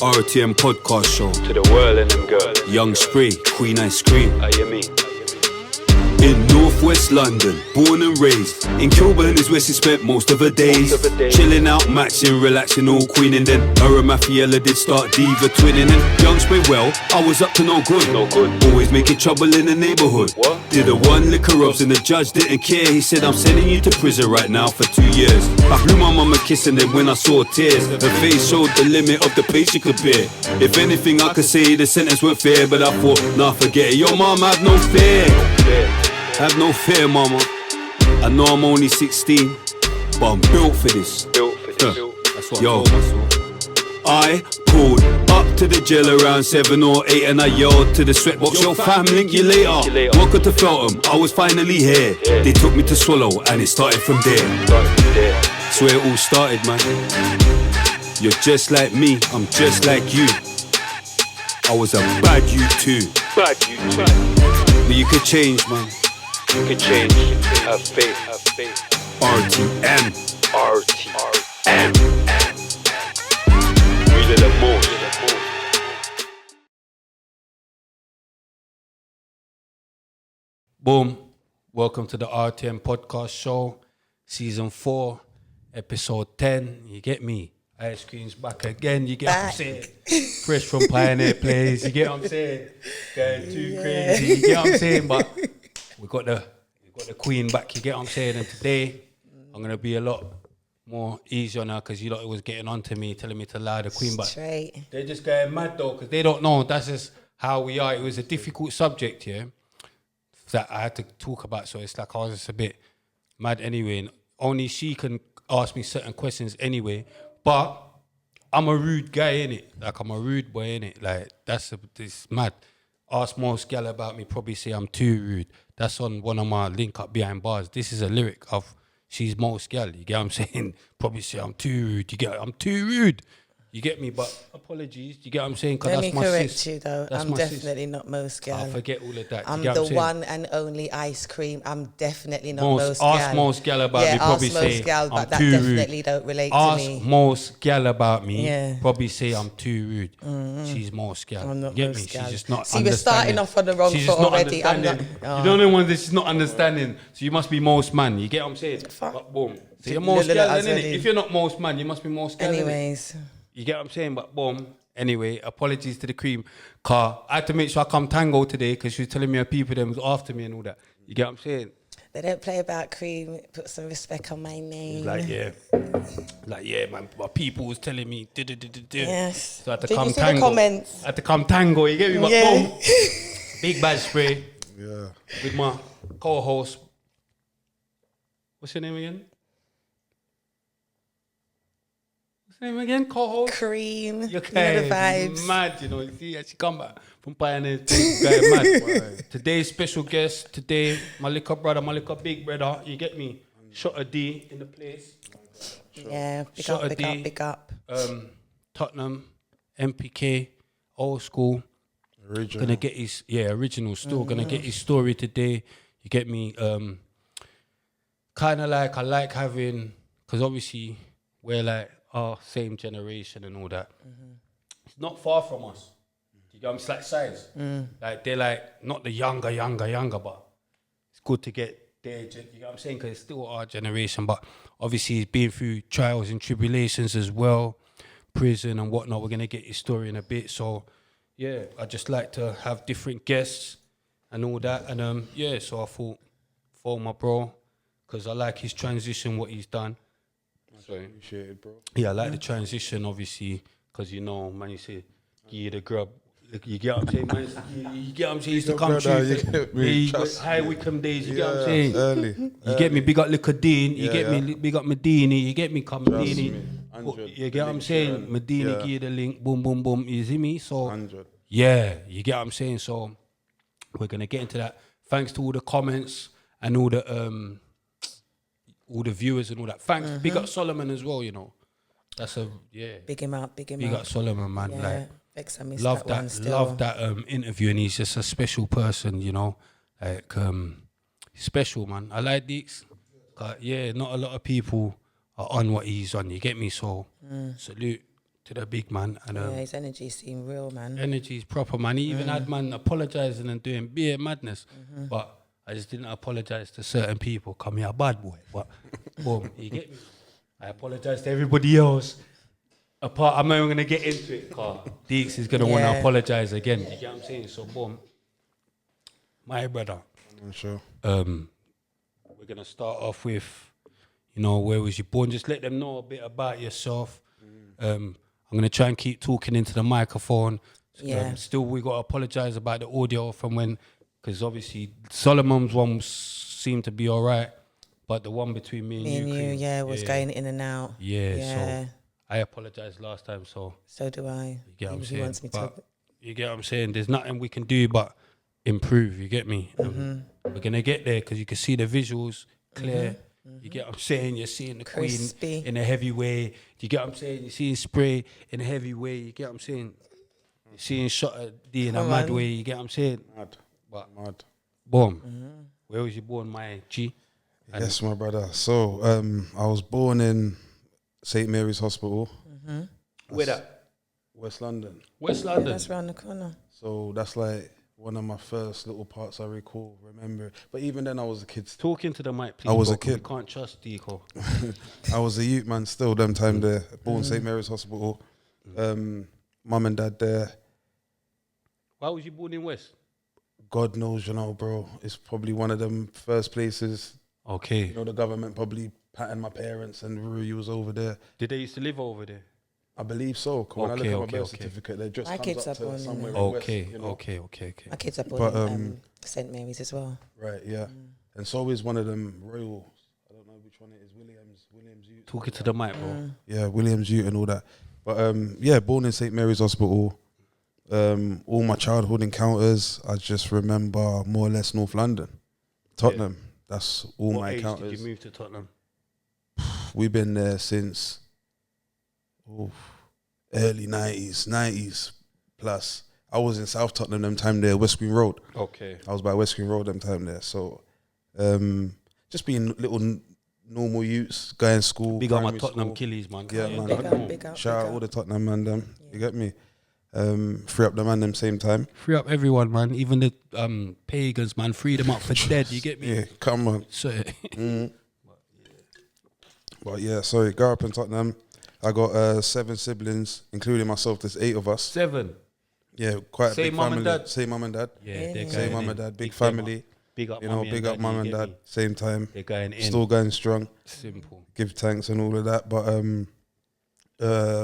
RTM podcast show. To the world and them girls. Young Spray, Queen Ice Cream. How you mean? In Northwest London, born and raised. In Kilburn is where she spent most of her days. Chilling out, matching, relaxing, all queening. Then her and Mafiella did start diva twinning. And Young Spray, well, I was up to no good. Always making trouble in the neighbourhood. What? Did a one liquor rubs and the judge didn't care. He said, I'm sending you to prison right now for 2 years. I blew my mama kissing them when I saw tears. Her face showed the limit of the pain she could bear. If anything I could say, the sentence weren't fair. But I thought, nah, forget it. Yo, mom, have no fear. Have no fear, mama. I know I'm only 16, but I'm built for this. That's what Yo. I told myself. I pulled up to the jail around 7 or 8 and I yelled to the sweatbox, yo fam, link you later. Welcome to Feltham, I was finally here. They took me to Swallow and it started from there. That's where it all started, man. You're just like me, I'm just like you. I was a bad you too. But you could change, man. You can change. Have faith. RTM. Really the most. Boom. Welcome to the RTM podcast show, season 4, episode 10. You get me? Ice cream's back again. You get what I'm saying? Fresh from Pioneer Place. You get what I'm saying? Going too crazy. You get what I'm saying? But we got the queen back. You get what I'm saying? And today I'm gonna be a lot more easier now because you lot was getting on to me, telling me to lie the queen. But they're just going mad though because they don't know. That's just how we are. It was a difficult subject, yeah, that I had to talk about. So it's like I was just a bit mad anyway. And only she can ask me certain questions anyway. But I'm a rude guy, innit? Like, I'm a rude boy, innit? Like, it's mad. Ask most gal about me, probably say I'm too rude. That's on one of my link up behind bars. This is a lyric of she's most gal. You get what I'm saying? Probably say I'm too rude. I'm too rude. You get me? But apologies. You get what I'm saying? Let that's me my correct sis. you though. That's I'm my definitely sis. not most gal. I forget all of that. I'm you get the what I'm saying? one and only ice cream. I'm definitely not most gal. Ask most gal about me, probably ask say most gal, I'm but that too definitely rude. don't relate Ask to me. most gal about me, Yeah. probably say I'm too rude. She's most gal. I'm not Get most me? gal. She's just not See, we're understanding. starting off on the wrong She's foot just not already. I'm understanding. not- You don't know when this is not understanding, so you must be most man. You get what I'm saying? Fuck. But boom. So you're most gal, then, innit? already. If you're not most man, you must be most gal. innit? Anyways, You get what I'm saying? But boom. Anyway, apologies to the cream car. I had to make sure I come tango today because she was telling me her people them was after me and all that. You get what I'm saying? they don't play about cream. Put some respect on my name. Like yeah, man. My people was telling me, Yes. So I had to Did come you see the tango. comments? I had to come tango. You get me? But Yeah. boom, big bad spray. Yeah. With my co-host. What's your name again? Co-host. Cream. You You know the vibes. mad, you know. You see, she come back from Pioneer, going mad. Today's special guest, my little brother, my little big brother. You get me? Shotta D in the place. Yeah, big Shotta up, big D. up, big up. Tottenham, MPK, old school. Original. Gonna get his original. Still gonna get his story today. You get me? Kind of like I like having, because obviously we're like our same generation and all that. It's not far from us. You get what I'm saying? It's like size. Like they're like not the younger, but it's good to get their. You get what I'm saying? Because it's still our generation, but obviously he's been through trials and tribulations as well, prison and whatnot. We're gonna get his story in a bit. So yeah, I just like to have different guests and all that. And so I thought, for my bro, because I like his transition, what he's done. So, Appreciate it, bro. yeah, I like the transition, obviously, because man, you say, give you the grub. You get what I'm saying, man? You get what I'm saying? He used to come brother, through. you get me, High Wycombe days, you get what I'm saying? Early. You get me, big up Liquor Dean, you get me, big up Medini, you get me, come Trust Medini. me. 100. You get what I'm saying? Medini, Yeah. give you the link, boom, boom, boom, you see me? So, 100. yeah, you get what I'm saying? So, we're going to get into that. Thanks to all the comments and all the viewers and all that. Thanks. Big up Solomon as well, you know. That's Big him up, big him Big up. up Solomon, man. Yeah, Like, Vex, I missed love that one that still. love that interview, and he's just a special person, you know. Like special, man. I like Deeks. Not a lot of people are on what he's on, you get me? So salute to the big man. And Yeah, his energy seemed real, man. energy's proper, man. He even had man apologising and doing beer madness. But I just didn't apologise to certain people. Come here, bad boy. But boom, you get me? I apologise to everybody else. Apart, I'm not even going to get into it, because Deeks is going to want to apologise again. You get what I'm saying? So boom, my brother. I'm sure. We're going to start off with, you know, where was you born? Just let them know a bit about yourself. I'm going to try and keep talking into the microphone. Yeah. Still, we got to apologise about the audio from when, because obviously Solomon's one seemed to be all right, but the one between me and you, Cream, was going in and out. Yeah, so I apologise last time, so do I. you get what I'm He saying? wants me to. But you get what I'm saying? There's nothing we can do but improve, you get me? We're going to get there because you can see the visuals clear. You get what I'm saying? You're seeing the Crispy. Queen in a heavy way. You get what I'm saying? You're seeing Spray in a heavy way. You get what I'm saying? You're seeing Shotta D in a mad way. You get what I'm saying? Mad. But Mad. boom. Where was you born, my G? Yes, my brother. So, I was born in St. Mary's Hospital, Where that? West London. West Yeah, London. that's round the corner. So that's like one of my first little parts I remember. But even then, I was a kid. Talk into the mic, please. I was a bro, 'cause kid. We can't trust Deco. I was a youth man still. Them time there, born St. Mary's Hospital. Mum and dad there. Why was you born in West? God knows, you know, bro. It's probably one of them first places. Okay. You know, the government probably patting my parents and you was over there. Did they used to live over there? I believe so. 'Cause when I look Okay, at my okay, birth okay. certificate, they just My comes kids up are to born in somewhere there. in West, Okay, you know? okay. My kids are born But, in St. Mary's as well. Right, yeah. And so is one of them royals. I don't know which one it is. Williams Ute. Talk it to the mic, bro. Yeah, Williams Ute and all that. But yeah, born in St. Mary's Hospital. All my childhood encounters, I just remember more or less North London, Tottenham. That's all What my age encounters. did you move to Tottenham? We've been there since early 90s plus. I was in South Tottenham them time there, West Green Road. Okay. I was by West Green Road them time there. So just being little normal youths, going to school. Big up my primary Tottenham school. killies, man. Yeah, Come on. man. Big up. Shout out all the Tottenham man them. You get me? Free up the man them same time. Free up everyone, man. Even the pagans, man. Free them up for dead. You get me? Yeah, come on. So, But yeah, sorry, grew up in Tottenham. I got 7 siblings, including myself. There's 8 of us. 7. Yeah, quite a Same big mum family. and dad? Same mum and dad. Yeah, they're Same going mum in. and dad. Big them family. up. Big up, You know, mummy big up mum you and get dad. me? Same time. They're going in. Still going strong. Simple. Give thanks and all of that. But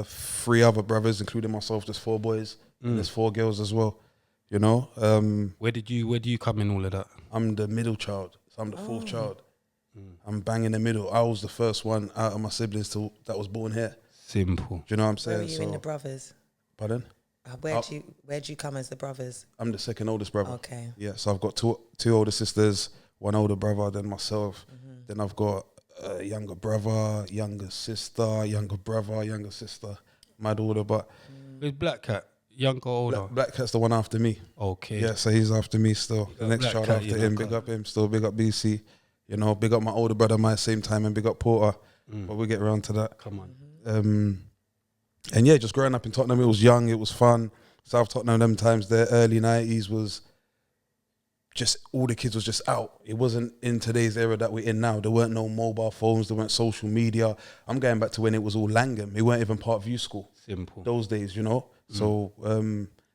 3 other brothers, including myself. There's 4 boys. And there's 4 girls as well. You know, Where do you come in all of that? I'm the middle child. So I'm the 4th child. I'm bang in the middle. I was the first one out of my siblings that was born here. Simple. Do you know what I'm Where saying? were you in the brothers? Pardon? Where'd you come as the brothers? I'm the second oldest brother. Okay. Yeah, so I've got two older sisters, 1 older brother, then myself. Then I've got a younger brother, younger sister, younger brother, younger sister. Mad order, but With Black Cat, younger or older? Black Cat's the one after me. Okay. Yeah, so he's after me still. The next Black child Cat, after you him, know, big up him still, big up BC. You know, big up my older brother my same time and big up Porter. But we'll get around to that. Come on. And yeah, just growing up in Tottenham, it was young, it was fun. South Tottenham, them times there, early 90s was just, all the kids was just out. It wasn't in today's era that we're in now. There weren't no mobile phones, there weren't social media. I'm going back to when it was all Langham. It weren't even Parkview School. Simple. Those days, you know. So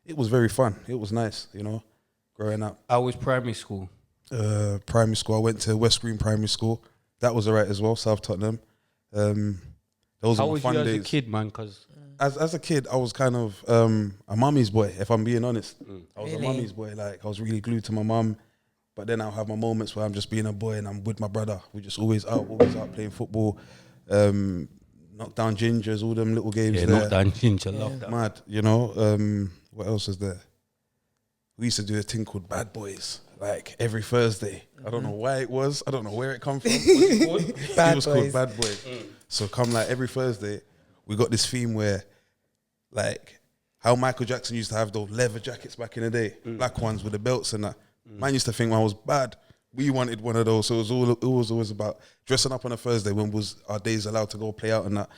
it was very fun. It was nice, you know, growing up. I was primary school. Primary school, I went to West Green Primary School. That was all right as well, South Tottenham. Those How were was fun you as days. a kid, man? Because As a kid, I was kind of a mummy's boy, if I'm being honest. I was Really? a mummy's boy. Like, I was really glued to my mum. But then I'll have my moments where I'm just being a boy and I'm with my brother. We're just always out playing football. Knock down gingers, all them little games yeah, there. not that ginger, love that. Mad, you know. What else is there? We used to do a thing called Bad Boys, like every Thursday. I don't know why it was. I don't know where it come from. What's it called? Bad It was called Boys. Bad Boys. So come like every Thursday, we got this theme where, like, how Michael Jackson used to have those leather jackets back in the day, black ones with the belts and that. Man used to think I was bad. we wanted one of those. So it was always about dressing up on a Thursday when was our days allowed to go play out and that.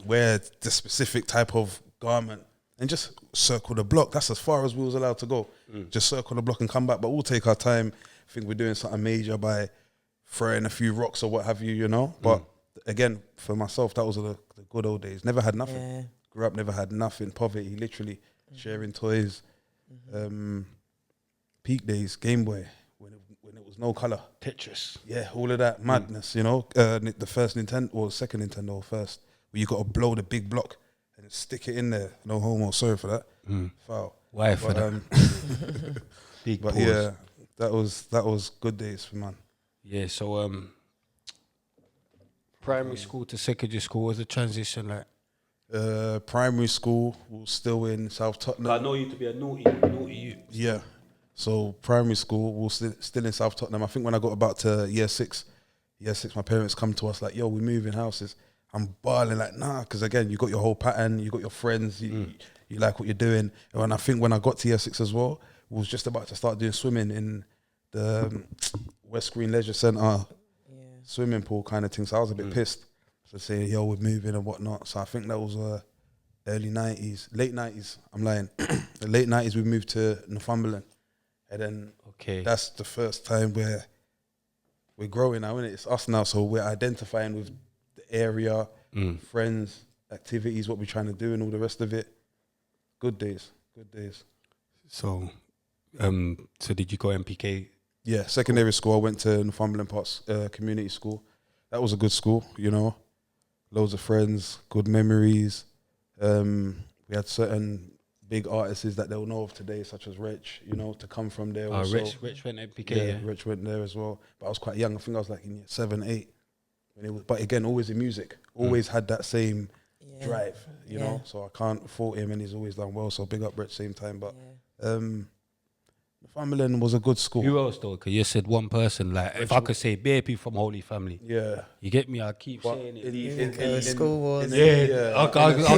Wear the specific type of garment and just circle the block. That's as far as we was allowed to go. Just circle the block and come back. But we'll take our time. I think we're doing something major by throwing a few rocks or what have you, you know. But again, for myself, that was the good old days. Never had nothing. Yeah. Grew up, never had nothing. Poverty, literally sharing toys. Peak days, Game Boy, when it was no color. Tetris. Yeah, all of that madness, you know. The first Nintendo, or second Nintendo first, where you got to blow the big block and stick it in there. No homo, sorry for that. Foul. Why for that? Big But pause. yeah, that was good days for man. Yeah, so primary school to secondary school was a transition like. Primary school was still in South Tottenham. I know you to be a naughty you. Yeah. So primary school was still in South Tottenham. I think when I got about to year six, my parents come to us like, yo, we're moving houses. I'm bawling like, nah, because again, you got your whole pattern, you got your friends, you like what you're doing. And I think when I got to year six as well, we was just about to start doing swimming in the West Green Leisure Centre swimming pool kind of thing. So I was a bit pissed. So saying, yo, we're moving and whatnot. So I think that was early 90s, late 90s, I'm lying. The late 90s, we moved to Northumberland. And then that's the first time where we're growing now, innit? It's us now, so we're identifying with the area, friends, activities, what we're trying to do and all the rest of it. Good days. So, so did you go MPK? Yeah, secondary school, I went to Northumberland Parks Community School. That was a good school, you know. Loads of friends, good memories. We had certain big artists that they'll know of today, such as Rich, you know, to come from there. Rich went MPK, yeah. Rich went there as well. But I was quite young. I think I was like in year 7, 8. When it was, but again, always in music. Always had that same drive, you know. So I can't fault him, and he's always done well. So big up Rich, same time. But Northumberland was a good school. Who else though? Because you said one person. Like, if I could say bare people from Holy Family. Yeah. You get me? I keep saying it. School wars. I'll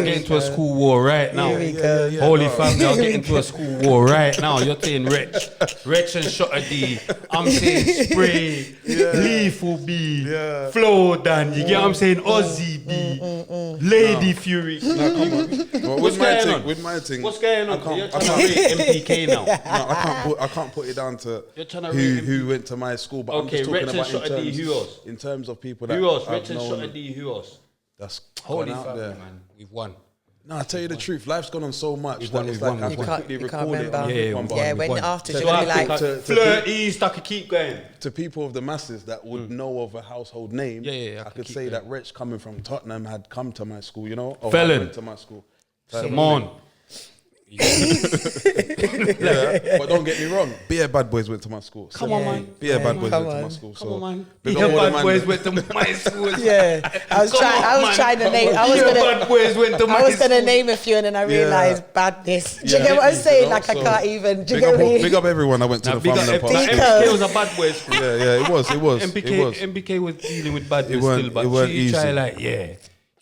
get into a school war right now. Here we go. Holy Family, I'll get into a school war right now. You're saying Rich and Shotta D. I'm saying Spray, Lethal B, Flow Dan. You get what I'm saying? Ozzy B, Lady Fury. No, come on. Well, What's going on? With my thing. What's going on? You're I trying to rate MPK now. No, I can't put it down to You're trying to who went to my school. But I'm just talking Rich and about Shotta D, who else? in terms of people that Who else? I've Rich and known. Shotta D, who else? That's Holy gone out Family, there. man. We've won. No, I tell you the truth, life's gone on so much We've that won, it's we've like won, I we've can won. quickly You record can't it. remember. Yeah, When won. after, So you're going to be like, to Flirties, I could keep going. to people of the masses that would know of a household name, I I could could keep say going. that Rich coming from Tottenham had come to my school, you know, or Felon. went to my school. Simone. Yeah, but don't get me wrong, Beer Bad Boys went to my school. Come on, man. Beer Bad Boys come went to my on. school. Come So on, man. big Beer up all the Bad man Boys that- went to my school. yeah. I was Man, trying to name. Beer Bad Boys went to my I was school. gonna name a few, and then I realised badness. Do you Yeah. get what I'm saying? You know, Like I so can't even. Do you Big get up, me? big up everyone. I went to Nah, the big up Farmland Park. Big MPK was a bad boy school. Yeah, it was. MPK was dealing with bad boys weren't- still, but it weren't you try easy. like,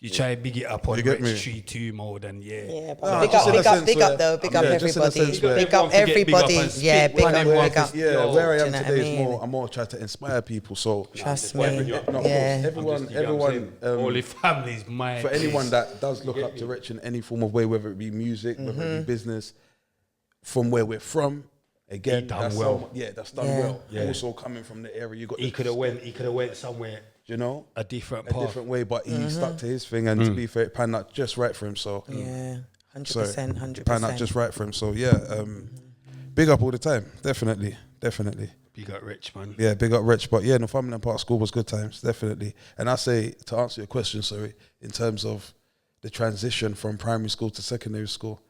you try big it up on You get me? Rich 3-2 mode and Yeah, but Nah, big just up, in a big up, sense big where- up though, big up yeah, just in a everybody, sense where- big up Everyone forget big up everybody, and yeah, spit big one up, everyone big up. can- Yeah, Yo, where I do am you know what today I is mean? I'm more trying to inspire people. So Trust why bring me, you up? no, yeah. everyone, Holy Family's my for anyone place. that does look up to Rich in any form of way, whether it be music, whether it be business, from where we're from, again, He done that's well. that's done Yeah. well. Yeah. Also coming from the area, you got He could have went somewhere you know, a different a path. different way, but he stuck to his thing, and to be fair, it panned out just right for him. So Yeah, sorry, 100%, it panned out 100%. just right for him. So yeah, big up all the time, definitely. Big up Rich, man. Yeah, big up Rich. But yeah, Northumberland Park School was good times, definitely. And I say, to answer your question, sorry, in terms of the transition from primary school to secondary school,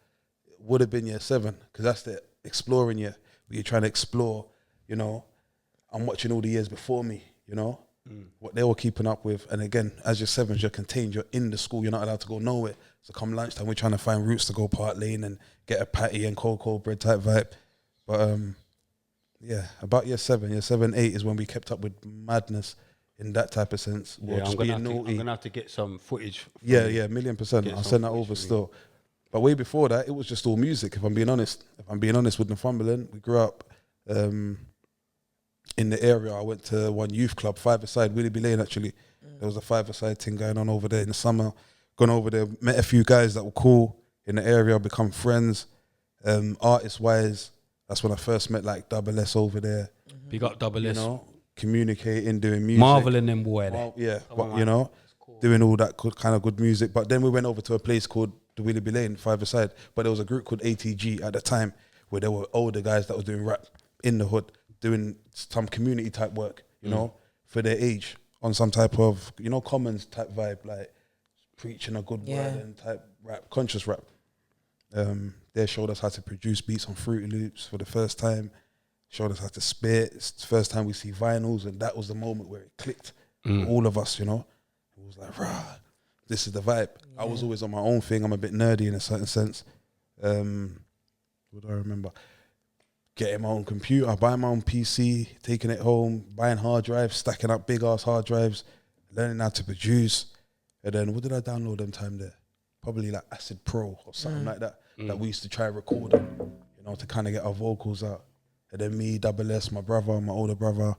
it would have been year 7, because that's the exploring year, where you're trying to explore, you know, I'm watching all the years before me, you know, what they were keeping up with. And again, as you're 7, you're contained, you're in the school, you're not allowed to go nowhere. So come lunchtime, we're trying to find routes to go Park Lane and get a patty and cold bread type vibe. But yeah, about year 7, 8 is when we kept up with madness in that type of sense. We'll Yeah, just I'm being gonna naughty. have to get some footage. from Yeah, you. 1,000,000%. Get I'll some send that footage over for you. still. But way before that, it was just all music, if I'm being honest. If I'm being honest with Northumberland, we grew up in the area. I went to one youth club, five-a-side, Willoughby Lane actually. There was a five-a-side thing going on over there in the summer. Gone over there, met a few guys that were cool in the area, become friends. Artist-wise, that's when I first met like Double S over there. Big up Double You S. know, communicating, doing music. Marvel and them boy. there. Yeah, Come but on, you man. know, doing all that kind of good music. But then we went over to a place called the Willoughby Lane, five-a-side. But there was a group called ATG at the time where there were older guys that were doing rap in the hood, doing some community type work, you know, for their age, on some type of, you know, Commons type vibe, like preaching a good word and type rap, conscious rap. They showed us how to produce beats on Fruity Loops for the first time, showed us how to spit. It's the first time we see vinyls, and that was the moment where it clicked for all of us, you know. It was like, rah, this is the vibe. I was always on my own thing. I'm a bit nerdy in a certain sense. What do I remember? Getting my own computer, buying my own PC, taking it home, buying hard drives, stacking up big ass hard drives, learning how to produce. And then what did I download them time there? Probably like Acid Pro or something like that. That we used to try recording, you know, to kind of get our vocals out. And then me, Double S, my brother, my older brother,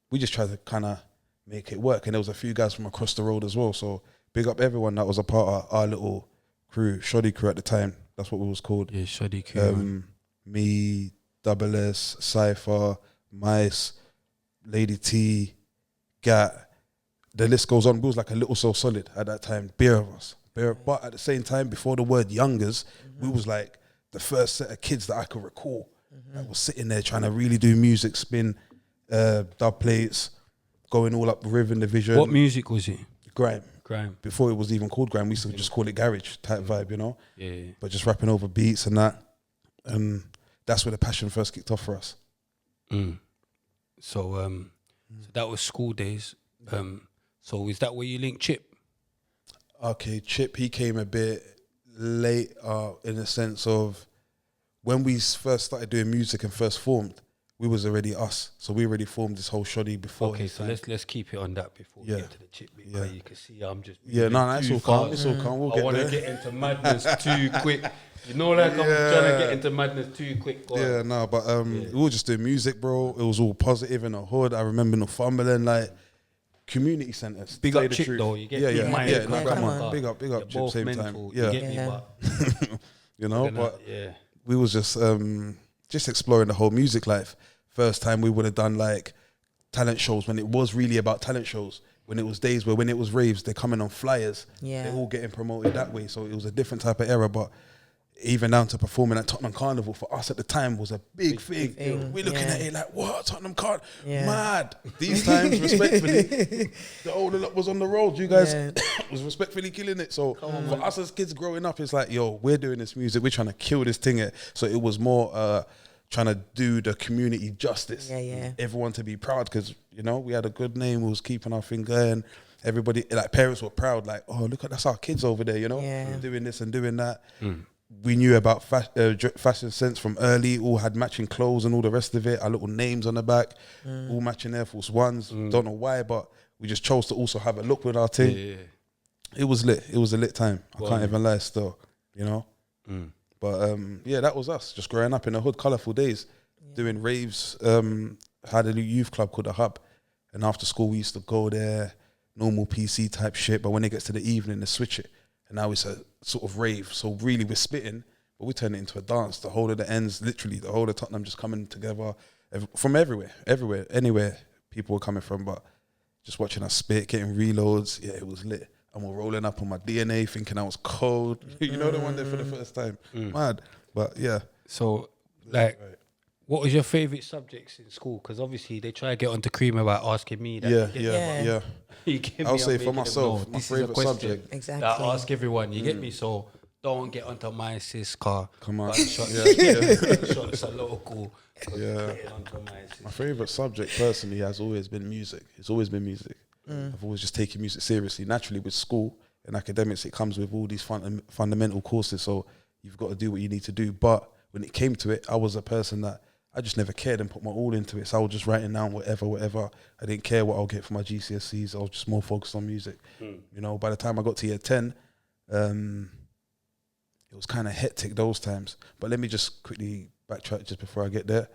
we just tried to kind of make it work. And there was a few guys from across the road as well. So big up everyone that was a part of our little crew, Shoddy crew at the time. That's what we was called. Yeah, Shoddy crew. Me, Double S, Cypher, Mice, Lady T, Gat. The list goes on. We was like a little so solid at that time. Beer of us. But at the same time, before the word youngers, we was like the first set of kids that I could recall that was sitting there trying to really do music, spin, dub plates, going all up the Rhythm Division. What music was it? Grime. Grime. Before it was even called grime, we used to just call it garage type vibe, you know? Yeah. But just rapping over beats and that. And that's where the passion first kicked off for us. So that was school days. So is that where you linked Chip? Okay, Chip, he came a bit late in the sense of when we first started doing music and first formed, we was already us. So we already formed this whole shoddy before. Okay, so let's keep it on that before we get to the Chip bit. Because you can see I'm just it's all calm. It's all calm. We'll I want to get into madness too quick. You know, like I'm trying to get into madness too quick. But we were just doing music, bro. It was all positive in the hood. I remember Northumberland, like community centres. Big up Chip though, you get me? Come on. Big up Chip, same mental, time. Yeah. You get me, but you know, but we was just exploring the whole music life. First time we would have done like talent shows when it was really about talent shows. When it was days where when it was raves, they're coming on flyers. Yeah. They're all getting promoted that way. So it was a different type of era, but even down to performing at Tottenham Carnival for us at the time was a big thing. We're looking at it like, what? Tottenham Carnival? Mad. These times, respectfully, the older lot was on the road. You guys was respectfully killing it. So for us as kids growing up, it's like, yo, we're doing this music. We're trying to kill this thing. So it was more trying to do the community justice. Everyone to be proud because, you know, we had a good name. We was keeping our thing going. Everybody, like parents were proud. Like, oh, look at that's our kids over there, you know, doing this and doing that. We knew about fashion sense from early, all had matching clothes and all the rest of it, our little names on the back, all matching Air Force Ones. Don't know why, but we just chose to also have a look with our team. It was lit. It was a lit time. I can't even lie still, you know? But that was us, just growing up in the hood, colourful days, doing raves. Had a youth club called The Hub, and after school we used to go there, normal PC type shit, but when it gets to the evening, they switch it. And now it's a sort of rave. So really we're spitting, but we turn it into a dance. The whole of the ends, literally the whole of Tottenham just coming together from everywhere, anywhere people were coming from. But just watching us spit, getting reloads, it was lit. And we're rolling up on my DNA thinking I was cold. You know, the one there for the first time. Mad. But yeah. So like, what was your favourite subjects in school? Because obviously they try to get onto Cream about asking me that. Yeah. I'll say for myself, my favourite subject. Exactly. That I ask everyone, you get me? So don't get onto my sis car. Come on. Shots are local. Yeah. My favourite subject personally has always been music. It's always been music. I've always just taken music seriously. Naturally with school and academics, it comes with all these fundamental courses. So you've got to do what you need to do. But when it came to it, I was a person that I just never cared and put my all into it. So I was just writing down whatever. I didn't care what I'll get for my GCSEs. I was just more focused on music. You know, by the time I got to year 10, it was kind of hectic those times. But let me just quickly backtrack just before I get there.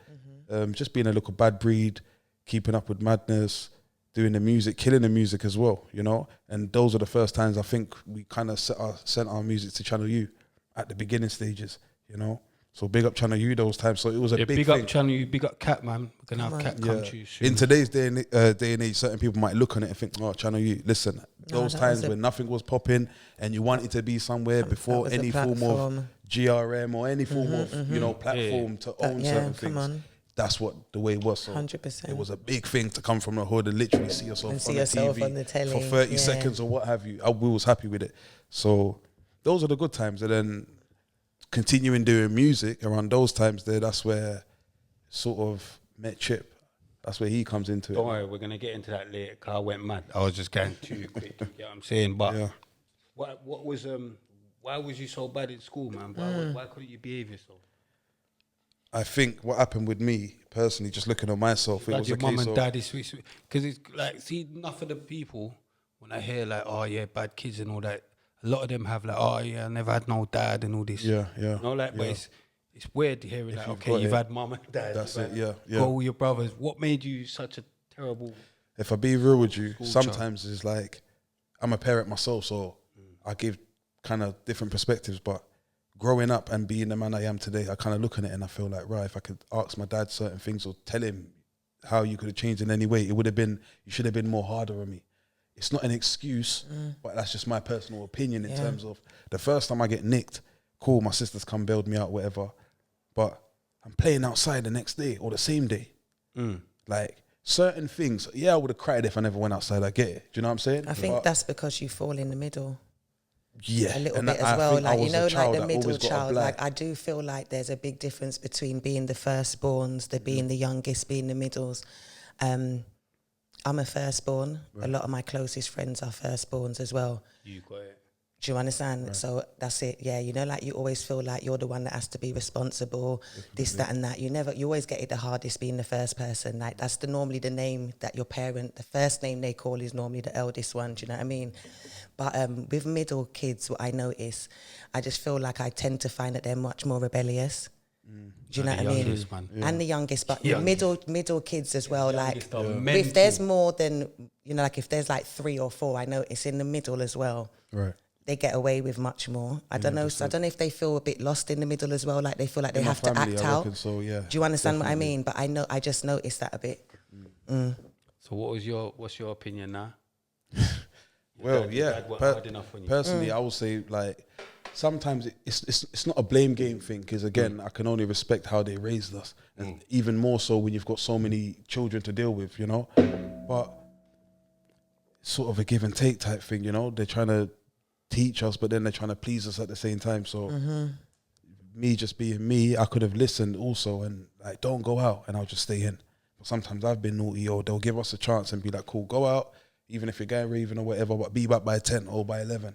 Just being a little bad breed, keeping up with madness, doing the music, killing the music as well, you know. And those are the first times I think we kind of sent our music to Channel U at the beginning stages, you know. So big up Channel U those times. So it was a big big thing. up Channel U, big up Cat, man. We're gonna have Cat come to you soon. In today's day and age, certain people might look on it and think, oh, Channel U. Listen, those times when nothing was popping and you wanted to be somewhere before any form of GRM or any form of, you know, platform to own certain things. That's what the way it was. So 100%. it was a big thing to come from the hood and literally see yourself on the TV on the telly for 30 seconds or what have you. We was happy with it. So those are the good times. And then continuing doing music around those times there, that's where sort of met Chip. That's where he comes into it. Don't worry, we're gonna get into that later. Cause I went mad. I was just going too quick. You know what I'm saying? But what was why was you so bad in school, man? Why couldn't you behave yourself? I think what happened with me personally, just looking at myself, it was your a mum case and of dad is sweet, because it's like, see, enough of the people when I hear like, oh yeah, bad kids and all that. A lot of them have like, oh yeah, I never had no dad and all this. yeah. You know, like, but it's weird hearing like, okay, you've had mum and dad. That's it. Yeah. Go with your brothers. What made you such a terrible? If I be real with you, sometimes it's like I'm a parent myself, so I give kind of different perspectives. But growing up and being the man I am today, I kind of look at it and I feel like, right, if I could ask my dad certain things or tell him how you could have changed in any way, it would have been, you should have been more harder on me. It's not an excuse, but that's just my personal opinion in terms of the first time I get nicked, cool, my sisters come bailed me out, whatever. But I'm playing outside the next day or the same day. Like certain things, I would have cried if I never went outside. I get it. Do you know what I'm saying? I think that's because you fall in the middle. Yeah, a little bit as well. Like, you know, like the middle child. Like, I do feel like there's a big difference between being the firstborns, being the youngest, being the middles. I'm a firstborn. Right. A lot of my closest friends are firstborns as well. You got it. Do you understand? Right. So that's it. Yeah, you know, like you always feel like you're the one that has to be responsible, this, that, and that. You always get it the hardest being the first person. Like that's normally the name that your parent, the first name they call is normally the eldest one. Do you know what I mean? But with middle kids, what I notice, I just feel like I tend to find that they're much more rebellious. Do you know what I mean? And the youngest, but the middle kids as well. Like if there's more than, you know, like if there's like 3 or 4, I notice in the middle as well. Right. They get away with much more. I don't know. So I don't know if they feel a bit lost in the middle as well. Like they feel like they have to act out. So, yeah, do you understand what I mean? But I just noticed that a bit. So what's your opinion now? Well, personally, I would say like sometimes it's not a blame game thing because again, I can only respect how they raised us, and even more so when you've got so many children to deal with, you know. But it's sort of a give and take type thing, you know. They're trying to teach us, but then they're trying to please us at the same time. So me just being me, I could have listened also and like don't go out, and I'll just stay in. But sometimes I've been naughty, or they'll give us a chance and be like, cool, go out. Even if you're going raving or whatever, but be back by 10 or by 11.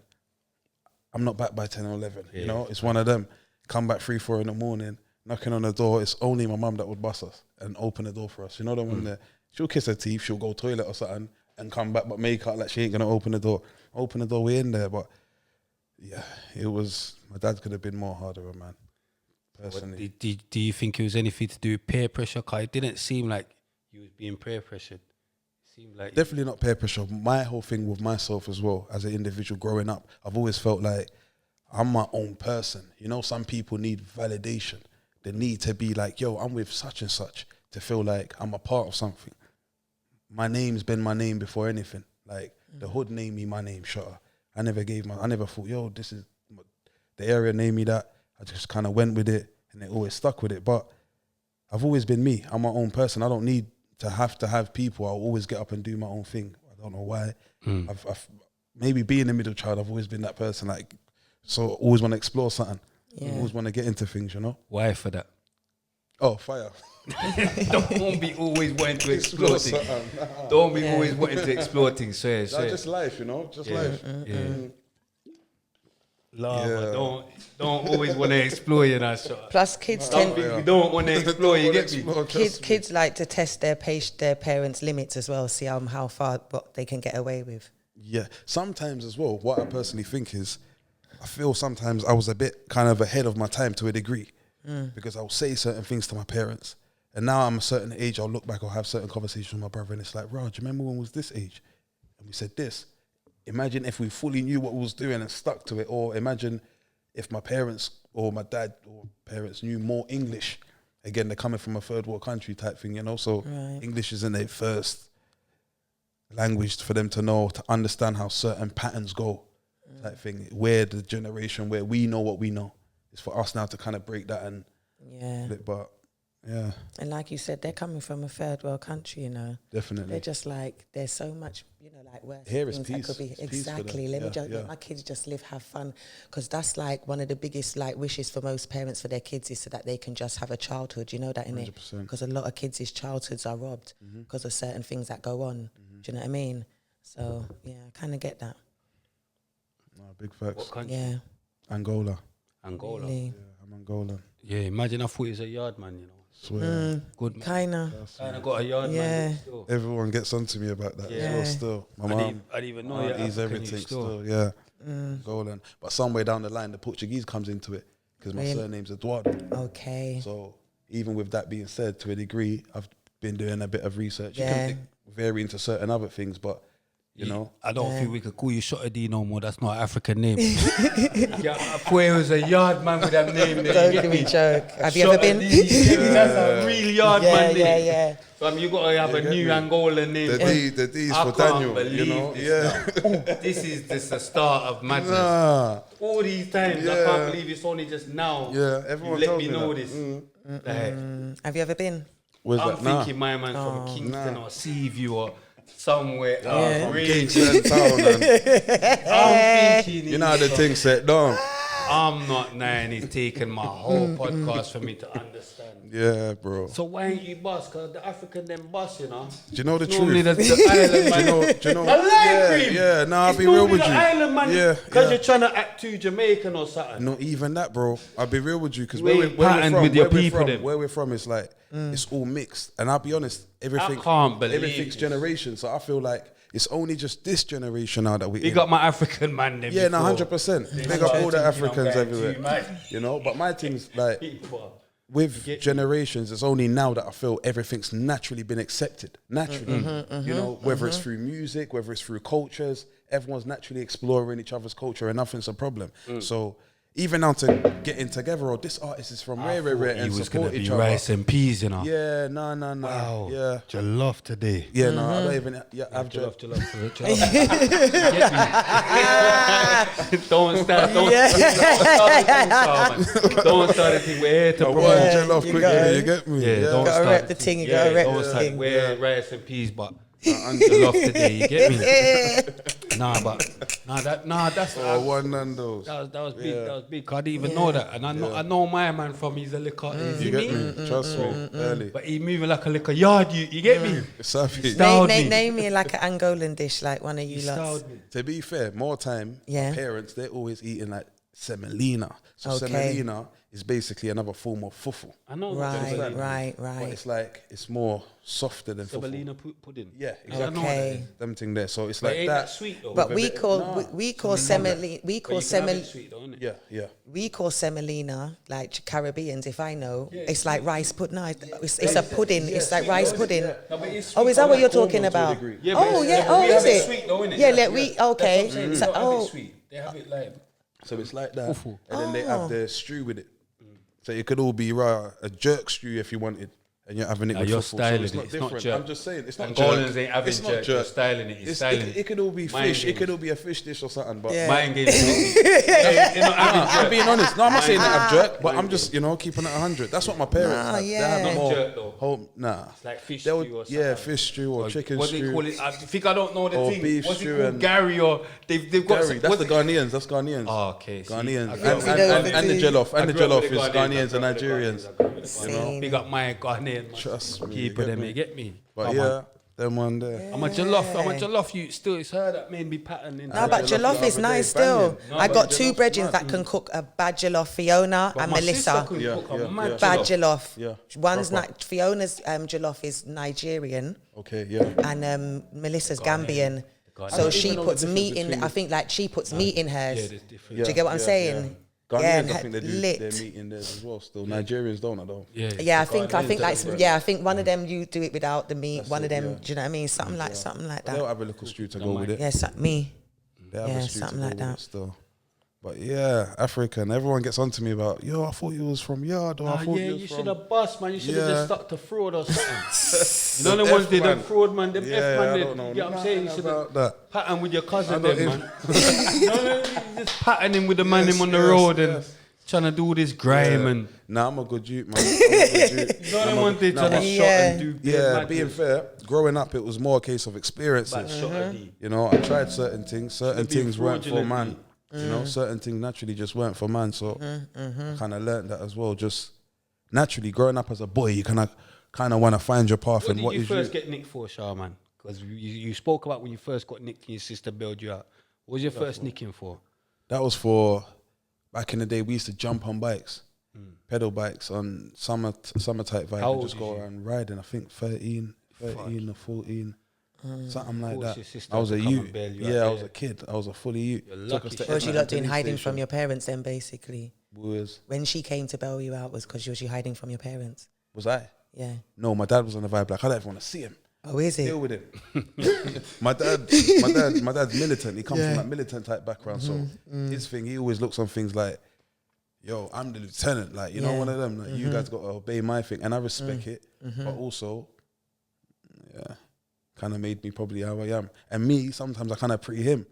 I'm not back by 10 or 11, you know? It's one of them. Come back 3, 4 in the morning, knocking on the door. It's only my mum that would bust us and open the door for us. You know the one there? She'll kiss her teeth, she'll go toilet or something and come back, but make out like she ain't going to open the door. Open the door, we're in there. But yeah, it was, my dad could have been more harder, man, personally. Do you think it was anything to do with peer pressure? Because it didn't seem like you was being peer pressured. Like definitely not peer pressure. My whole thing with myself as well, as an individual growing up, I've always felt like I'm my own person. You know, some people need validation. They need to be like, yo, I'm with such and such to feel like I'm a part of something. My name's been my name before anything. Like the hood named me my name, Shotta. I never thought, yo, this is the area named me that. I just kind of went with it and they always stuck with it. But I've always been me. I'm my own person. I don't need to have people. I'll always get up and do my own thing. I don't know why. I've maybe being a middle child, I've always been that person. Like, so always want to explore something. Yeah. Always want to get into things, you know. Why for that? Oh, fire! Don't be always wanting to explore things. Don't be always wanting to explore things. Swear. Just life, you know. Just life. Love, don't always want to explore, you know. Plus, kids you don't want to explore. You get me? Kids like to test their parents' limits as well. See how far what they can get away with. Yeah, sometimes as well. What I personally think is, I feel sometimes I was a bit kind of ahead of my time to a degree, because I'll say certain things to my parents, And now I'm a certain age, I'll look back, I'll have certain conversations with my brother, and it's like, Raj, do you remember when we was this age? And we said this. Imagine if we fully knew what we was doing and stuck to it, or imagine if my parents or my dad or parents knew more English. Again, they're coming from a third world country type thing, you know, so English isn't their first language for them to know, to understand how certain patterns go type thing. We're the generation where we know what we know. It's for us now to kind of break that and but yeah. And like you said, they're coming from a third world country, you know. Definitely. They're just like, there's so much, you know, like worse Here is things peace. that could be. It's peace for Exactly. them. Let my kids just live, have fun. Because that's like one of the biggest like wishes for most parents for their kids is so that they can just have a childhood. You know that, innit? 100%. Because a lot of kids' childhoods are robbed because of certain things that go on. Do you know what I mean? So, yeah, I kind of get that. No, big facts. What country? Yeah. Angola. Angola. Really. Yeah, I'm Angolan. Yeah, imagine I thought he was a yard man, you know. Swear. Good man. Kind of. Kind of got a yard man still. Everyone gets onto me about that as well still. My I mom, didn't even know you're he's African, everything you still, yeah. Angolan. But somewhere down the line, the Portuguese comes into it because my surname's Eduardo. Okay. So even with that being said, to a degree, I've been doing a bit of research. Yeah. You can vary into certain other things, but you know. I don't think we could call you Shotta D no more. That's not an African name. Yeah, I thought it was a yard man with that name. Don't give me joke. Have you ever been? That's a real yard man name. Yeah. So you got to have a new Angolan name. The D's I for can't Daniel, you believe know. this Yeah. This is the start of madness. Nah. All these times, I can't believe it's only just now. Yeah, everyone you let tells me me know that. this. Like, Have you ever been? Where's I'm that? Nah. thinking my man's from Kingston or Seaview or somewhere. Really. Kingston Town. And I'm thinking. you know how the thing set down. I'm not knowing he's taken my whole podcast for me to understand. Yeah, bro. So why ain't you boss? Because the African them boss, you know. Do you know the Normally truth? the island man. Do you know? I like him. Yeah, nah, I'll It's be real normally with the you. island man. Yeah, Because yeah. you're trying to act too Jamaican or something. Not even that, bro. I'll be real with you because We where ain't we're patterned from, with your people then. where we're from, it's like it's all mixed. And I'll be honest, everything, can't believe everything's this. generation. So I feel like it's only just this generation now that we. You got my African man there. Yeah, no, before. 100%. They Big up all the started thinking I'm Africans going everywhere. too mad. You know, but my thing's like People. with generations, it's only now that I feel everything's naturally been accepted. Naturally. You know, whether it's through music, whether it's through cultures, everyone's naturally exploring each other's culture and nothing's a problem. So even now to getting together, or this artist is from rare, He and was support gonna be each other. rice and peas, you know. Yeah, no. Wow. Yeah. Jollof today. Yeah, no, I don't even have Jollof. jollof. Don't start. Don't start the thing. We're here to I promote. want jollof you quickly, gotta- you get me? Yeah, don't Gotta start rep the thing, you gotta rep don't the start. thing. We're rice and peas, but jollof today. You get me? That's Oh, one Nando's. that was big. That was big. 'Cause I didn't even know that, and I know my man from he's a liquor. You get me? Trust me, early. But he moving like a liquor yard. You get me? Savage. Styled me. Name me like an Angolan dish, like one of you He lots. styled me. To be fair, more time, my parents, they're always eating like semolina. So Okay. semolina is basically another form of fufu. I know. Right. But it's like, it's more softer than fufu. Semolina pudding. Yeah, exactly. Okay. Them thing there. So it's But like ain't that. that sweet though? But we call But semolina you can have it sweet though, innit? Yeah. we call semolina, like Caribbeans, if I know, it's like rice pudding. No, it's a pudding. It's like rice pudding. No, but it's Oh, sweet is that though, what you're like talking almost to a about? degree. Yeah, but Oh, it's- yeah. but we Oh, have is it it? sweet though, innit? Yeah, That's like we okay. what I'm saying. We So, don't have oh, it sweet. They have it like So it's like that. Fufu. And then they have the stew with it. So it could all be a jerk stew if you wanted. And you're having it with you're fufu. styling so it's it. not It's not different. jerk. I'm just saying, it's not Angolans jerk. ain't having It's not jerk. You're styling it. You're styling it. It could all be Mind fish. It games. could all be a fish dish or something. But Yeah. Mind games. They're not having I'm jerk. being honest. No, I'm not saying that I'm jerk, but I'm just, keeping it 100. That's what my parents had. yeah. They had Not more jerk though. home. Nah. Like fish They would- stew or yeah, something. fish stew or chicken What do they stew. call it? I think I don't know the Or thing. beef What's it stew called? and- Gary or they've got Gary, that's the Ghanaians. That's Ghanaians. Oh, okay. see, Ghanaians. I And, grew up with and, the and the jollof. And the I grew up jollof with is the Ghanaians and I grew up with Nigerians. the I grew up with the You know? Big up my Ghanaian man. Trust me, Keeper you get them, me? you get me? But Come yeah, on. them one there. I'm a jollof. You still, it's her that made me pattern in. No, but jollof jollof the is other nice day, banging. still. No, I but got two jollof brethren mad. that can cook a bad jollof, Fiona But and my sister Melissa. couldn't cook a mad Bad jollof. jollof. Yeah. One's Proper. Fiona's jollof is Nigerian Okay, yeah. and Melissa's Gambian. Ghanaian. So don't she even know the puts difference meat in. between I think like she puts meat in hers. Yeah, there's different. Yeah. Do you get what I'm saying? Ghanaians, and I think they do lit. their meeting there as well. Still, Nigerians don't. I don't. Yeah, I think like Ghanaians, I think one of them you do it without the meat. That's one it, of them, yeah. do you know what I mean? Something like They'll that. have a little stew to go with it. Yeah, me. They have Yeah, a stew to something go like with that. it still. But yeah, African. Everyone gets on to me about, yo, I thought you was from Yard, or I thought you was you from... should have bust, man. You should have Yeah. just stuck to fraud or something. You know the ones did them fraud, man. Them Yeah, F man I did. don't know You get what I'm saying? You nothing should have about that. pattern with your cousin, I don't them, even- man. No, you just pattern him with the man Yes, him on the yes, road and yes. trying to do all this grime Yeah. and. Nah, I'm a good youth, man. I'm a good youth. You know them ones they trying to but- shot and do. Yeah, madness. being fair, growing up, it was more a case of experiences. But Shotta D. You know, I tried certain things. Certain Being things weren't for man. fraudulently. You know, certain things naturally just weren't for man. So I kind of learned that as well. Just naturally, growing up as a boy, you kind of want to find your path. What And did what you is first you. get nicked for, Shah, man? Because you spoke about when you first got nicked and your sister bailed you out. What was your first nicking for? That was for back in the day. We used to jump on bikes, pedal bikes on summer type vibe. How And old just go was you? around riding. I think 13 or 14. Something like Forced that. your sister I was to a come and youth. bail you Yeah, out I was there. a kid. I was a fully youth. You're Took lucky us to she- What was you Edmonton lot doing, police hiding station. from your parents then, basically? Was When she came to bail you out, was because you hiding from your parents? I? Yeah. No, my dad was on the vibe like I don't even want to see him. Oh, is it? Deal with him. my dad's militant. He comes from that militant type background. So his thing, he always looks on things like, yo, I'm the lieutenant. Like, you know, one of them. Like, you guys got to obey my thing, and I respect it. But also, yeah, kind of made me probably how I am. And me, sometimes I kind of pre him.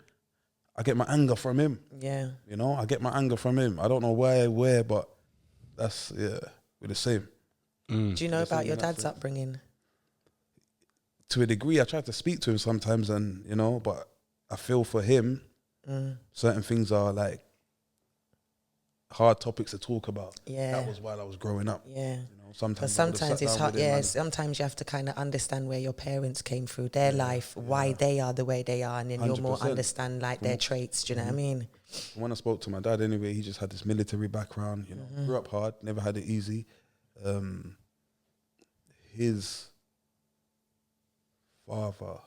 I get my anger from him. Yeah. You know, I get my anger from him. I don't know why, where, but that's we're the same. Do you know about your that's dad's it. upbringing? To a degree, I try to speak to him sometimes, and you know, but I feel for him, certain things are like hard topics to talk about. Yeah. That was while I was growing up. Yeah. You know, sometimes Because I would've sometimes sat it's down hard. with him Yeah, and- sometimes you have to kind of understand where your parents came through, their life, why they are the way they are, and then you'll more 100%. understand like their traits. Do you know what I mean? When I spoke to my dad, anyway, he just had this military background. You know, grew up hard, never had it easy. His father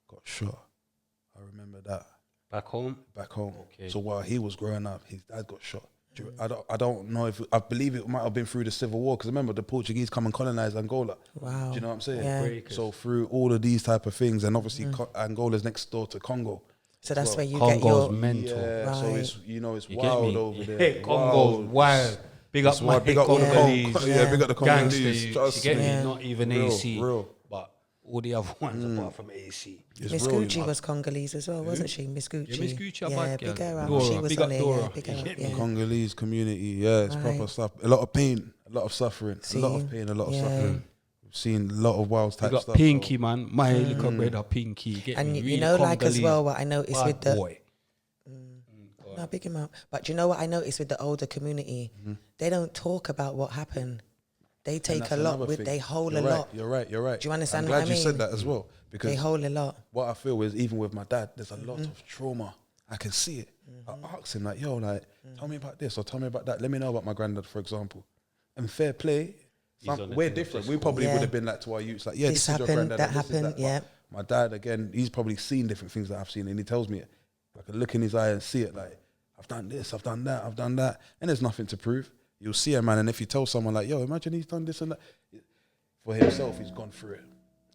got shot. I remember that Back home? back home. Okay. So while he was growing up, his dad got shot. I don't know if I believe it might have been through the Civil War, because remember the Portuguese come and colonized Angola. Wow. Do you know what I'm saying? Yeah. Breakers. So through all of these type of things, and obviously Angola's next door to Congo. So that's where you Congo's get your. mental. Yeah, so Right. it's it's You get wild me? over Yeah, there. Congo's wild. Big up It's my wild. Big up all the Congolese. Congolese. Yeah, big up the Gangster, Congolese. you Trust get me. me? Not even Real, AC. real. But all the other ones apart from AC. It's Miss real, Gucci man. was Congolese as well, wasn't she? Miss Gucci. Yeah, Miss Gucci, a Yeah, bad big girl. her up. Dora, She was big on up it. Dora. Yeah, big her You up. get me? Yeah. Congolese community, yeah, it's proper Right. stuff. A lot of pain, a lot of suffering, a lot of pain, a lot of suffering. We've seen a lot of wild type You got stuff. Pinky, man. My little brother, Pinky. Get And me? you Really know, like as Congolese. well, what I noticed Bad with the. boy. No, big him up. But do you know what I noticed with the older community? They don't talk about what happened. They And take that's a lot another with. thing. They hold You're a right, lot. You're right. Do you understand I'm what glad I you mean? said that as well, because They hold a lot. what I feel is, even with my dad, there's a lot of trauma. I can see it. I ask him like, yo, like, tell me about this or tell me about that. Let me know about my granddad, for example. And fair play, on the we're thing, different. just We probably Yeah. would have been like to our youths, like, yeah, This this, is your happened, granddad. that and this is happened, But yeah. my dad, again, he's probably seen different things that I've seen, and he tells me, I can look in his eye and see it, like, I've done this, I've done that, I've done that, and there's nothing to prove. You'll see a man, and if you tell someone like, yo, imagine he's done this and that, for himself, he's gone through it.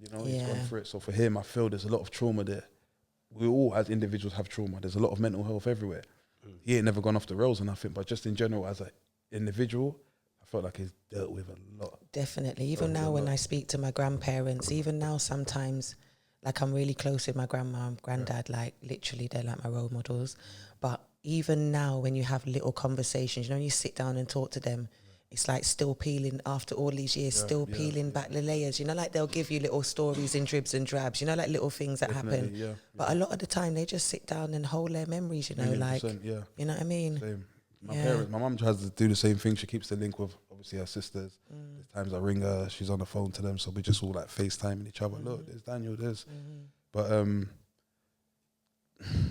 You know, he's gone Yeah. through it. So for him, I feel there's a lot of trauma there. We all, as individuals, have trauma. There's a lot of mental health everywhere. He ain't never gone off the rails or nothing, but just in general, as an individual, I felt like he's dealt with a lot. Definitely. Even now when I speak to my grandparents, even now sometimes, like I'm really close with my grandma and granddad, like literally they're like my role models. But even now when you have little conversations, you know, when you sit down and talk to them, it's like still peeling after all these years, still peeling back the layers. You know, like they'll give you little stories in dribs and drabs, you know, like little things that happen. yeah. But a lot of the time they just sit down and hold their memories, you know, like, 100%, yeah. you know what I mean? Same. My Yeah. parents, my mum tries to do the same thing. She keeps the link with obviously her sisters. There's times I ring her, she's on the phone to them, so we just all like FaceTiming each other. Look, there's Daniel, there's. But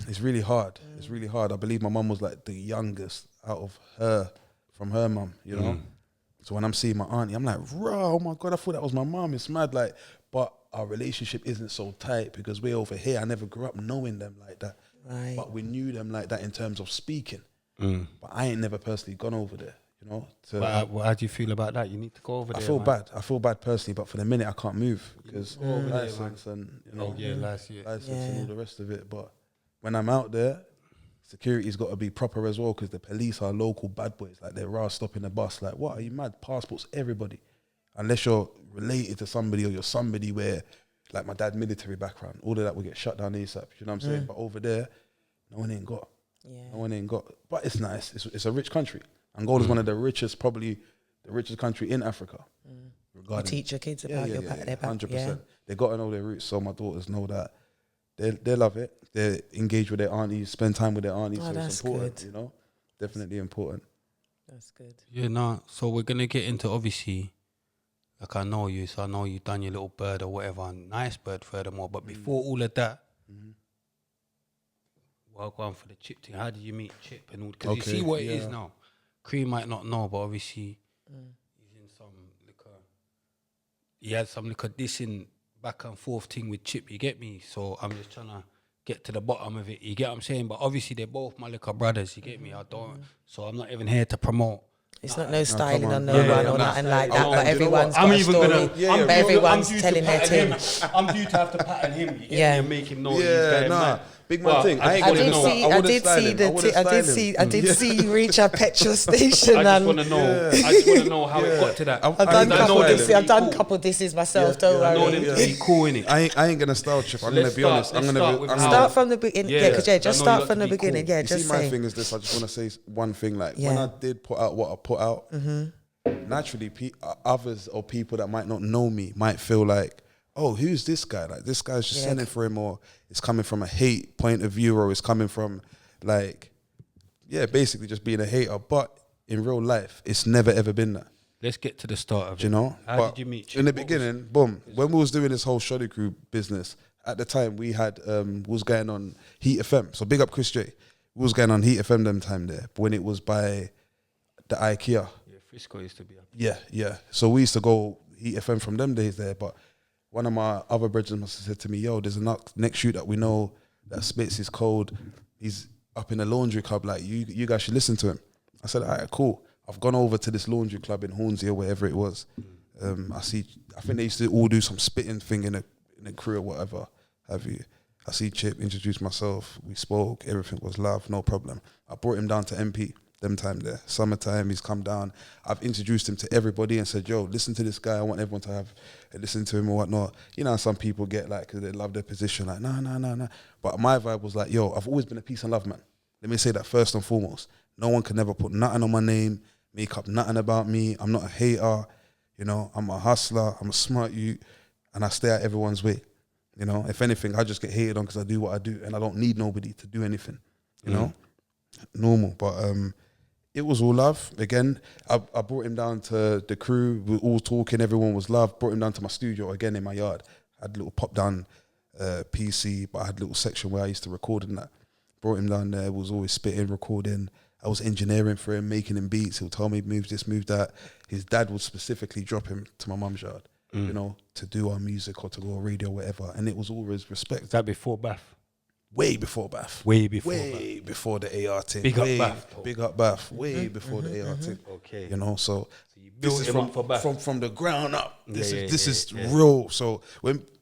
it's really hard. It's really hard. I believe my mum was like the youngest out of her, from her mum, you know. So when I'm seeing my auntie, I'm like, oh my God, I thought that was my mum. It's mad, like, but our relationship isn't so tight because we're over here. I never grew up knowing them like that. Right. But we knew them like that in terms of speaking. But I ain't never personally gone over there, you know. How do you feel about that? You need to go over there. I feel bad personally, but for the minute I can't move because license and license and all the rest of it. But when I'm out there, security's got to be proper as well because the police are local bad boys. Like they're raw stopping the bus. Like, what are you mad? Passports, everybody. Unless you're related to somebody or you're somebody where, like my dad, military background, all of that will get shut down ASAP. You know what I'm saying? But over there, no one ain't got. Yeah. No one ain't got. But it's nice. It's a rich country. Angola is one of the richest, probably the richest country in Africa. You teach your kids about their back. 100%. Yeah. They got to know their roots, so my daughters know that. They love it. They engage with their aunties, spend time with their aunties. Oh, so that's it's important, good. you know. Definitely important. That's good. Yeah, no. So we're gonna get into obviously. Like I know you, so I know you've done your little bird or whatever. Nice bird, furthermore. But before all of that, well, go on for the Chip thing. How did you meet Chip and all? Because you see what it is now. Cream might not know, but obviously he's in some liquor. He had some liquor dissing back and forth thing with Chip. You get me? So I'm just trying to get to the bottom of it. You get what I'm saying? But obviously they're both my liquor brothers. You get me? I don't. So I'm not even here to promote. It's not no styling on no Yeah, one yeah, or nah. nothing like that, And but you know everyone's what? got I'm a even story. gonna. But everyone's I'm due telling to their pattern thing. him. I'm due to have to pattern him. You get Yeah. me? And make him know he's Yeah, getting nah. mad. Big man thing. I ain't I gonna did know. see. I I wouldn't did style see him. the. I wouldn't I style did him. see. I did see you reach a petrol station. I just and want to know. I just want to know how it got to that. I've done I couple know them disses. to I've be done cool. couple disses myself. Don't I know worry. them to be cool in it. I ain't gonna style Chip. I'm gonna let's be start- honest. I'm let's gonna start be. with I'm how- gonna- Start from the beginning. Yeah, Yeah, because I just know you start lot from to the be cool. beginning. Yeah, You just see, my say. thing is this. I just want to say one thing. Like when Yeah. I did put out what I put out, naturally, others or people that might not know me might feel like, oh, who's this guy? Like this guy's just Yeah. sending for him, or it's coming from a hate point of view, or it's coming from like, yeah, basically just being a hater. But in real life, it's never ever been that. Let's get to the start of it. Do you know? How But did you meet Chip? in the What was- beginning, boom. When we was doing this whole Shotta Crew business, at the time we had was going on Heat FM. So big up Chris J. We was going on Heat FM them time there when it was by the IKEA. Yeah, Frisco used to be up. Yeah. So we used to go Heat FM from them days there. But one of my other brothers must have said to me, yo, there's a next shoot that we know that spits his code. He's up in a laundry club. Like, you guys should listen to him. I said, all right, cool. I've gone over to this laundry club in Hornsey or wherever it was. I think they used to all do some spitting thing in a crew or whatever have you. I see Chip, introduced myself. We spoke. Everything was love, no problem. I brought him down to MP. Them time there, summertime, he's come down. I've introduced him to everybody and said, yo, listen to this guy. I want everyone to have listen to him or whatnot. You know how some people get like, cause they love their position, like, nah. But my vibe was like, yo, I've always been a peace and love man. Let me say that first and foremost. No one can never put nothing on my name, make up nothing about me. I'm not a hater. You know, I'm a hustler. I'm a smart youth, and I stay out everyone's way. You know, if anything, I just get hated on because I do what I do, and I don't need nobody to do anything. You know, normal. But it was all love. Again, I brought him down to the crew. We were all talking. Everyone was love. Brought him down to my studio again in my yard. I had a little pop down PC, but I had a little section where I used to record and that. Brought him down there. Was always spitting, recording. I was engineering for him, making him beats. He'll tell me move this, move that. His dad would specifically drop him to my mum's yard, you know, to do our music or to go on radio, whatever. And it was always respect. Is that before Bath? Way before Bath. Way before Way before the AR thing. Big up Way Bath, though. Big up Bath. Way before the AR thing. Okay. You know, so you built this is him up for Bath. from the ground up. This Yeah, is yeah. real. So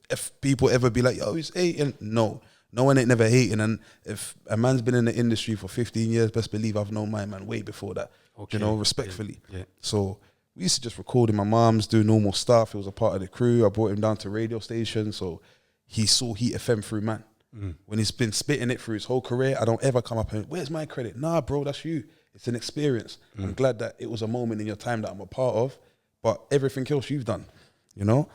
if people ever be like, yo, he's hating, no one ain't never hating. And if a man's been in the industry for 15 years, best believe I've known my man way before that. Okay. You know, respectfully. Yeah. So we used to just record in my mom's, do normal stuff. He was a part of the crew. I brought him down to radio station, so he saw Heat FM through man. When he's been spitting it through his whole career, I don't ever come up and, where's my credit? Nah, bro, that's you. It's an experience. I'm glad that it was a moment in your time that I'm a part of, but everything else you've done, you know?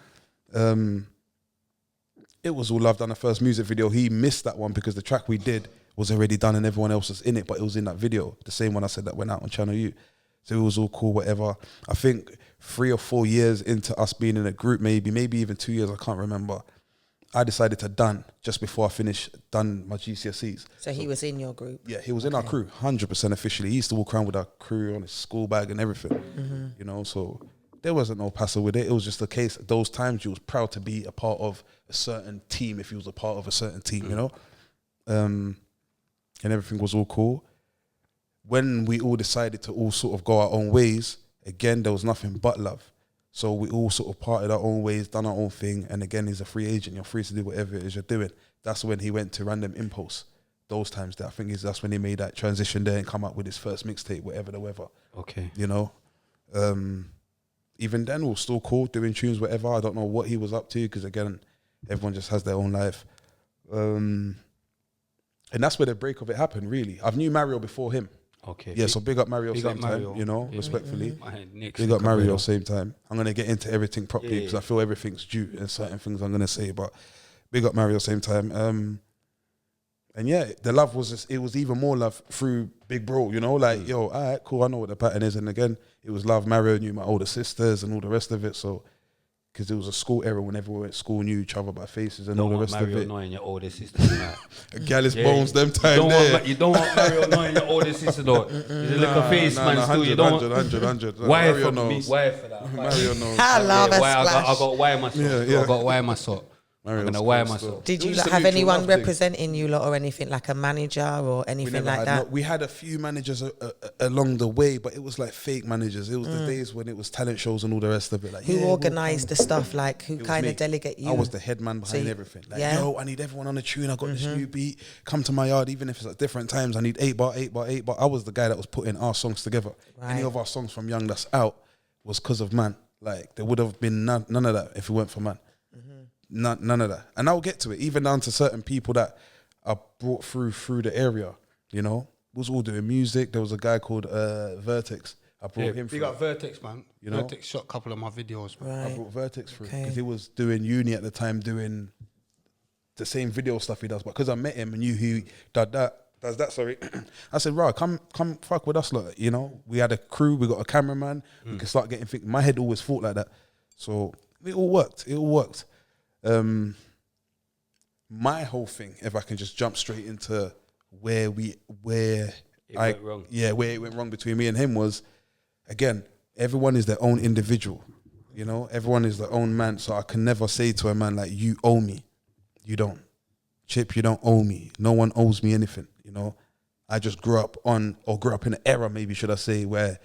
It was all love. Done the first music video. He missed that one because the track we did was already done and everyone else was in it, but it was in that video. The same one I said that went out on Channel U. So it was all cool, whatever. I think 3 or 4 years into us being in a group, maybe even 2 years, I can't remember, I decided to done just before I done my GCSEs. So he was in your group. Yeah, he was in our crew, 100% officially. He used to walk around with our crew on his school bag and everything, you know, so there wasn't no pass with it. It was just a case, those times you was proud to be a part of a certain team if you was a part of a certain team, you know? And everything was all cool. when we all decided to all sort of go our own ways, again, there was nothing but love. So we all sort of parted our own ways, done our own thing. And again, he's a free agent. You're free to do whatever it is you're doing. That's when he went to Random Impulse. Those times there, I think that's when he made that transition there and come up with his first mixtape, whatever the weather. Okay. You know? Even then, we were still cool, doing tunes, whatever. I don't know what he was up to, because again, everyone just has their own life. And that's where the break of it happened, really. I've knew Mario before him. Okay. Yeah, so big up Mario Big same up Mario. time, you know, Yeah. respectfully. Next Big up Mario same time. I'm going to get into everything properly, because Yeah. I feel everything's due and certain things I'm going to say, but big up Mario same time. And yeah, the love was just, it was even more love through Big Bro, you know, like, yo, all right, cool, I know what the pattern is. And again, it was love. Mario knew my older sisters and all the rest of it. So, because it was a school era when everyone at school knew each other by faces and all the rest Mario of it. knowing your older sister. Like. Gallus Bones, them time you there. you don't want Mario knowing your older sister though. He's a little face man still. You don't want 100. why Mario for me? knows. Why for that? Mario knows. I love a why I splash. got why myself. Yeah. I got why myself. I'm gonna why myself. Did It you was like, just a have mutual anyone love thing. representing you lot or anything, like a manager or anything like that? We had a few managers along the way, but it was like fake managers. It was the days when it was talent shows and all the rest of it. Like, Who yeah, organised the stuff? Like, who It was kind me. of delegate you? I was the head man behind you- everything. Like, yeah. yo, I need everyone on the tune. I got this new beat. Come to my yard, even if it's at different times. I need 8 bar. I was the guy that was putting our songs together. Any Right. of our songs from Young that's out was because of Man. Like, there would have been none of that if it weren't for Man. None of that. And I'll get to it, even down to certain people that are brought through the area, you know. Was all doing music. There was a guy called Vertex. I brought him Big through. up Vertex, man. You know? Vertex shot a couple of my videos, man. I Right. brought Vertex through Okay. because he was doing uni at the time, doing the same video stuff he does. But because I met him and knew he does that. Sorry, I said, "Right, come fuck with us, lot." You know, we had a crew, we got a cameraman. We could start getting things. My head always thought like that, so it all worked. My whole thing, if I can just jump straight into where went wrong. Yeah, where it went wrong between me and him was, again, everyone is their own individual. You know, everyone is their own man. So I can never say to a man like, you owe me. You don't. Chip, you don't owe me. No one owes me anything. You know, I just grew up in an era, maybe should I say, where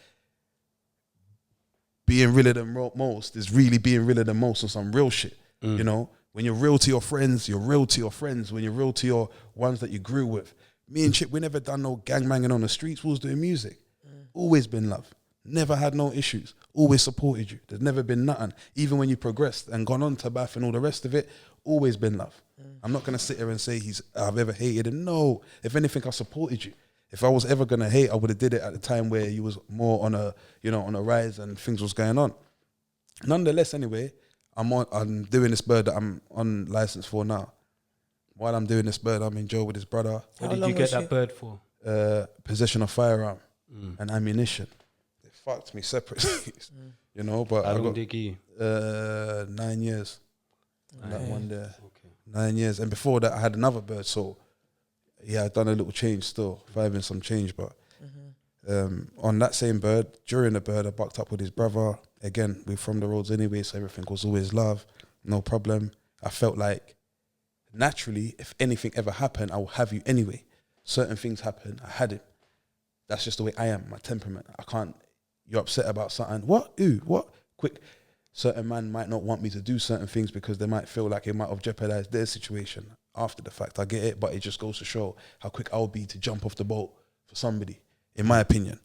being realer than most is really being realer than most on some real shit. You know, when you're real to your friends, you're real to your friends. When you're real to your ones that you grew with. Me and Chip, we never done no gang banging on the streets. We was doing music. Always been love. Never had no issues. Always supported you. There's never been nothing. Even when you progressed and gone on to Bath and all the rest of it, always been love. I'm not going to sit here and say I've ever hated him. No. If anything, I supported you. If I was ever going to hate, I would have did it at the time where you was more on a rise and things was going on. Nonetheless, anyway, I'm doing this bird that I'm on license for now. While I'm doing this bird, I'm in jail with his brother. What How did long you get was that you- bird for? Possession of firearm and ammunition. They fucked me separately, you know. But How I long got did you? 9 years. That Okay. one there, Okay. 9 years. And before that, I had another bird. So yeah, I'd done a little change still, 5 and some change. But on that same bird, during the bird, I bucked up with his brother. Again, we're from the roads anyway, so everything was always love, no problem. I felt like naturally, if anything ever happened, I will have you anyway. Certain things happen, I had him. That's just the way I am, my temperament. I can't, you're upset about something. What? Ooh, what? Quick. Certain man might not want me to do certain things because they might feel like it might have jeopardized their situation after the fact. I get it, but it just goes to show how quick I'll be to jump off the boat for somebody, in my opinion.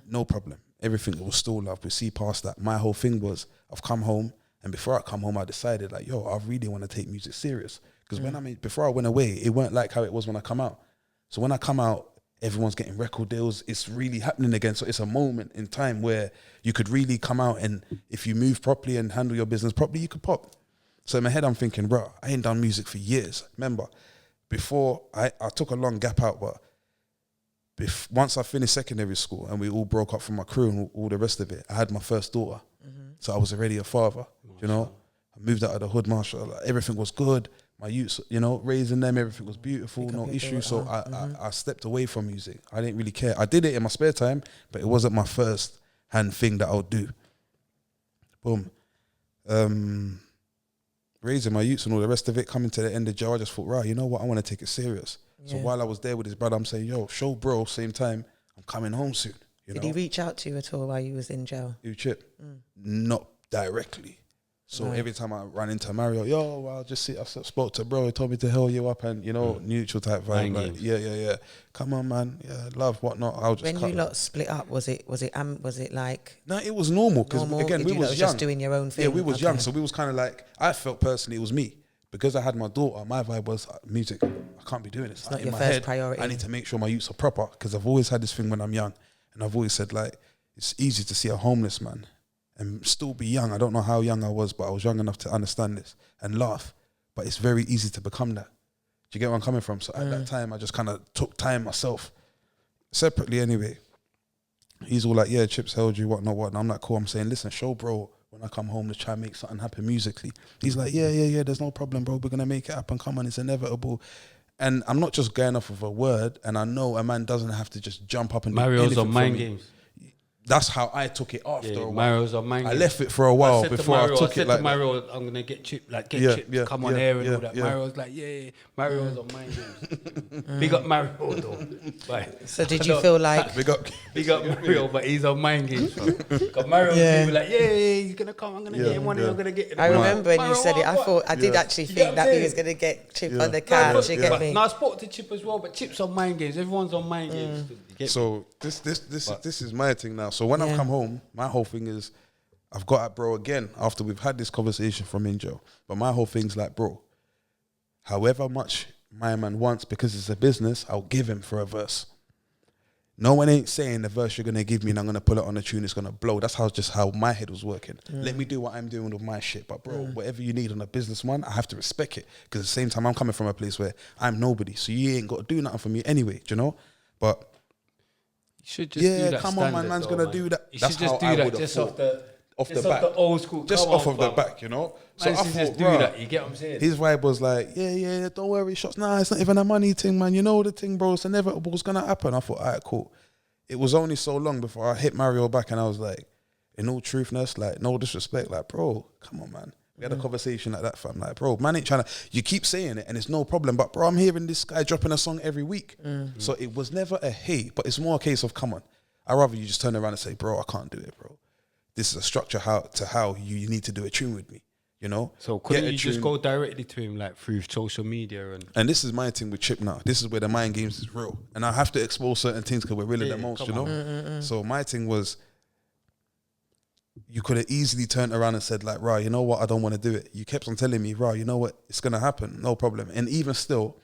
No problem. Everything was still love. We see past that. My whole thing was, I've come home, and before I come home, I decided like, yo, I really want to take music serious. Because before I went away, it weren't like how it was when I come out. So when I come out, everyone's getting record deals. It's really happening again. So it's a moment in time where you could really come out, and if you move properly and handle your business properly, you could pop. So in my head, I'm thinking, bro, I ain't done music for years. Remember, before I took a long gap out, but once I finished secondary school and we all broke up from my crew and all the rest of it, I had my first daughter. So I was already a father, you know. I moved out of the hood, mashallah. Everything was good. My youth, you know, raising them, everything was beautiful, no issue. So I stepped away from music. I didn't really care. I did it in my spare time, but it wasn't my first hand thing that I would do. Boom. Raising my youths and all the rest of it, coming to the end of jail, I just thought, right, you know what, I want to take it serious. So while I was there with his brother, I'm saying, yo, show bro, same time, I'm coming home soon. Did he reach out to you at all while you was in jail? You Chip? Not directly. So every time I ran into Mario, yo, well, just see, I spoke to bro, he told me to hell you up and, you know, neutral type vibe. Like, yeah. Come on, man. Yeah, love, whatnot. I'll just When you lot split up, was it like... No, it was normal because, again, we was young. Just doing your own thing? Yeah, we was young. So we was kind of like, I felt personally it was me. Because I had my daughter, my vibe was music. I can't be doing this. It's not in your my first head, priority. I need to make sure my youths are proper because I've always had this thing when I'm young. And I've always said, like, it's easy to see a homeless man and still be young. I don't know how young I was, but I was young enough to understand this and laugh. But it's very easy to become that. Do you get where I'm coming from? So at that time, I just kind of took time myself. Separately anyway. He's all like, yeah, Chips held you, whatnot. I'm like, cool. I'm saying, listen, show bro, when I come home, let's try and make something happen musically. He's like, yeah, there's no problem, bro. We're going to make it happen. Come on, it's inevitable. And I'm not just going off of a word, and I know a man doesn't have to just jump up and Mario's do on anything mind for me. games. That's how I took it after a while. Mario's on mind I games. left it for a while before I took it like I said to Mario, I'm going to get Chip, to come on air and all that. Mario's like, yeah, Mario's on mind games. Big up Mario though. Like, So did you feel like... Big up Mario, but he's on mind games. Because Mario was like, yeah, he's going to come, I'm going to get him one, I'm going to get him. I remember when you said it, I did actually think that he was going to get Chip on the couch, you get me? No, I spoke to Chip as well, but Chip's on mind games. Everyone's on mind games. So this is my thing now. So when I've come home, my whole thing is I've got at bro again after we've had this conversation from in jail. But my whole thing's like, bro, however much my man wants, because it's a business, I'll give him for a verse. No one ain't saying the verse you're gonna give me and I'm gonna pull it on a tune, it's gonna blow. That's how my head was working. Let me do what I'm doing with my shit. But bro, whatever you need on a business one, I have to respect it. Because at the same time, I'm coming from a place where I'm nobody. So you ain't got to do nothing for me anyway, do you know? But should just do that come on, man. Man's gonna do that. You That's should just how do I that would have just thought. off the back, the old school, just off of the back, you know. So I should thought, just do bruh, that. You get what I'm saying? his vibe was like, yeah, don't worry, shots. Nah, it's not even a money thing, man. You know the thing, bro. It's inevitable. It's gonna happen. I thought, alright, cool. It was only so long before I hit Mario back, and I was like, in all truthness, like, no disrespect, like, bro, come on, man. We had a conversation like that, fam. Like, bro, man ain't trying to... You keep saying it, and it's no problem. But, bro, I'm hearing this guy dropping a song every week. So it was never a hate, but it's more a case of, come on. I'd rather you just turn around and say, bro, I can't do it, bro. This is a structure how you need to do a tune with me, you know? So couldn't you just go directly to him, like, through social media? And this is my thing with Chip now. This is where the mind games is real. And I have to expose certain things because we're really the most, you know? So my thing was... You could have easily turned around and said, like, right, you know what, I don't want to do it. You kept on telling me, right, you know what, it's going to happen, no problem. And even still,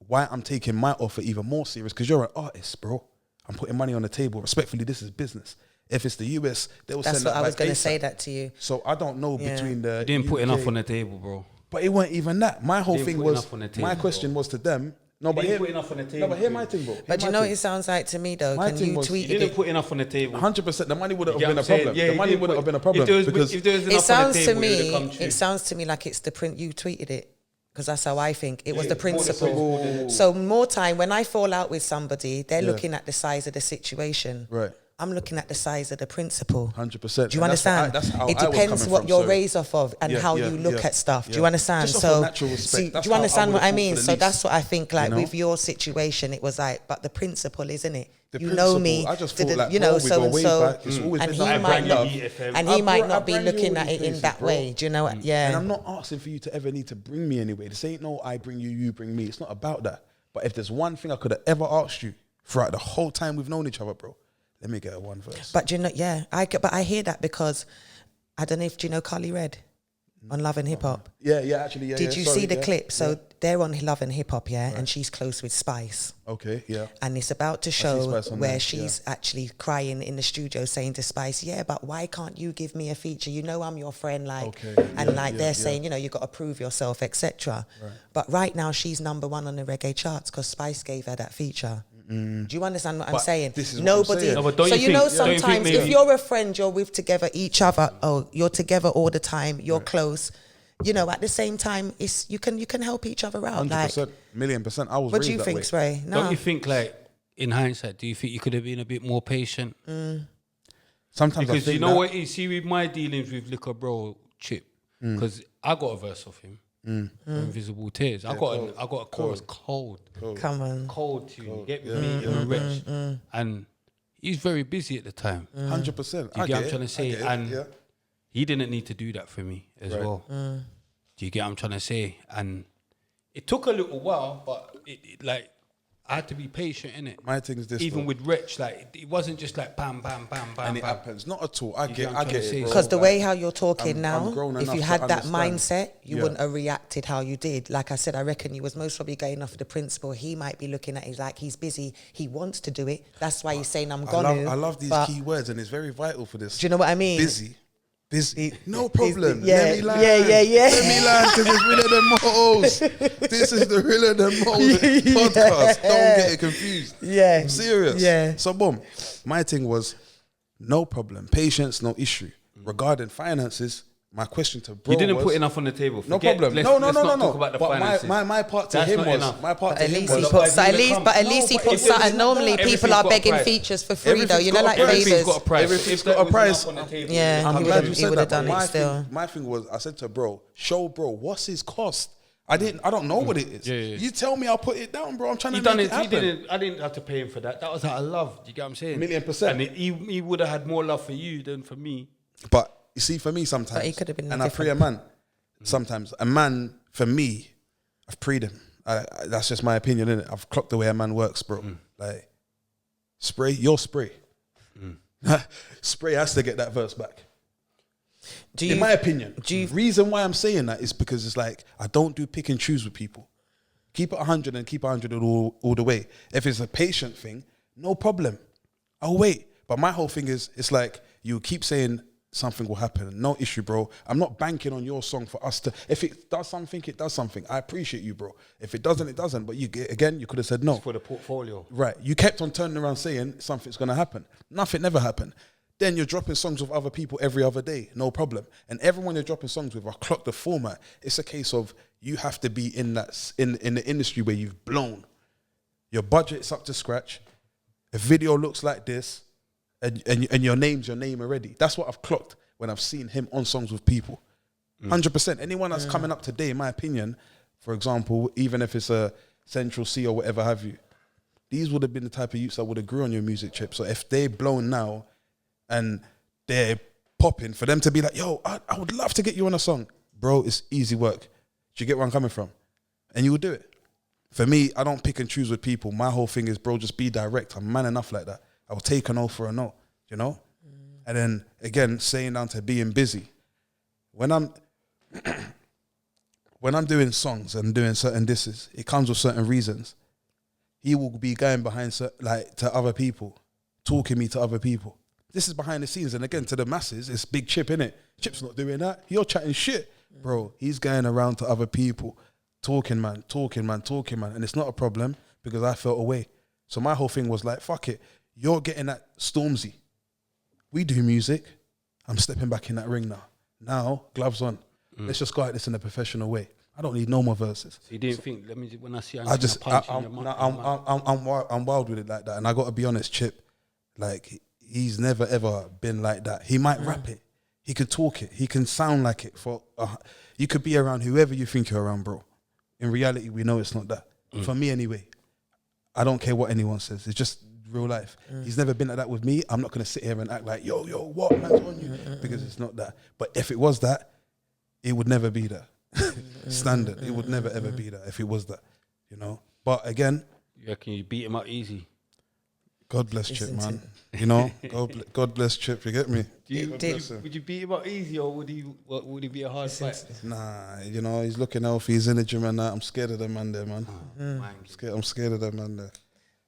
why I'm taking my offer even more serious, because you're an artist, bro. I'm putting money on the table. Respectfully, this is business. If it's the US, they will send that. That's what I was going to ASAP. say that to you. So I don't know between the... you didn't UK, put enough on the table, bro. But it weren't even that. My whole didn't thing put was, enough on the table, my question was to them, no, but didn't here, put enough on the no, table, but hear my thing, bro. But you know what it sounds like to me, though? My Can thing you was- tweet You didn't it? put enough on the table. 100%, the money would have You get been a what I'm saying? problem. Yeah, The you money didn't would have put- been a problem. If there was It enough sounds on the to table, it would have come me. true. It sounds to me like it's the print. You tweeted it because that's how I think. It was the principle. principle. So more time when I fall out with somebody, they're looking at the size of the situation. Right. I'm looking at the size of the principle. 100%. Do you understand? That's how it I was depends coming what from, you're so- raised off of and how you look at stuff. Do you understand? Just off So, of natural respect. That's do you how I understand would've what I thought mean? for the So least. that's what I think. Like You know? with your situation, it was like, but the principle, isn't it? The You know me, principle, I just thought like, you know, bro, we so go and way so, back. It's always and been he that might love. not, and he might not be looking at it in that way. Do you know what? Yeah. And I'm not asking for you to ever need to bring me anywhere. This ain't no I bring you, you bring me. It's not about that. But if there's one thing I could have ever asked you throughout the whole time we've known each other, bro, let me get a one verse. But you know, but I hear that because I don't know if do you know Carly Red on Love and Hip Hop. Yeah, actually, yeah. Did you Sorry, see the yeah, clip? So yeah. they're on Love and Hip Hop, yeah, and she's close with Spice. Okay, yeah. And it's about to see show Spice on where there, she's actually crying in the studio saying to Spice, yeah, but why can't you give me a feature? You know I'm your friend, like, Okay, and yeah, like yeah, they're yeah. saying, you know, you got to prove yourself, etc. Right. But right now she's number one on the reggae charts because Spice gave her that feature. Do you understand what I'm saying? this is what I'm Nobody. saying. No, but don't So you you think- know, don't you think sometimes if maybe- you're a friend, you're with together each other. Oh, you're together all the time. You're close. You know, at the same time, it's you can help each other out. 100%, $1,000,000%. I was What raised do you that think, way. Sway? No. Don't you think, like, in hindsight, do you think you could have been a bit more patient? Sometimes I Because think you know that, what, you see with my dealings with Liquor Bro, Chip, because I got a verse off him. Invisible Tears. I got a chorus cold Come on. tune. You get me? And Rich, and he's very busy at the time. 100%. Do you get what I'm trying to say? And he didn't need to do that for me as well. Do you get what I'm trying to say? And it took a little while, but it like I had to be patient in it. My thing is this, even though. with Rich, like it wasn't just like bam, bam, bam, bam, And it bam. happens. Not at all. I You get get what I'm trying to it, say? bro. Because the Like, way how you're talking I'm now, grown if enough you to had that understand. mindset, you Yeah. wouldn't have reacted how you did. Like I said, I reckon you was most probably going off the principle he might be looking at it like he's busy, he wants to do it. That's why he's saying I'm gonna. I love these but key words, and it's very vital for this. do you know what I mean? Busy. No problem. yeah, Let me land. yeah. Let me land because it's Real of the Most. This is the Real of the Most podcast. Don't get it confused. Yeah. I'm serious. Yeah. So, boom. My thing was no problem. Patience, no issue. Regarding finances, my question to bro You didn't was, put enough on the table. no Forget- problem. let's- No. let's not talk about the But finances. my part to That's him not was enough. my part But to at him least he was. put, But at least, but he put everything's something. not Normally, that. people are Everything's got a begging price. features for free, though. Everything's You know, got a like price. Everything's favors. got a price. Everything's If got that a was price. enough on the table, Yeah, I'm he glad you he said would have that. done it still. My thing was, I said to bro, show bro, what's his cost? I don't know what it is. Yeah. You tell me, I'll put it down, bro. I'm trying He to done make it. it He happen. I didn't have to pay him for that. That was out of love. Do you get what I'm saying? 1,000,000%. And he would have had more love for you than for me. But you see, for me, sometimes, But he could have been and I pray a man. Sometimes a man, for me, I've prayed him. That's just my opinion, innit? I've clocked the way a man works, bro. Like, spray, your spray. Spray has to get that verse back. In my opinion, reason why I'm saying that is because it's like I don't do pick and choose with people. Keep it 100 and keep it 100 all the way. If it's a patient thing, no problem. I'll wait. But my whole thing is, it's like you keep saying something will happen. No issue, bro. I'm not banking on your song for us to. If it does something, it does something. I appreciate you, bro. If it doesn't, it doesn't. But you could have said no. For the portfolio. Right. You kept on turning around saying something's going to happen. Nothing never happened. Then you're dropping songs with other people every other day. No problem. And everyone you're dropping songs with, I clock the format. It's a case of you have to be in that in the industry where you've blown. Your budget's up to scratch. A video looks like this. And your name's your name already. That's what I've clocked when I've seen him on songs with people. 100%. Anyone that's coming up today, in my opinion, for example, even if it's a Central C or whatever have you, these would have been the type of youths that would have grew on your music chip. So if they're blown now and they're popping, for them to be like, yo, I would love to get you on a song. Bro, it's easy work. Do you get where I'm coming from? And you will do it. For me, I don't pick and choose with people. My whole thing is, bro, just be direct. I'm man enough like that. I will take a no for a no, you know? And then, again, saying down to being busy. When I'm doing songs and doing certain disses, it comes with certain reasons. He will be going behind, to other people, talking me to other people. This is behind the scenes. And again, to the masses, it's Big Chip, innit? Chip's not doing that. You're chatting shit. Bro, he's going around to other people, talking, man. And it's not a problem because I felt away. So my whole thing was like, fuck it. You're getting that Stormzy. We do music. I'm stepping back in that ring now. Now, gloves on. Let's just go at this in a professional way. I don't need no more verses. So you didn't think, when I see I'm wild with it like that. And I got to be honest, Chip, like, he's never ever been like that. He might rap it. He could talk it. He can sound like it. You could be around whoever you think you're around, bro. In reality, we know it's not that. For me anyway, I don't care what anyone says. It's just real life. He's never been like that with me. I'm not going to sit here and act like, yo, what, man's on you? Because it's not that. But if it was that, it would never be that. Standard. It would never, ever be that if it was that, you know? But again, you reckon you beat him up easy? God bless Chip, man. You know? God bless Chip, you get me? Would you beat him up easy, or would he be a hard fight? Nah, you know, he's looking healthy, he's in the gym and that. I'm scared of them man there, man. I'm scared of them man there.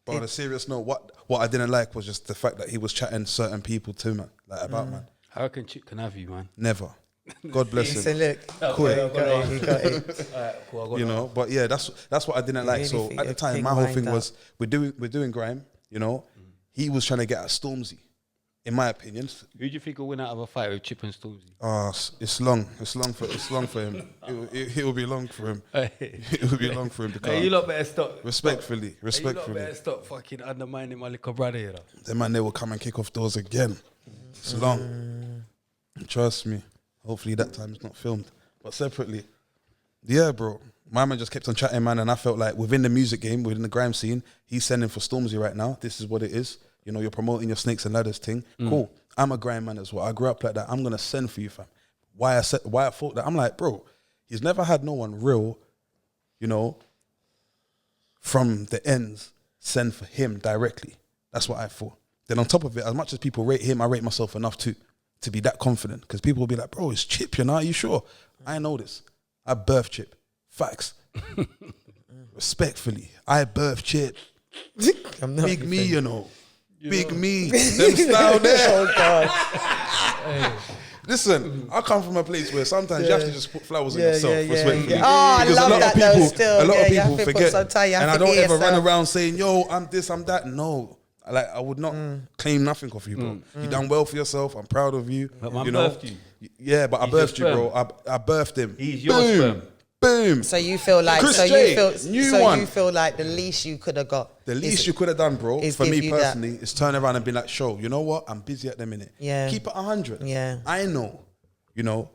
But on a serious note, what I didn't like was just the fact that he was chatting certain people too, man. Like about, man. I reckon Chip can have you, man. Never. God bless him. So look, he got it. You know, but yeah, that's what I didn't like. Really So think at the you're time, my whole thing wind was we're doing grime. You know, he was trying to get at Stormzy, in my opinion. Who do you think will win out of a fight with Chip and Stormzy? It's long for him. It will be long for him. It will be long for him to come. Hey, you lot better stop. Respectfully. You lot better stop fucking undermining my little brother, you know. The man, they will come and kick off doors again. It's long. Trust me. Hopefully that time is not filmed. But separately, Yeah, bro. My man just kept on chatting, man, and I felt like within the music game, within the grime scene, he's sending for Stormzy right now. This is what it is. You know, you're promoting your snakes and ladders thing. Cool. I'm a grime man as well. I grew up like that. I'm gonna send for you, fam. Why I thought that? I'm like, bro, he's never had no one real, you know, from the ends send for him directly. That's what I thought. Then on top of it, as much as people rate him, I rate myself enough too to be that confident. Because people will be like, bro, it's Chip, you know, are you sure? I know this. I birthed Chip. Facts. Respectfully, I birthed Chip. Big me, you know. Big me. Them style there. Oh God. Listen, I come from a place where sometimes you have to just put flowers on yourself, respectfully. Oh, I Because love that though still. a lot of You have people to put forget. some time, you have And to I don't be ever run yourself. around saying, yo, I'm this, I'm that. No. Like, I would not claim nothing off you, bro. You done well for yourself. I'm proud of you. But man you know? birthed you. Yeah, but He's I birthed you, your bro. I birthed him. He's your Boom. sperm. Boom. So you feel like Chris so J, you feel new so one. you feel like the least you could have got. The least you could have done, bro, is for give me you that. personally, is turn around and be like, show, you know what? I'm busy at the minute. Yeah. Keep it 100. Yeah. I know, you know,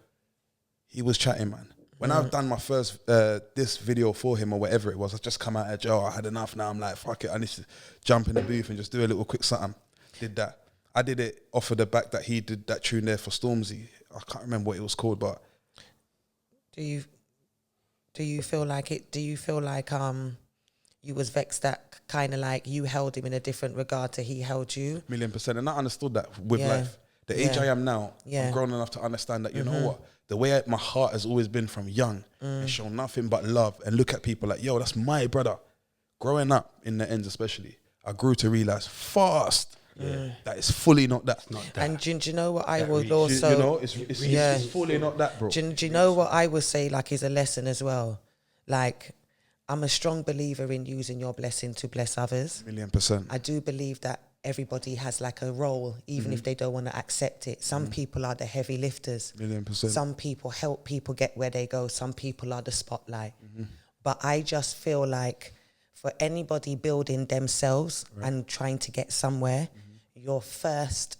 he was chatting, man. When I've done my first this video for him or whatever it was, I just come out of jail. I had enough now. I'm like, fuck it. I need to jump in the booth and just do a little quick something. Did that. I did it off of the back that he did that tune there for Stormzy. I can't remember what it was called, but Do you feel like it? Do you feel like you was vexed that kind of like you held him in a different regard to he held you? 1,000,000%. And I understood that with Yeah. life. The age Yeah. I am now, Yeah. I'm grown enough to understand that, you know what? The way my heart has always been from young and show nothing but love and look at people like, yo, that's my brother. Growing up in the ends especially, I grew to realize fast that it's fully not that. And do you know what I would reach. also? You know, it's fully not that, bro. Do you know what I would say like is a lesson as well? Like, I'm a strong believer in using your blessing to bless others. 1,000,000%. I do believe that everybody has like a role, even if they don't want to accept it. Some people are the heavy lifters. 1,000,000%. Some people help people get where they go. Some people are the spotlight. But I just feel like for anybody building themselves and trying to get somewhere, your first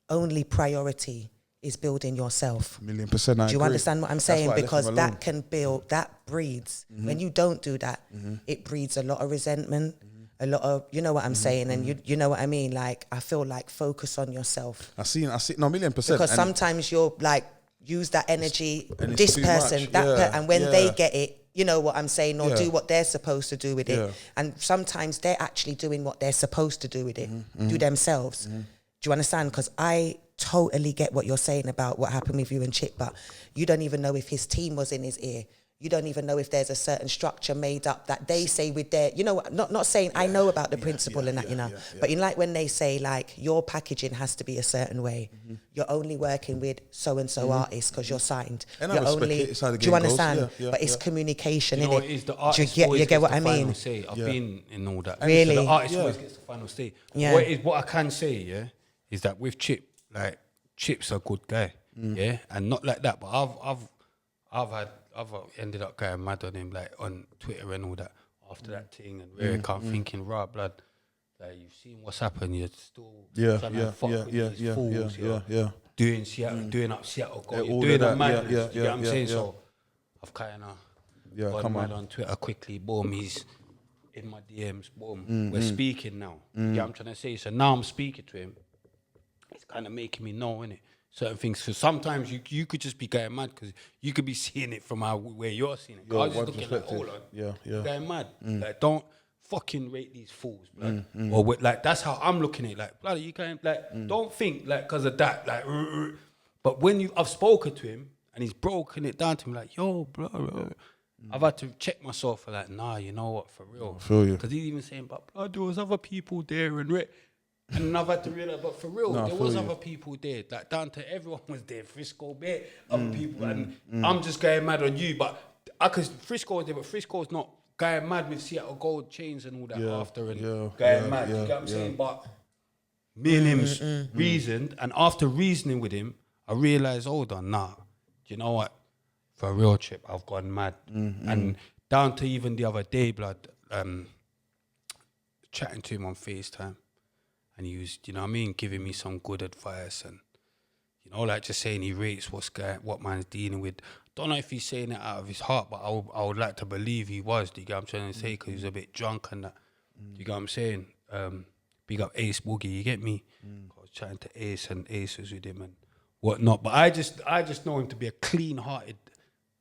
only priority is building yourself. 1,000,000%. I Do you agree. understand what I'm That's saying? why I left Because him alone. that can build, that breeds. When you don't do that, it breeds a lot of resentment, a lot of, you know what I'm saying? And you know what I mean? Like, I feel like focus on yourself. I see, no, 1,000,000%. Because And sometimes you're like, use that energy, and it's this too person, much. that Yeah, and when yeah. they get it, you know what I'm saying, or Yeah. do what they're supposed to do with it. Yeah. And sometimes they're actually doing what they're supposed to do with it, do themselves. Do you understand? Because I totally get what you're saying about what happened with you and Chip, but you don't even know if his team was in his ear. You don't even know if there's a certain structure made up that they say with their, you know, not saying I know about the principle and that, you know, but in like when they say like your packaging has to be a certain way, you're only working with so-and-so artists because you're signed. And I You're respect only, it. It's how the do you game goes. understand? Yeah, but it's yeah. communication, You know, innit? it is the Do artist you always get gets what the I mean? final say. I've been in all that. Really? So the artist Yeah. always gets the final say. Yeah. What I can say, yeah, is that with Chip, like Chip's a good guy, yeah, and not like that. But I've ended up going mad on him, like on Twitter and all that after that thing, and where I come thinking, raw blood, like you've seen what's happened, you're still trying to fuck with these fools, yeah. doing Seattle, doing up Seattle, Yeah, you're all doing of a that, madness. yeah, you get what I'm yeah, saying? yeah. So I've kind of gone mad on Twitter quickly. Boom, he's in my DMs. Boom, we're speaking now. You get what I'm trying to say? So now I'm speaking to him. It's kind of making me know, innit? Certain things. So sometimes you could just be going mad because you could be seeing it from where you're seeing it. I was just looking like, hold on, you're going mad. Like, don't fucking rate these fools, blood. Or like, that's how I'm looking at it. Like, bloody, you can't, like, don't think like because of that, like. But when I've spoken to him and he's broken it down to me, like, yo, bro. I've had to check myself for like, nah, you know what, for real. I feel you. Because he's even saying, but blood, there was other people there and. And I've had to realize, but for real, there was other people there. Like down to everyone was there. Frisco, there, other people, and I'm just going mad on you. But Frisco was there, but Frisco's not going mad with Seattle Gold chains and all that after and going mad. You get what I'm saying? But me and him reasoned, and after reasoning with him, I realized, hold on, nah, do you know what? For a real Chip, I've gone mad, and down to even the other day, blood, chatting to him on FaceTime. And he was, you know what I mean, giving me some good advice and, you know, like just saying he rates what man's dealing with. Don't know if he's saying it out of his heart, but I would like to believe he was. Do you get what I'm trying to say? Because he was a bit drunk and that. Do you get what I'm saying? Big up Ace Boogie, you get me? I was chatting to Ace and Ace was with him and whatnot. But I just know him to be a clean-hearted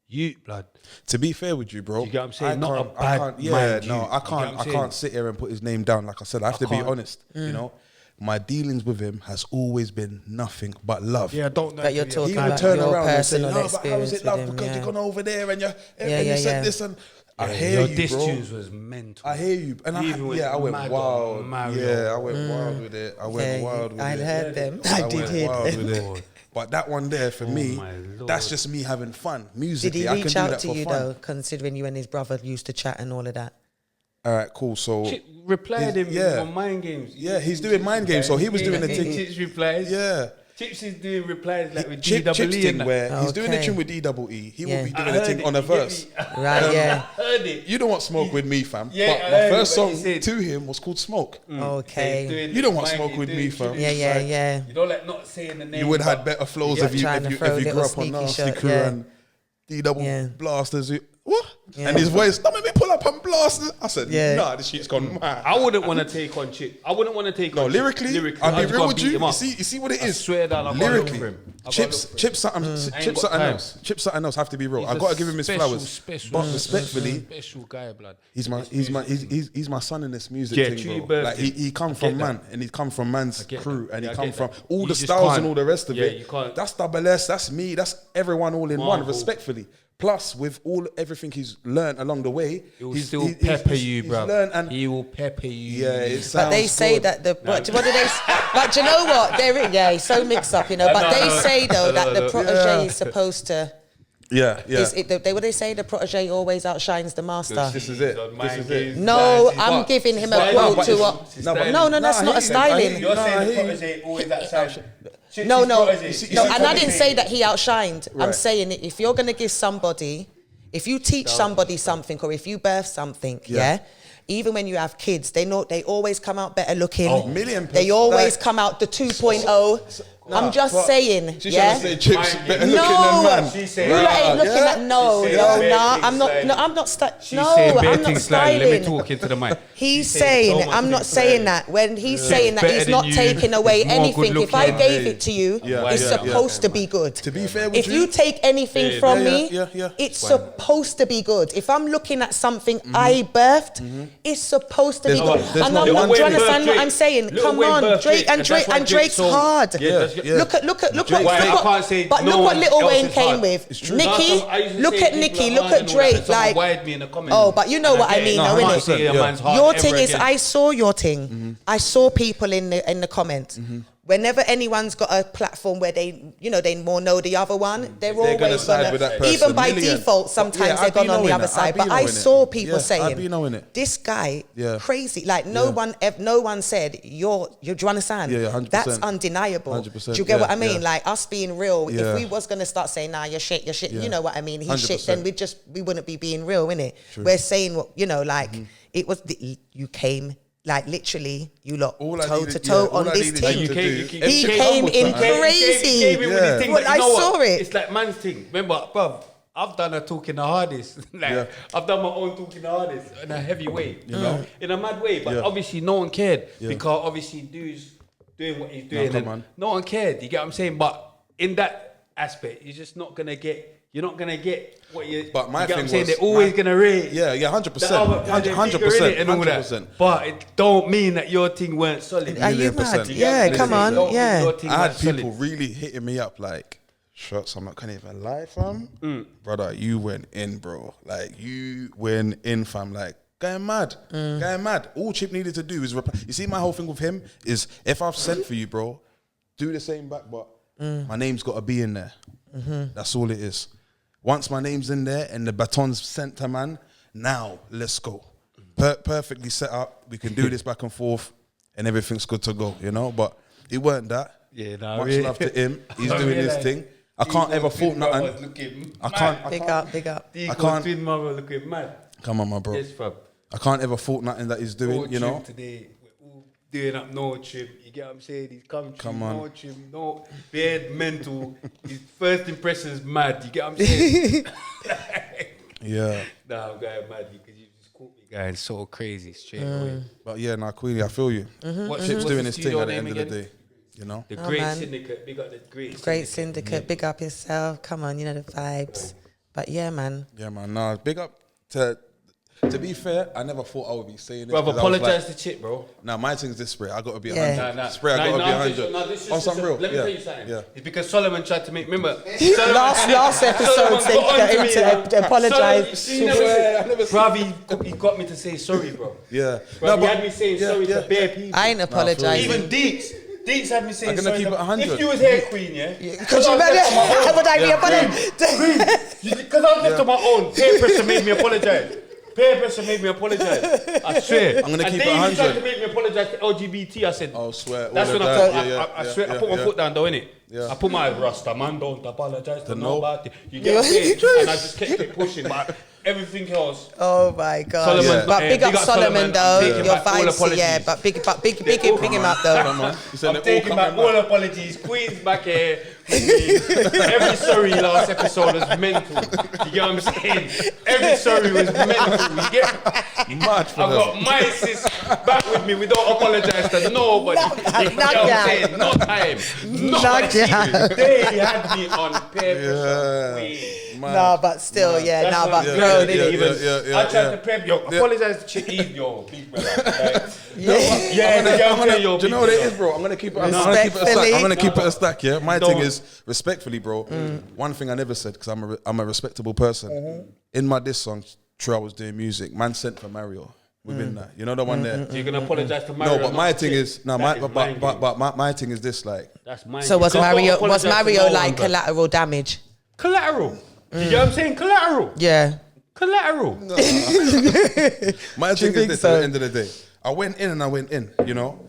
youth, blood. To be fair with you, bro, You get what I'm saying? I Not can't- a bad I can't, yeah, mind no, youth. I You get what can't. I'm I saying? can't sit here and put his name down. Like I said, I have to be can't. honest. You know, my dealings with him has always been nothing but love. Yeah, I don't know. But you're if talking He about would turn your around and say, personal "No, but how is experience it love? with him, Because yeah. you've gone over there and you yeah, said yeah. this and." I hear Your you, diss bro. tunes was mental. I hear you, and Even with I went Mad wild. on Mario. Yeah, I went wild with it. I went Okay, wild with I it. heard them. I did went hear wild them. with Lord. it. But that one there for me, my Lord. that's just me having fun. Did Musically, he I can reach do out that to for you fun. though, considering you and his brother used to chat and all of that? All right, cool. So Replied him yeah. on Mind Games. Yeah, he's doing Mind Games, so he was doing the thing. Chips replies. Yeah. Chips is doing replies like with Chips DWE thing and that. where he's doing the Okay. tune with DWE. He Yeah. will be I doing the heard thing it, on a you get verse. me? Right, yeah. Heard it. You don't want smoke with me, fam. Yeah, but I my heard first it, but song he said- to him was called Smoke. Okay. Doing You don't want Mind smoke Games, with doing me, fam. tunes Yeah, yeah, like- yeah. You know, like not saying the name. You would have but- had better flows Yeah, if you trying to if throw you little grew up on sneaky Nasty shot, Crew yeah. and D-double Yeah. Blasters. What? Yeah. And his voice, don't make me pull up and blast it. I said, Yeah. nah, this shit's gone mad. I wouldn't want to take on Chip. I wouldn't want to take No, on Chip. lyrically, I'd I'll be just real go with beat you. him You up. see what it I is. swear down, I've got to look for him. I've got to look for him. Chips something ain't got time. Chips something else. Have to be real. He's I a gotta give him his special, flowers. special, But respectfully, special guy, blood. he's my son in this music Yeah, thing, true bro. birthday. Like he come I from get man, that. and he come from man's get crew, that. and Yeah, he I come get from that. all You the just styles and can't- all the rest of yeah, it. you can't- That's Double S. That's me. That's everyone all in one. Marvel. Respectfully. Plus, with everything he's learned along the way, He will he's still he's- pepper he's- you, he's bro. learned and He will pepper you. yeah, it But they sounds say good. that what do they? But you know what? Yeah, it's so mixed up, you know. But they say though that the protege is supposed to. Yeah. What they say, the protege always outshines the master. This is it. This is it. No, I'm giving him a quote but to it's- what. no, but- No, that's I not a hear you. I hear styling. you. You're No, I saying the hear you. protege always outside. No, no, Protege. no, see, and I didn't say that he outshined. I'm Right. saying if you're gonna give somebody, if you teach somebody something, or if you birth something, yeah. Even when you have kids, they always come out better looking. Oh, million They percent. always Like- come out the 2.0. I'm just but saying, She's yeah. trying to say Chips Mind better games. looking No, than man. She you said- lot ain't looking Yeah. at no, She said no, bare nah. things I'm not. like- No, I'm not. She No, said bare I'm not things like, let me styling. talk into the mic. He's She said saying, so much I'm not things saying like- that. When he's Yeah. saying that, Better he's than not you, taking away he's more anything. good If I looking. gave it to you, Yeah, it's yeah, supposed to be good. To be fair with If you take anything from me, yeah. it's supposed to be good. If I'm looking at something I birthed, it's supposed to be There's good. not- there's And not I'm one not. Do you thing. understand what I'm saying? Lil Come Wayne on, birthed Drake and Drake, and Drake's that's why hard. Drake's so- Yeah. Look at what. Why I can't say But no look what one Lil else Wayne is came hard. with. It's true. Nicki, Last time I used to look say at people Nicki. are Look hard at and all that, Drake. and someone Like, wired me in the comments. oh, but you know what I mean, No, though, I can't innit? say a Yeah. man's hard Your ever thing is, again. I saw your thing. I saw people in the comments. Whenever anyone's got a platform where they more know the other one, they're gonna always side gonna, with that person, even by million. default, sometimes Yeah, they're I'd be gone on the knowing other that. side. I'd be But I knowing it. saw people Yeah, saying, I'd be knowing it. this guy, Yeah. crazy. Like no one said, do you understand? Yeah, 100%. That's undeniable. 100%, Do you get what yeah, I mean? yeah. Like us being real, Yeah. if we was gonna start saying, nah, you're shit, Yeah. you know what I mean? He's 100%. shit, then we wouldn't be being real, innit? We're saying what, it was, you came, like literally, you lot All I toe needed- to toe yeah, all on I this needed team. him to do- He If Chip came was in something- crazy. He came in with Yeah. the thing, Well, but you I know saw what? it. It's like man's thing. Remember, bruv, I've done a talking the hardest. Yeah. I've done my own talking the hardest in a heavy way, you know, in a mad way. But Yeah. obviously, no one cared because obviously, dude's doing what he's doing, come and on. no one cared. You get what I'm saying? But in that aspect, you're just not gonna get. You're not gonna get what you. But my you get what I'm thing saying? was- They're always my- gonna rate. Yeah, 100%. the other- the bigger 100%. in it and all that. 100%. But it don't mean that your thing weren't solid. Are you Million mad? percent. Yeah, Listen, come on. don't mean Yeah. your thing I had weren't solid. people really hitting me up like, shots, I'm not gonna even lie, fam. Brother, you went in, bro. Like, you went in, fam. Like, going mad. Going mad. All Chip needed to do is reply. You see, my whole thing with him is if I've sent for you, bro, do the same back, but my name's got to be in there. That's all it is. Once my name's in there and the baton's sent to man, now let's go. Perfectly set up. We can do this back and forth and everything's good to go, you know? But it weren't that. Yeah, nah, Much really. love to him. He's I doing his realise thing. I can't ever fault nothing. I can't. Big up, big up. I can't- Twin mother looking mad. Come on, my bro. Yes, fam. I can't ever fault nothing that he's doing, All you know? tuned today. We're all doing up no trim. You get what I'm saying? He's come on. no trim, no beard, mental. His first impression's mad. You get what I'm saying? Yeah. Nah, I'm going mad because you just caught me going so crazy straight away. But yeah, Queenie, I feel you. What's Chip's doing the his thing studio at the name end of again? the day. You know? The Oh, Great man. Syndicate. Big up the Great Great syndicate. Big up yourself. Come on, you know the vibes. But yeah, man. Yeah, man. Nah, big up to be fair, I never thought I would be saying this. Bro, 'cause I was apologise like, to Chip, bro. nah, my thing's this spray. I got to be Yeah. 100. Nah. Spray, I got to be 100. This is On some real. Let me yeah. tell you something. Yeah. It's because Solomon tried to make. Remember, Last episode, Solomon said got get onto him me, to apologise. Solomon, bruv, he got me to say sorry, bro. Yeah. Bruv, he had me saying sorry to bare people. I ain't apologising. Even Deeks had me saying I'm gonna sorry. keep it 100. If you was here, Queen, yeah? Because you better. Would I be apologising? Because I was left on my own. Peer pressure made me apologise. Peer pressure made me apologise. I swear. I'm gonna and keep it they even 100. tried to make me apologise to LGBT. I said, Oh, swear. that's all when of I that. put, Yeah, I swear, I put my foot down though, innit? Yeah. I put my Rasta man, don't apologise to no. nobody. You get what I'm saying? And I just kept it pushing, but everything else. Oh my God. Solomon, But big up Solomon though. taking Your back all vibes, apologies. yeah. But big him up though. Come on. You said I'm it all taking back coming all apologies. Queen's back here. with me. Every sorry last episode was mental. You get what I'm saying? Every sorry was mental. You get? Mad for I've them. got my sis back with me. We don't apologise to nobody. You know what I'm saying? No time. They had me on paper. Yeah. Mad. No, but still, yeah. That's No, what but I'm grown, saying. innit? Yeah, I tried yeah. to prep yo. Apologise to Chick Eve, yo, big brother. Right? Yeah. Do you know what it is, bro? I'm gonna keep it. I'm gonna keep it a stack. I'm gonna keep it a stack. Yeah. My thing is respectfully, bro. One thing I never said because I'm a respectable person. In my diss song, true, I was doing music. Man sent for Mario. Within that, you know the one there. So you're gonna apologise to Mario? No, but my thing Chick? is no, That my is mind game. my thing is this like. That's mine. So was Mario like collateral? collateral damage? Collateral. You get what I'm saying? Collateral. Yeah. Collateral. My thing is think this so? at the end of the day. I went in, you know.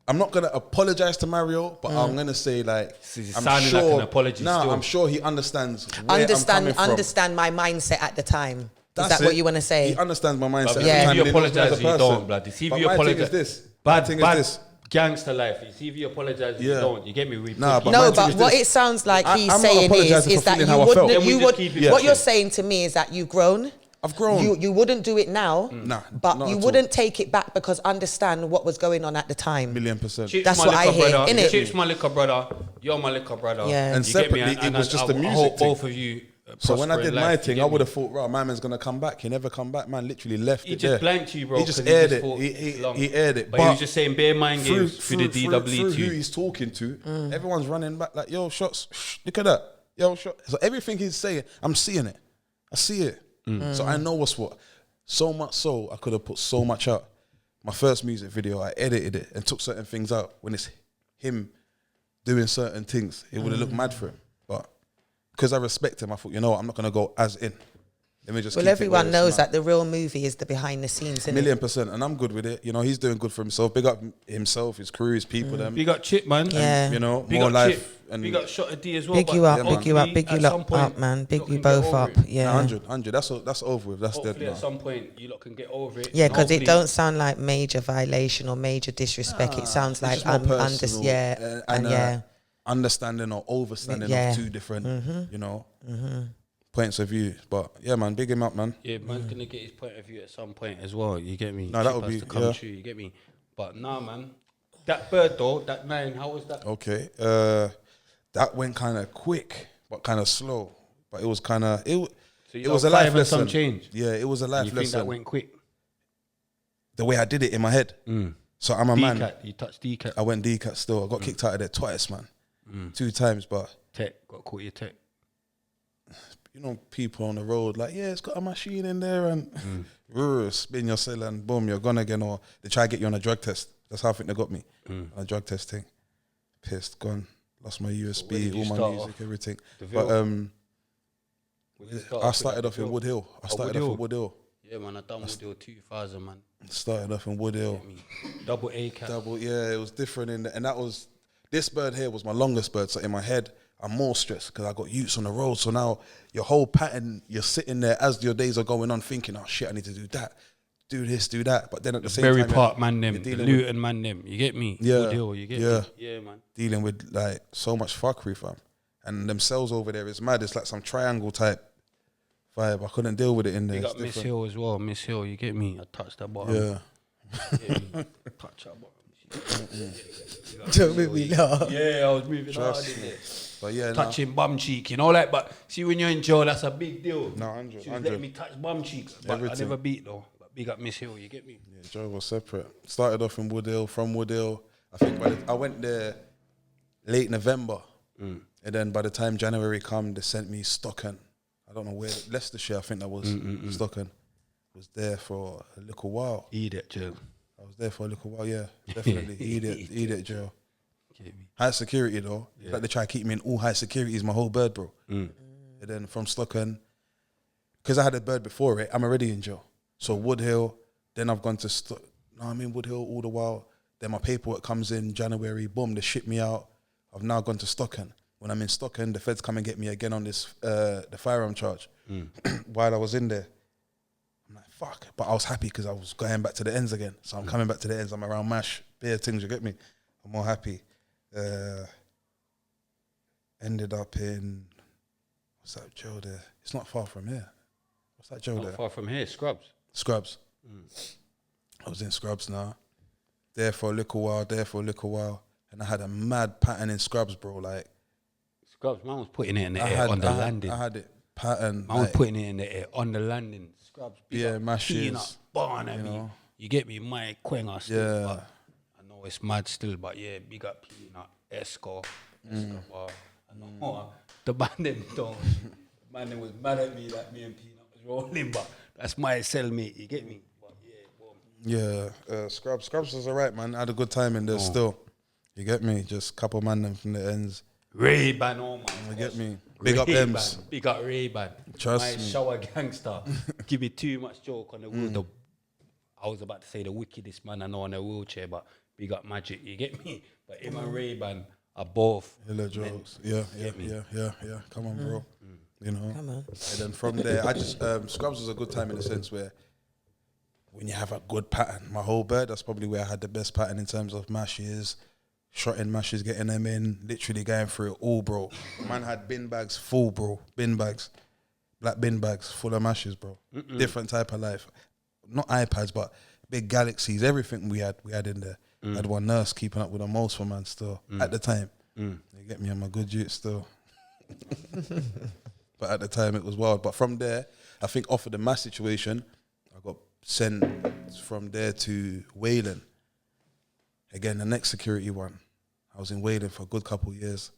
I'm not gonna apologize to Mario, but I'm gonna say like It's I'm sounding sure. like an apology Nah, still. I'm sure he understands. Where I'm coming from. Understand my mindset at the time. Is That's that what it. you want to say? He understands my mindset. But Yeah. at the time, if you and he knows me as a apologise, you person. don't, blood. See if But you my thing is apologise. this. Bad, My thing bad is this. gangster life. You see if you apologise, you Yeah. don't. You get me? We Nah, but No, my thing but is what this. it sounds like I'm he's not saying apologising is for that feeling you how I felt. wouldn't, Then we you just would. keep it What chill. you're saying to me is that you've grown. I've grown. You wouldn't do it now. Nah, but not you at wouldn't take it back because understand what was going on at the time. 1,000,000%. Chips That's my what I liquor hear, brother. innit? Chips my liquor brother. You're my liquor brother. Yeah. And You get me? separately, it was just I the music hope thing. both of you. So when I prosper did in my life, you thing, get I me? would have thought, right, my man's gonna come back. He never come back. Man, literally left He it just there. blanked you, bro. He just 'cause aired it. thought He long. aired it. But he was just saying bare mind games through the DW through to who you. he's talking to, everyone's running back like, yo, shots, look at that. Yo, shot. So everything he's saying, I'm seeing it. I see it. So I know what's what. So much so, I could have put so much out. My first music video, I edited it and took certain things out. When it's him doing certain things, it would have looked mad for him. But because I respect him, I thought, you know what, I'm not going to go as in. Let me just Well, keep it everyone where it's knows now. that the real movie is the behind the scenes, innit? 1,000,000%, and I'm good with it. You know, he's doing good for himself. Big up himself, his crew, his people, them. Big up Chip, man. Yeah. You know, Big more up life. Chip. And Big up Shotta D as well. Big but you up, man. big you up, big you at some lot point, up, man. you Big lot you can get both over up. it. Yeah. 100. That's over with. That's dead Hopefully now. at some point you lot can get over it. Yeah, because it Hopefully- don't sound like major violation or major disrespect. It sounds It's like just more personal, yeah, and yeah. understanding or overstanding Yeah. of two different, you know, points of view. But yeah, man, big him up, man. Yeah, man's gonna get his point of view at some point as well. You get me? No, that Chip would has be- to come yeah. true. You get me? But nah, man. That bird though, that 9, how was that? Okay, that went kind of quick, but kind of slow. But it was kind of So it was a life lesson. Some change. Yeah, it was a life You think lesson. that went quick? The way I did it in my head. So I'm a man. D-cat, you touched D-cat. I went D-cat still. I got kicked out of there twice, man. 2 times, but Tech, got caught your tech. you know, people on the road like, yeah, it's got a machine in there and spin your cell and boom, you're gone again. Or they try to get you on a drug test. That's how I think they got me. On a drug test thing. Pissed, gone. Lost my where did USB, you all my start music, off? everything. The But Where you start I off with started that off in Ville? Wood Hill. I started Wood off Hill? in Wood Hill. Yeah, man, I done with your 2000, man. Started off in Wood Hill. Double A cap. Double, yeah, it was different in and that was this bird here was my longest bird. So in my head, I'm more stressed because I got youths on the road. So now your whole pattern, you're sitting there as your days are going on, thinking, oh shit, I need to do that. do this, do that. But then at the same Berry time, Park man them, you're the dealing Luton man them. You get me? Yeah. Wood Hill, you get Yeah. me? Yeah, man. dealing with like so much fuckery, fam. And themselves over there is mad. It's like some triangle type vibe. I couldn't deal with it in there. Big It's up Miss different. Hill as well. Miss Hill, you get me? I touched that bottom. Yeah. Get me? Touch that bottom. Don't make me laugh. Yeah, I was moving hard Trust in me. there. But yeah, Touching bum cheek, you know, like, but see when you're in jail, that's a big deal. No, 100, She was 100. letting me touch bum cheeks, but I Everything. never beat though. But big up Miss Hill, you get me? Yeah, Joe was separate. Started off in Wood Hill, from Wood Hill. I think I went there late November. And then by the time January come, they sent me Stockton. I don't know where, Leicestershire, I think that was Stockton. Was there for a little while. Eat Joe. I was there for a little while, yeah, definitely. Eat it, Joe. Get me? High security though. It's like they try to keep me in all high securities my whole bird, bro. And then from Stockton, because I had a bird before it, I'm already in jail. So Wood Hill, then I've gone to I'm in Wood Hill all the while. Then my paperwork comes in January, boom, they ship me out. I've now gone to Stockton. When I'm in Stockton, the feds come and get me again on this the firearm charge. While I was in there, I'm like, fuck. But I was happy because I was going back to the ends again. So I'm coming back to the ends. I'm around MASH, bare things, you get me? I'm more happy. Ended up in, what's that jail there? It's not far from here. What's that jail Not there? far from here, Scrubs. Scrubs. I was in Scrubs now. There for a little while. And I had a mad pattern in Scrubs, bro. Like, Scrubs, man was putting it in the air on the landing. I had it pattern. Man was putting it in the air on the landing. Scrubs, big Yeah, up, mashes, beating up, barn at you me. know. You get me? My quenga still. Yeah. But I know it's mad still, but yeah, big up Peanut, Esco, Escobar. I know the man them don't. The man them was mad at me like me and Peanut was rolling, but that's my cellmate. You get me? But yeah, boom. Yeah, Scrubs was alright, man. I had a good time in there still. You get me? Just couple man them from the ends. Ray-Ban, oh my You gosh. get me? Big up Ray-Ban, Ems. Big up Ray-Ban. Trust my me. shower gangster. Give me too much joke on the wheel. I was about to say the wickedest man I know on a wheelchair, but big up Magic. You get me? But him and Ray-Ban are both. Hella jokes. Yeah. Come on, bro. You know? Come on. And then from there, I just, Scrubs was a good time in the sense where when you have a good pattern, my whole bird, that's probably where I had the best pattern in terms of mashes, shotting mashes, getting them in, literally going through it all, bro. Man had bin bags full, bro. Bin bags. Black bin bags full of mashes, bro. Different type of life. Not iPads, but big galaxies, everything we had in there. I had one nurse keeping up with the most for man still at the time. You get me? I'm a good youth still. But at the time it was wild. But from there, I think off of the mass situation, I got sent from there to Wayland. Again, the next security one. I was in Wayland for a good couple of years.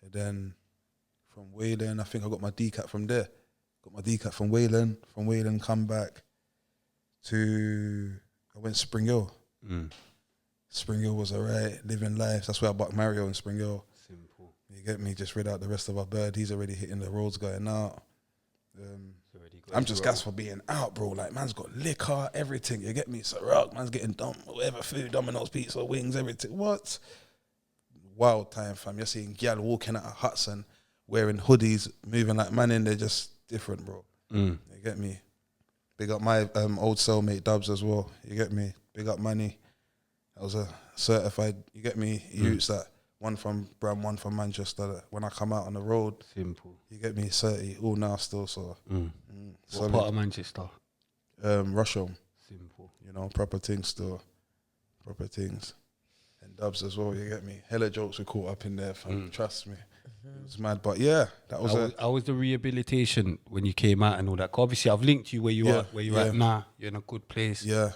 And then from Wayland, I think I got my DCAT from there. Got my DCAT from Wayland. From Wayland, come back to, I went Spring Hill. Spring Hill was alright, living life. That's where I bought Mario in Spring Hill. Simple. You get me? Just read out the rest of our bird. He's already hitting the roads going out. Already got I'm his just role. gassed for being out, bro. Like, man's got liquor, everything. You get me? Ciroc, man's getting whatever food, Domino's, pizza, wings, everything. What? Wild time, fam. You're seeing gal walking out of huts and wearing hoodies, moving like man in there, just different, bro. You get me? Big up my old cellmate Dubs as well. You get me? Big up Money. I was a certified, you get me? Youths that one from Bram, one from Manchester. That when I come out on the road, Simple. you get me? 30, all now still, so. What solid. part of Manchester? Rusholme. Simple. You know, proper things still. Proper things. And Dubs as well, you get me? Hella jokes we caught up in there, fam. Trust me. It was mad. But yeah, that was How was the rehabilitation when you came out and all that? 'Cause obviously, I've linked you where you Yeah, are, where you're yeah. at now. You're in a good place, yeah.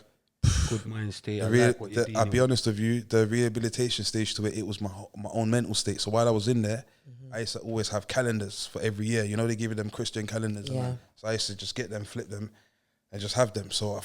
good mind state. I The like what you're I'll dealing be with. honest with you, the rehabilitation stage to it was my own mental state. So while I was in there, I used to always have calendars for every year. You know, they give you them Christian calendars. and Yeah. that. So I used to just get them, flip them, and just have them. So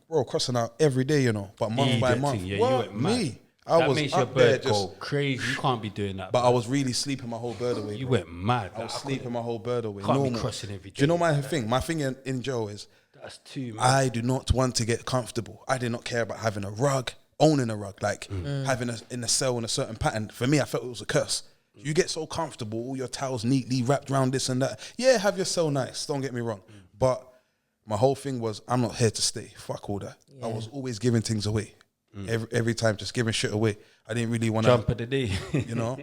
bro, crossing out every day, you know, but month by that month. thing, yeah, you What? went mad. Me? I That was makes your up there bird go just, crazy. You can't be doing that. but I was really sleeping my whole bird away. you bro. went mad. I was sleeping my whole bird away. Can't be Normal. crossing every Do you know day. my thing? My thing in jail is That's too much. I do not want to get comfortable. I did not care about having a rug, owning a rug, like having in a cell in a certain pattern. For me, I felt it was a curse. You get so comfortable, all your towels neatly wrapped around this and that. Yeah, have your cell nice, don't get me wrong. But my whole thing was, I'm not here to stay. Fuck all that. I was always giving things away. Every time, just giving shit away. I didn't really want to Jump of the day. you know.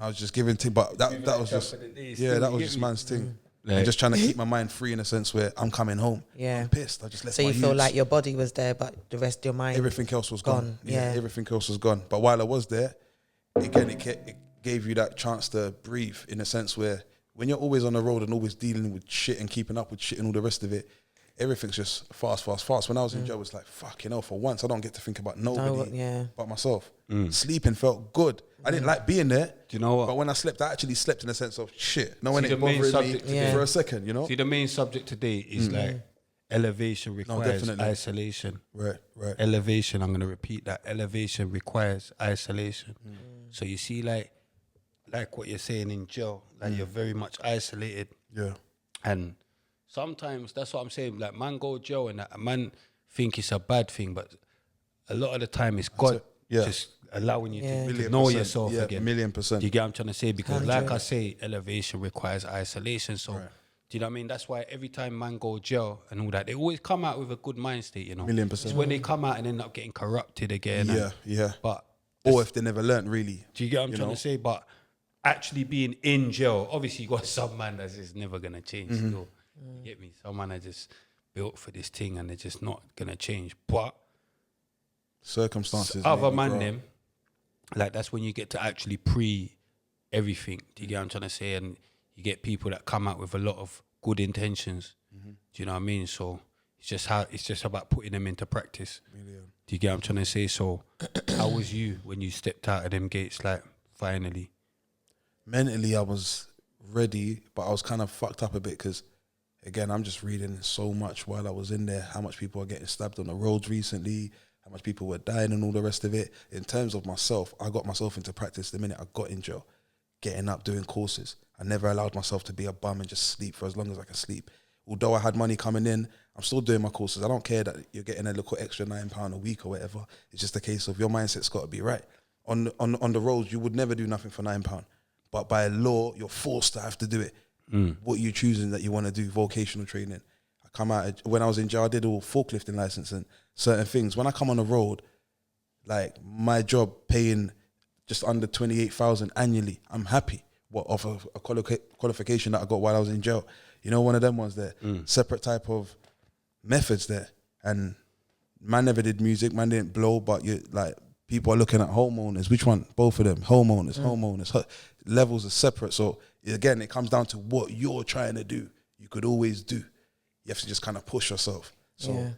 I was just giving things, but that was just that was just man's thing. And just trying to keep my mind free in a sense where I'm coming home. Yeah. I'm pissed. I just left So my you feel youths. like your body was there, but the rest of your mind, Everything else was gone. Yeah. Everything else was gone. But while I was there, again, it gave you that chance to breathe in a sense where when you're always on the road and always dealing with shit and keeping up with shit and all the rest of it, everything's just fast. When I was in jail, it's like, fuck, for once I don't get to think about nobody but myself. Sleeping felt good. I didn't like being there. Do you know what? But when I slept, I actually slept in a sense of shit. No one See, ain't the main bothering me subject today- for a second, you know? See, the main subject today is like elevation requires definitely. isolation. Right. Elevation, I'm going to repeat that. Elevation requires isolation. So you see, like what you're saying in jail, like you're very much isolated. Yeah. And sometimes, that's what I'm saying, like man go jail and that, man think it's a bad thing, but a lot of the time it's God just allowing you to know yourself again. $1,000,000%. Do you get what I'm trying to say? Because like I say, elevation requires isolation. So, do you know what I mean? That's why every time man go jail and all that, they always come out with a good mind state, you know. 1,000,000%. It's when they come out and end up getting corrupted again. Yeah. But Or if they never learnt, really. do you get what I'm trying to say? But actually being in jail, obviously you got some man that's just never going to change still. You get me? Some man are just built for this thing and they're just not going to change. But circumstances. other maybe, man bro. them, like that's when you get to actually pre everything. Do you get what I'm trying to say? And you get people that come out with a lot of good intentions. Do you know what I mean? So it's just about putting them into practice. Do you get what I'm trying to say? So how was you when you stepped out of them gates, like finally? Mentally, I was ready, but I was kind of fucked up a bit because, again, I'm just reading so much while I was in there, how much people are getting stabbed on the roads recently, how much people were dying and all the rest of it. In terms of myself, I got myself into practice the minute I got in jail, getting up, doing courses. I never allowed myself to be a bum and just sleep for as long as I could sleep. Although I had money coming in, I'm still doing my courses. I don't care that you're getting a little extra £9 a week or whatever. It's just a case of your mindset's got to be right. On the roads, you would never do nothing for £9. But by law, you're forced to have to do it. What you're choosing that you want to do, vocational training. I come out, when I was in jail, I did all forklifting license and certain things. When I come on the road, like my job paying just under 28,000 annually, I'm happy. What, off of a qualification that I got while I was in jail. You know, one of them ones there. Separate type of methods there. And man never did music, man didn't blow, but you like people are looking at homeowners. Which one? Both of them. Homeowners. Levels are separate. So again, it comes down to what you're trying to do. You could always do. You have to just kind of push yourself. So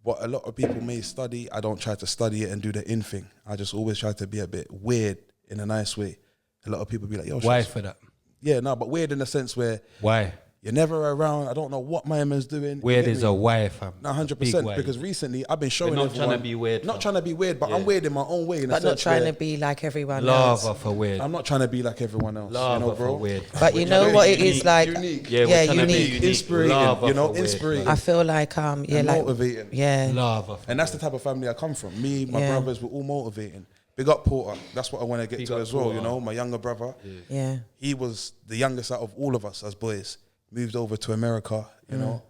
what a lot of people may study, I don't try to study it and do the in thing. I just always try to be a bit weird in a nice way. A lot of people be like, yo, Why for that? yeah, no, but weird in the sense where Why? you're never around. I don't know what my man's doing. Weird You get is me? a why, fam. No, Big 100%. why. Because recently I've been showing We're not everyone, trying to be weird, Not fam. trying to be weird, but I'm weird in my own way. In a but not sense trying where to be like everyone else. Lava for weird. I'm not trying to be like everyone else. Lava you know, bro. for weird. But you know what it is like. Unique. Yeah, we're trying to be unique. unique. Inspirating, Lava you know, for weird, inspirating. man. I feel like and like motivating. Lava for And that's the type of family I come from. Me, my Yeah. brothers were all motivating. Big up Porter. That's what I want to get Big to up as well, you Porter. know. My younger brother, yeah. he was the youngest out of all of us as boys. Moved over to America, you know,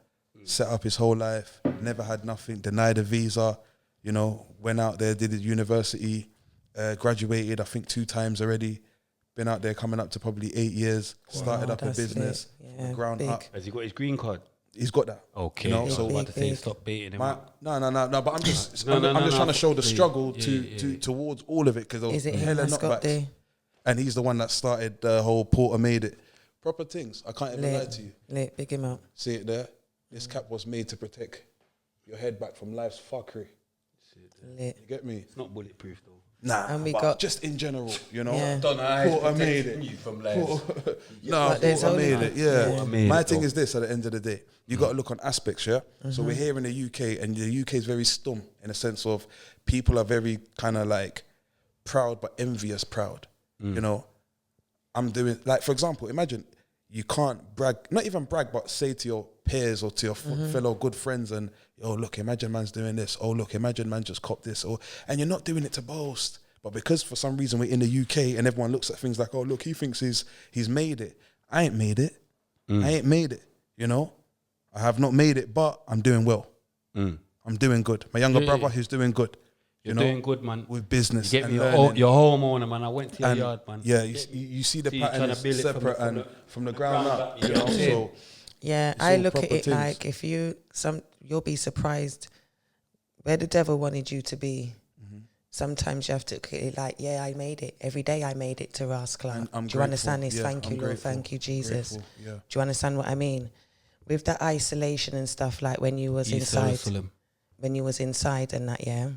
set up his whole life, never had nothing, denied a visa, you know, went out there, did his university, graduated, I think 2 times already. Been out there coming up to probably 8 years, started up a that's business, lit. Yeah, from ground big. up. Has he got his green card? He's got that. Okay. You know, I so was about to say, big. stop baiting him. My, up. no, but I'm just, No, I'm no, just no, trying to show the please. struggle Yeah. towards all of it because there was Is it him hella that's got knockbacks. And he's the one that started the whole Porter made it. Proper things. I can't even lie to you. Lit, big him up. See it there? This cap was made to protect your head back from life's fuckery. Lit. You get me? It's not bulletproof though. Nah, And we but got- just in general, you know? Yeah. Don't know. Porter made it. You from lives. No, But there's Porter only- made it, yeah. Porter made My it, thing though. is this at the end of the day. You got to look on aspects, yeah? So we're here in the UK, and the UK is very stum in a sense of people are very kind of like proud but envious proud, you know? I'm doing, like, for example, imagine you can't brag, not even brag, but say to your peers or to your fellow good friends and, oh, look, imagine man's doing this. Oh, look, imagine man just copped this. And you're not doing it to boast. But because for some reason we're in the UK and everyone looks at things like, oh, look, he thinks he's made it. I ain't made it. I ain't made it, you know? I have not made it, but I'm doing well. I'm doing good. My younger brother, who's doing good. You're doing good, man. With business. You get and me learning. your homeowner, man. I went to your yard, man. Yeah, you see the So you're pattern trying is to build it separate from the ground up. You know, so Yeah, it's I all look at proper it things. like if you'll be surprised where the devil wanted you to be. Sometimes you have to look at it like, yeah, I made it. Every day I made it to Ras Clark. I'm Do you understand this? grateful. Yeah, Thank I'm you, Lord. grateful. Thank you, Jesus. Grateful, yeah. Do you understand what I mean? With that isolation and stuff, like when you was East inside, Jerusalem. and that, yeah.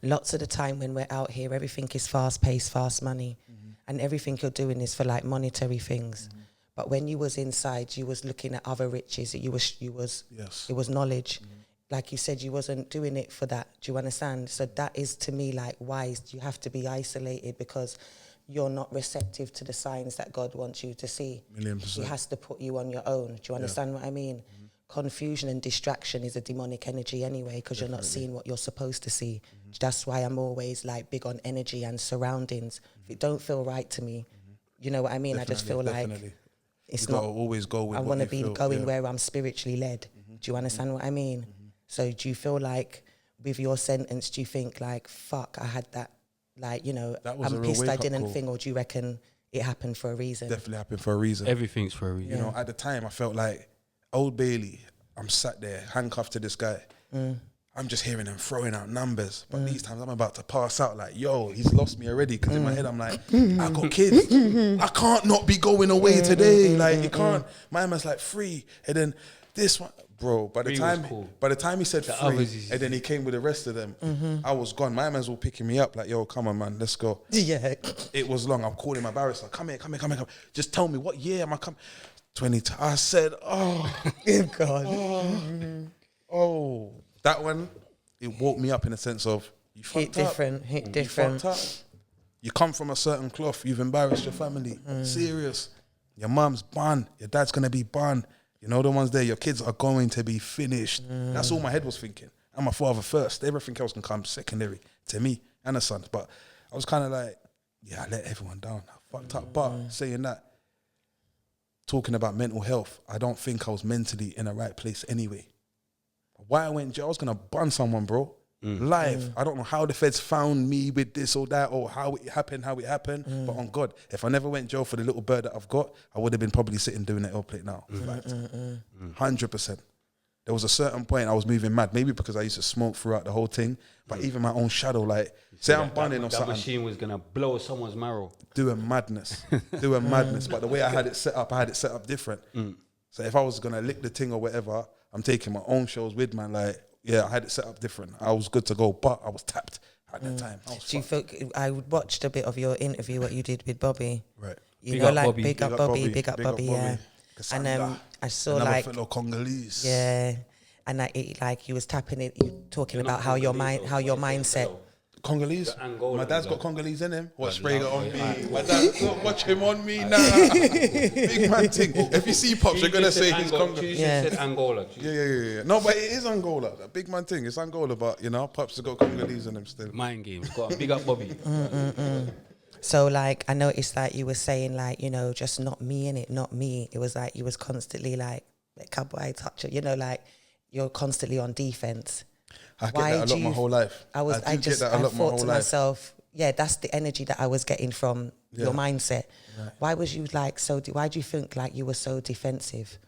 Lots of the time when we're out here, everything is fast paced, fast money, and everything you're doing is for like monetary things. But when you was inside, you was looking at other riches. It was knowledge. Like you said, you wasn't doing it for that. Do you understand? So that is to me like wise. You have to be isolated because you're not receptive to the signs that God wants you to see. 1,000,000%. He has to put you on your own. Do you understand what I mean? Confusion and distraction is a demonic energy anyway, because you're not seeing what you're supposed to see. That's why I'm always like big on energy and surroundings. If it don't feel right to me, you know what I mean? I just feel like it's you not. gotta always go with I what want to you be feel, going yeah. where I'm spiritually led. Do you understand what I mean? So do you feel like with your sentence, do you think like, fuck, I had that, like, you know, That was a I'm real pissed I wake-up didn't call. think, or do you reckon it happened for a reason? Definitely happened for a reason. Everything's for a reason. You know, at the time I felt like Old Bailey, I'm sat there handcuffed to this guy. I'm just hearing him throwing out numbers. But these times I'm about to pass out like, yo, he's lost me already. Because in my head I'm like, I got kids. I can't not be going away today. Like, you can't. My man's like, free. And then this one, bro, by the Free was time cool. he said The free, others is- and then he came with the rest of them, I was gone. My man's all picking me up like, yo, come on, man, let's go. Yeah. It was long. I'm calling my barrister. Come here. Just tell me, what year am I coming? 22. I said, God. oh, that one, it woke me up in a sense of, you fucked up. Hit You different. fucked up. You come from a certain cloth. You've embarrassed your family. Serious. Your mum's bun. Your dad's going to be bun. You know the ones there. Your kids are going to be finished. That's all my head was thinking. I'm a father first. Everything else can come secondary to me and the sons. But I was kind of like, yeah, I let everyone down. I fucked up. But saying that, talking about mental health, I don't think I was mentally in the right place anyway. Why I went in jail, I was going to bun someone, bro. Live. I don't know how the feds found me with this or that, or how it happened. But on God, if I never went in jail for the little bird that I've got, I would have been probably sitting doing the L plate now. 100%. There was a certain point I was moving mad, maybe because I used to smoke throughout the whole thing, but even my own shadow, like, say I'm bunning or that something, machine was gonna blow someone's marrow. doing madness. But the way I had it set up different. So if I was going to lick the thing or whatever, I'm taking my own shows with, man. Like, yeah, I had it set up different. I was good to go, but I was tapped at that time. I was Do you fucked. feel, I watched a bit of your interview, what you did with Bobby. Right. You Big know, up like Bobby. big up Bobby, yeah. And Cassandra. I saw Another like, fellow Congolese. yeah, and like you was tapping it, you talking about how your mindset. Congolese? Angola, My dad's bro. got Congolese in him. What, But spray it no, on boy, me? I- My dad, watch him on me now. Big man thing. If you see Pops, you're going to say he's Congolese. Yeah. said Angola. Yeah. No, but it is Angola. A big man thing. It's Angola, but, you know, Pops has got Congolese in him still. Mind games. Got a big up Bobby. So like I noticed that you were saying like, you know, just not me in it, not me. It was like you was constantly like cowboy touch it, you know, like you're constantly on defense. I get that a lot my whole life. I do get that a lot my thought whole to life. myself, yeah, that's the energy that I was getting from your mindset. Right. Why was you like why do you think like you were so defensive?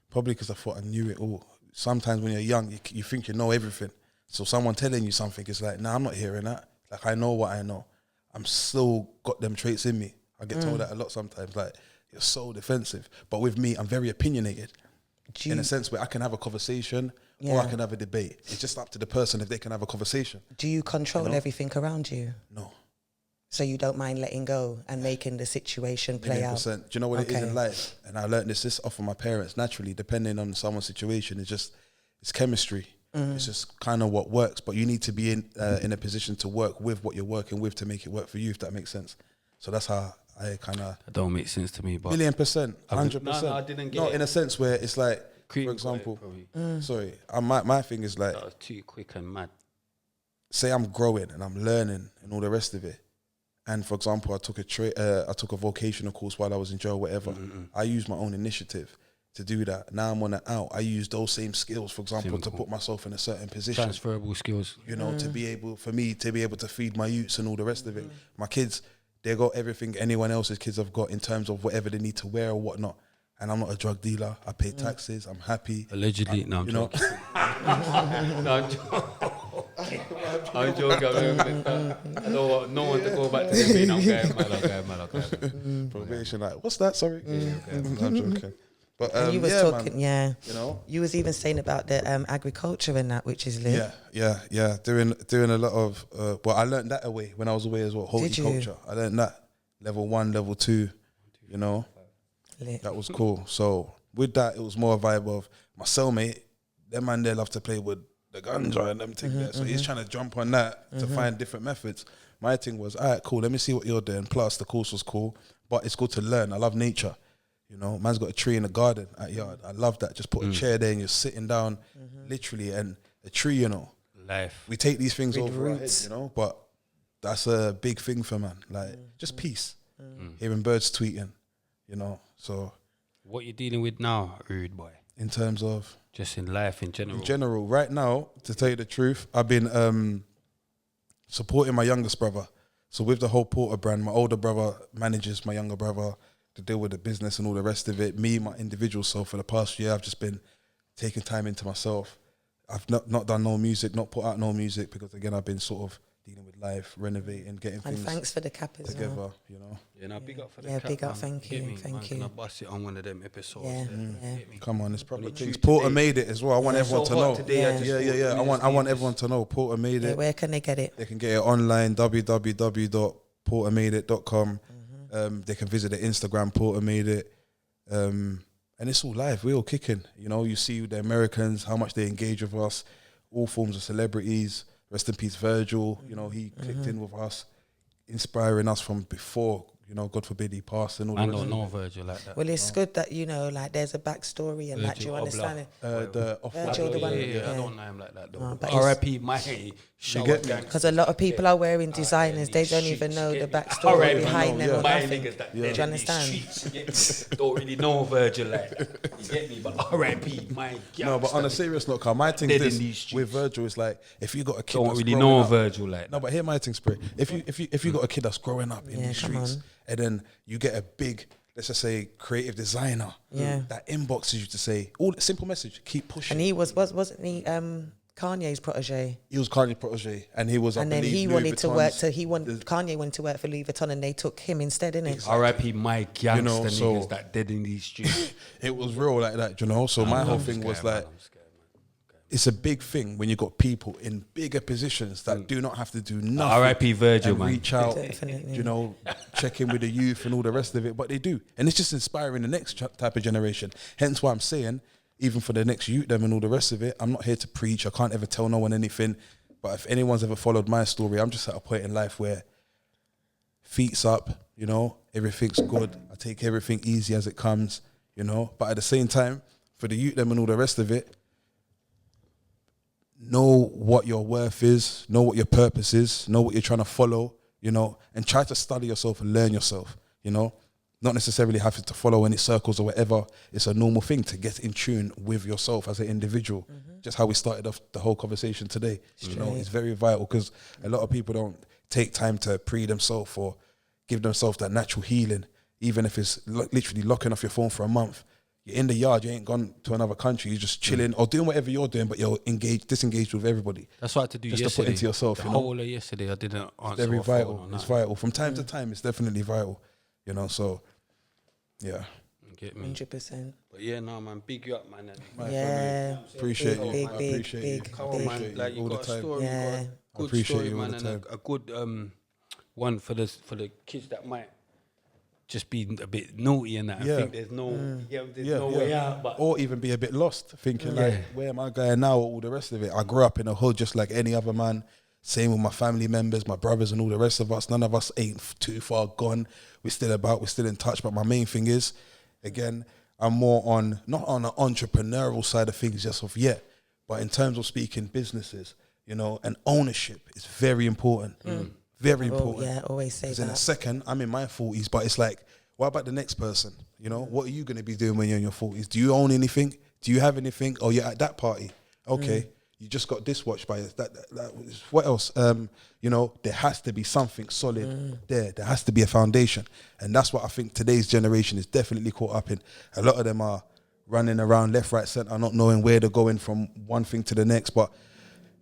Probably because I thought I knew it all. Sometimes when you're young, you think you know everything. So someone telling you something, it's like, nah, I'm not hearing that. Like, I know what I know. I'm still got them traits in me. I get told that a lot sometimes. Like, you're so defensive. But with me, I'm very opinionated. In a sense where I can have a conversation or I can have a debate. It's just up to the person if they can have a conversation. Do you control everything around you? No. So you don't mind letting go and making the situation play out? 100%. Do you know what it is in life? And I learned this off of my parents. Naturally, depending on someone's situation, it's chemistry. It's just kind of what works. But you need to be in a position to work with what you're working with to make it work for you, if that makes sense. So that's how I kind of... That don't make sense to me, but... 1,000,000%, 100%. No, I didn't get No, it. in a sense where it's like, Cream for example... got it, probably. Sorry, my thing is like... That was too quick and mad. Say I'm growing and I'm learning and all the rest of it. And for example, I took a vocational course while I was in jail, whatever. I used my own initiative. to do that. Now I'm on the out. I use those same skills, for example, to put myself in a certain position. Transferable skills. You know, to be able to feed my youths and all the rest of it. My kids, they got everything anyone else's kids have got in terms of whatever they need to wear or whatnot. And I'm not a drug dealer. I pay taxes. I'm happy. Allegedly, no, I'm you know, joking. No, I'm joking. I'm joking. I don't want no one to go back to the being I'm going. probation. Like, what's that? Sorry. I'm joking. But And you was yeah, talking, man, you know, you was even saying about the agriculture and that, which is lit. yeah. Doing a lot of. Well, I learned that away when I was away as well. Did you? Horticulture. I learned that level 1, level 2. You know, Lit. that was cool. So with that, it was more a vibe of my cellmate. Them man, they love to play with the ganja and them things there. So he's trying to jump on that to find different methods. My thing was, all right, cool. Let me see what you're doing. Plus, the course was cool, but it's good to learn. I love nature. You know, man's got a tree in the garden at yard. I love that. Just put a chair there and you're sitting down, literally, and a tree, you know. Life. We take these things With over our roots. heads, you know, but that's a big thing for man. Like, just peace. Hearing birds tweeting, you know. So, What you dealing with now, rude boy? in terms of, Just in life in general. in general, right now, to tell you the truth, I've been supporting my youngest brother. So with the whole Porter brand, my older brother manages my younger brother to deal with the business and all the rest of it. Me, my individual self, for the past year, I've just been taking time into myself. I've not done no music, not put out no music, because again, I've been sort of dealing with life, renovating, getting And things thanks for the cap as together, well. you know. Yeah, no, big up for the Yeah, cat, big up, man. thank Get you, me, thank man. you. Can I bust it on one of them episodes? Yeah, yeah. Get me. Come on, it's proper Only things. Tuesday. Porter made it as well. I want Yeah, everyone so to hot know. today, I just Yeah. thought I want everyone to know. Porter made Yeah, it. where can they get it? They can get it online, www.portermadeit.com. They can visit the Instagram, Porter Made It. And it's all live. We're all kicking. You know, you see the Americans, how much they engage with us, all forms of celebrities. Rest in peace, Virgil. You know, he clicked in with us, inspiring us from before, you know, God forbid he passed and all I the rest don't of know Virgil like that. Well, it's good that, you know, like there's a backstory and that, Virgil you understand Obla. it? the Virgil, the one, I don't know him like that though. but it's- R.I.P. my shower get me? gang. Because a lot of people are wearing designers, they don't even know the backstory R.I.P. behind them or My nothing. niggas that Do dead you in these understand? streets, you get me? Don't really know Virgil like that. You get me? But R.I.P. my No, but on a serious note, Carl, my thing Dead in is these this streets. with Virgil is like, if you got a kid don't that's really growing know up, Virgil like no, that. but hear my thing, Spirit. If you got a kid that's growing up in Yeah, these come streets, on. and then you get a big, let's just say, creative designer, Yeah. that inboxes you to say, all simple message, keep pushing. And he wasn't he Kanye's protege? He was Kanye's protege, and he was. And I then believe, he Louis wanted to work Vuitton's- to Kanye wanted to work for Louis Vuitton, and they took him instead, innit? R.I.P. my gangster know, so- niggas that dead in these streets. It was real like that, you know. So my whole thing was like, it's a big thing when you got people in bigger positions that do not have to do nothing. R.I.P. Virgil, and man. reach out, Definitely. you know, check in with the youth and all the rest of it. But they do, and it's just inspiring the next type of generation. Hence why I'm saying, even for the next youth, them and all the rest of it, I'm not here to preach. I can't ever tell no one anything. But if anyone's ever followed my story, I'm just at a point in life where feet's up, you know, everything's good. I take everything easy as it comes, you know. But at the same time, for the youth, them and all the rest of it, know what your worth is, know what your purpose is, know what you're trying to follow, you know, and try to study yourself and learn yourself, you know. Not necessarily having to follow any circles or whatever. It's a normal thing to get in tune with yourself as an individual. Just how we started off the whole conversation today. You know, it's very vital because a lot of people don't take time to pre themselves or give themselves that natural healing, even if it's literally locking off your phone for a month. You're in the yard, you ain't gone to another country, you're just chilling or doing whatever you're doing, but you're disengaged with everybody. That's what I had to do Just to yesterday. put into yourself, the you know? whole of yesterday, I didn't answer Very my phone vital. or It's nothing. vital. From time to time, it's definitely vital. You know, so yeah. You get me? 100%. But yeah, no, man, big you up, man. Yeah. Appreciate you. Big, I big, appreciate big, you. Come I on, appreciate man. you Like you all got the a time. story, Yeah. you got a good appreciate story, you all man, the and a good one for the kids that might just be a bit naughty and that. Yeah. I think there's no, there's no way out. But or even be a bit lost, thinking Yeah. like, where am I going now? All the rest of it. I grew up in a hood just like any other man. Same with my family members, my brothers, and all the rest of us. None of us ain't too far gone. We're still about. We're still in touch. But my main thing is, again, I'm more on not on the entrepreneurial side of things just of yet, but in terms of speaking businesses, you know, and ownership is very important. Very Well, important. yeah, always say Because in a that. second, I'm in my 40s, but it's like what about the next person? You know, what are you going to be doing when you're in your 40s? Do you own anything? Do you have anything? Oh, you're at that party. Okay, you just got this watch by us. What else? You know, there has to be something solid there. There has to be a foundation. And that's what I think today's generation is definitely caught up in. A lot of them are running around left, right, centre, not knowing where they're going from one thing to the next. But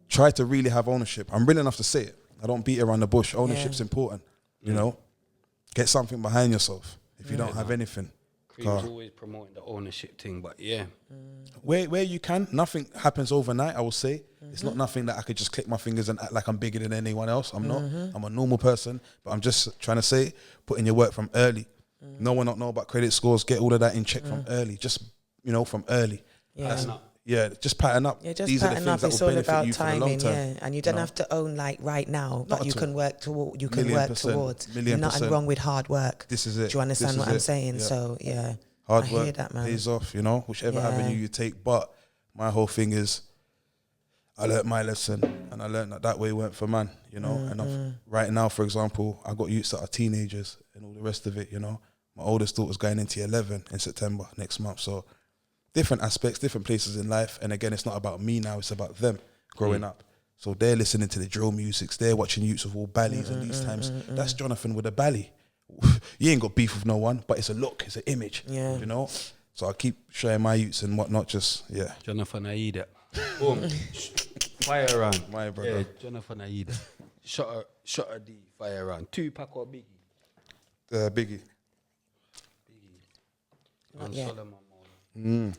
try to really have ownership. I'm real enough to say it. I don't beat around the bush. Ownership's important. You know, get something behind yourself. If you don't have anything. Cream's always promoting the ownership thing, but yeah. Where you can, nothing happens overnight, I will say. It's not nothing that I could just click my fingers and act like I'm bigger than anyone else. I'm not. I'm a normal person, but I'm just trying to say, put in your work from early. No one not know about credit scores. Get all of that in check from early. Just, you know, from early. Yeah. Just pattern up. Yeah, just These are the pattern things up. that It's will all benefit about you for the long timing, term. yeah. And you don't have to own like right now, but you can work toward. You can work towards. Nothing wrong with hard work. This is it. Do you understand what I'm saying? Yeah. So yeah, Hard I work hear that, man. pays off, you know, whichever avenue you take. But my whole thing is, I learnt my lesson, and I learnt that way went for man, you know. And right now, for example, I got youths that are teenagers and all the rest of it, you know. My oldest daughter's going into 11 in September next month. So different aspects, different places in life. And again, it's not about me now, it's about them growing up. So they're listening to the drill musics, they're watching youths with all ballies and these times. That's Jonathan with a bally. You ain't got beef with no one, but it's a look, it's an image, you know. So I keep showing my youths and whatnot. Just Jonathan Aida. Boom. Fire around. My brother. Yeah, Jonathan Aida. Shotta D. Fire around. Tupac or Biggie? Biggie. And yet. Solomon.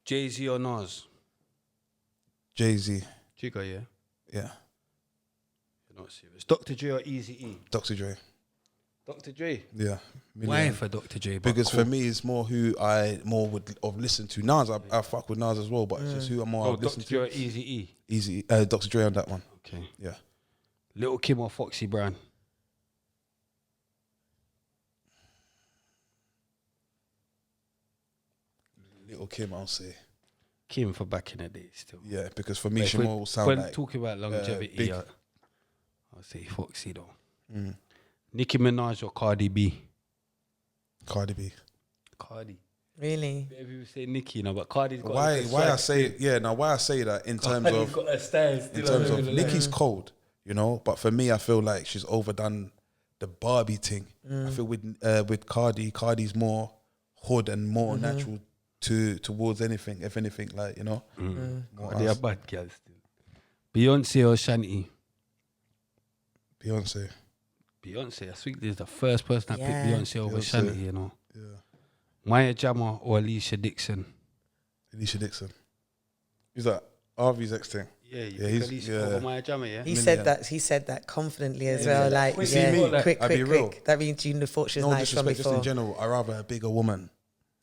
Jay-Z or Nas? Jay-Z. Chico, yeah. Yeah. You're not serious. Dr. Dre or Eazy-E? Dr. Dre. Dr. Dre. Yeah. Why for Dr. Dre? Because for me, it's more who I more would have listened to. Nas, I fuck with Nas as well, but it's just who I'm more I've listened Dr. Dre or to. Eazy-E? Easy. Dr. Dre on that one. Okay. Yeah. Little Kim or Foxy Brown? Little Kim, I'll say. Kim for back in the day still. Yeah, because for me, But she if more we're sound like talking about longevity, big. I'll say Foxy though. Nicki Minaj or Cardi B? Cardi B. Cardi. Really? People say Nicki, but Cardi's got Why I say that in terms of got a style still. in terms of Nicki's cold, you know, but for me I feel like she's overdone the Barbie thing. I feel with Cardi's more hood and more natural towards anything, if anything, like, you know. They are bad girls still. Beyonce or Shanti? Beyonce. Beyonce, I think this is the first person that Yeah. picked Beyonce over Beyonce. Shanti, you know. Yeah. Maya Jama or Alicia Dixon? Alicia Dixon. Who's that? Harvey's ex thing. Yeah, you Yeah, pick he's- Alicia yeah. over Maya Jama, yeah? He said that confidently as well. Like, Quick, yeah, see me? quick. I'll be real. That means you thought she was No nice from disrespect, just in before. general. I rather a bigger woman.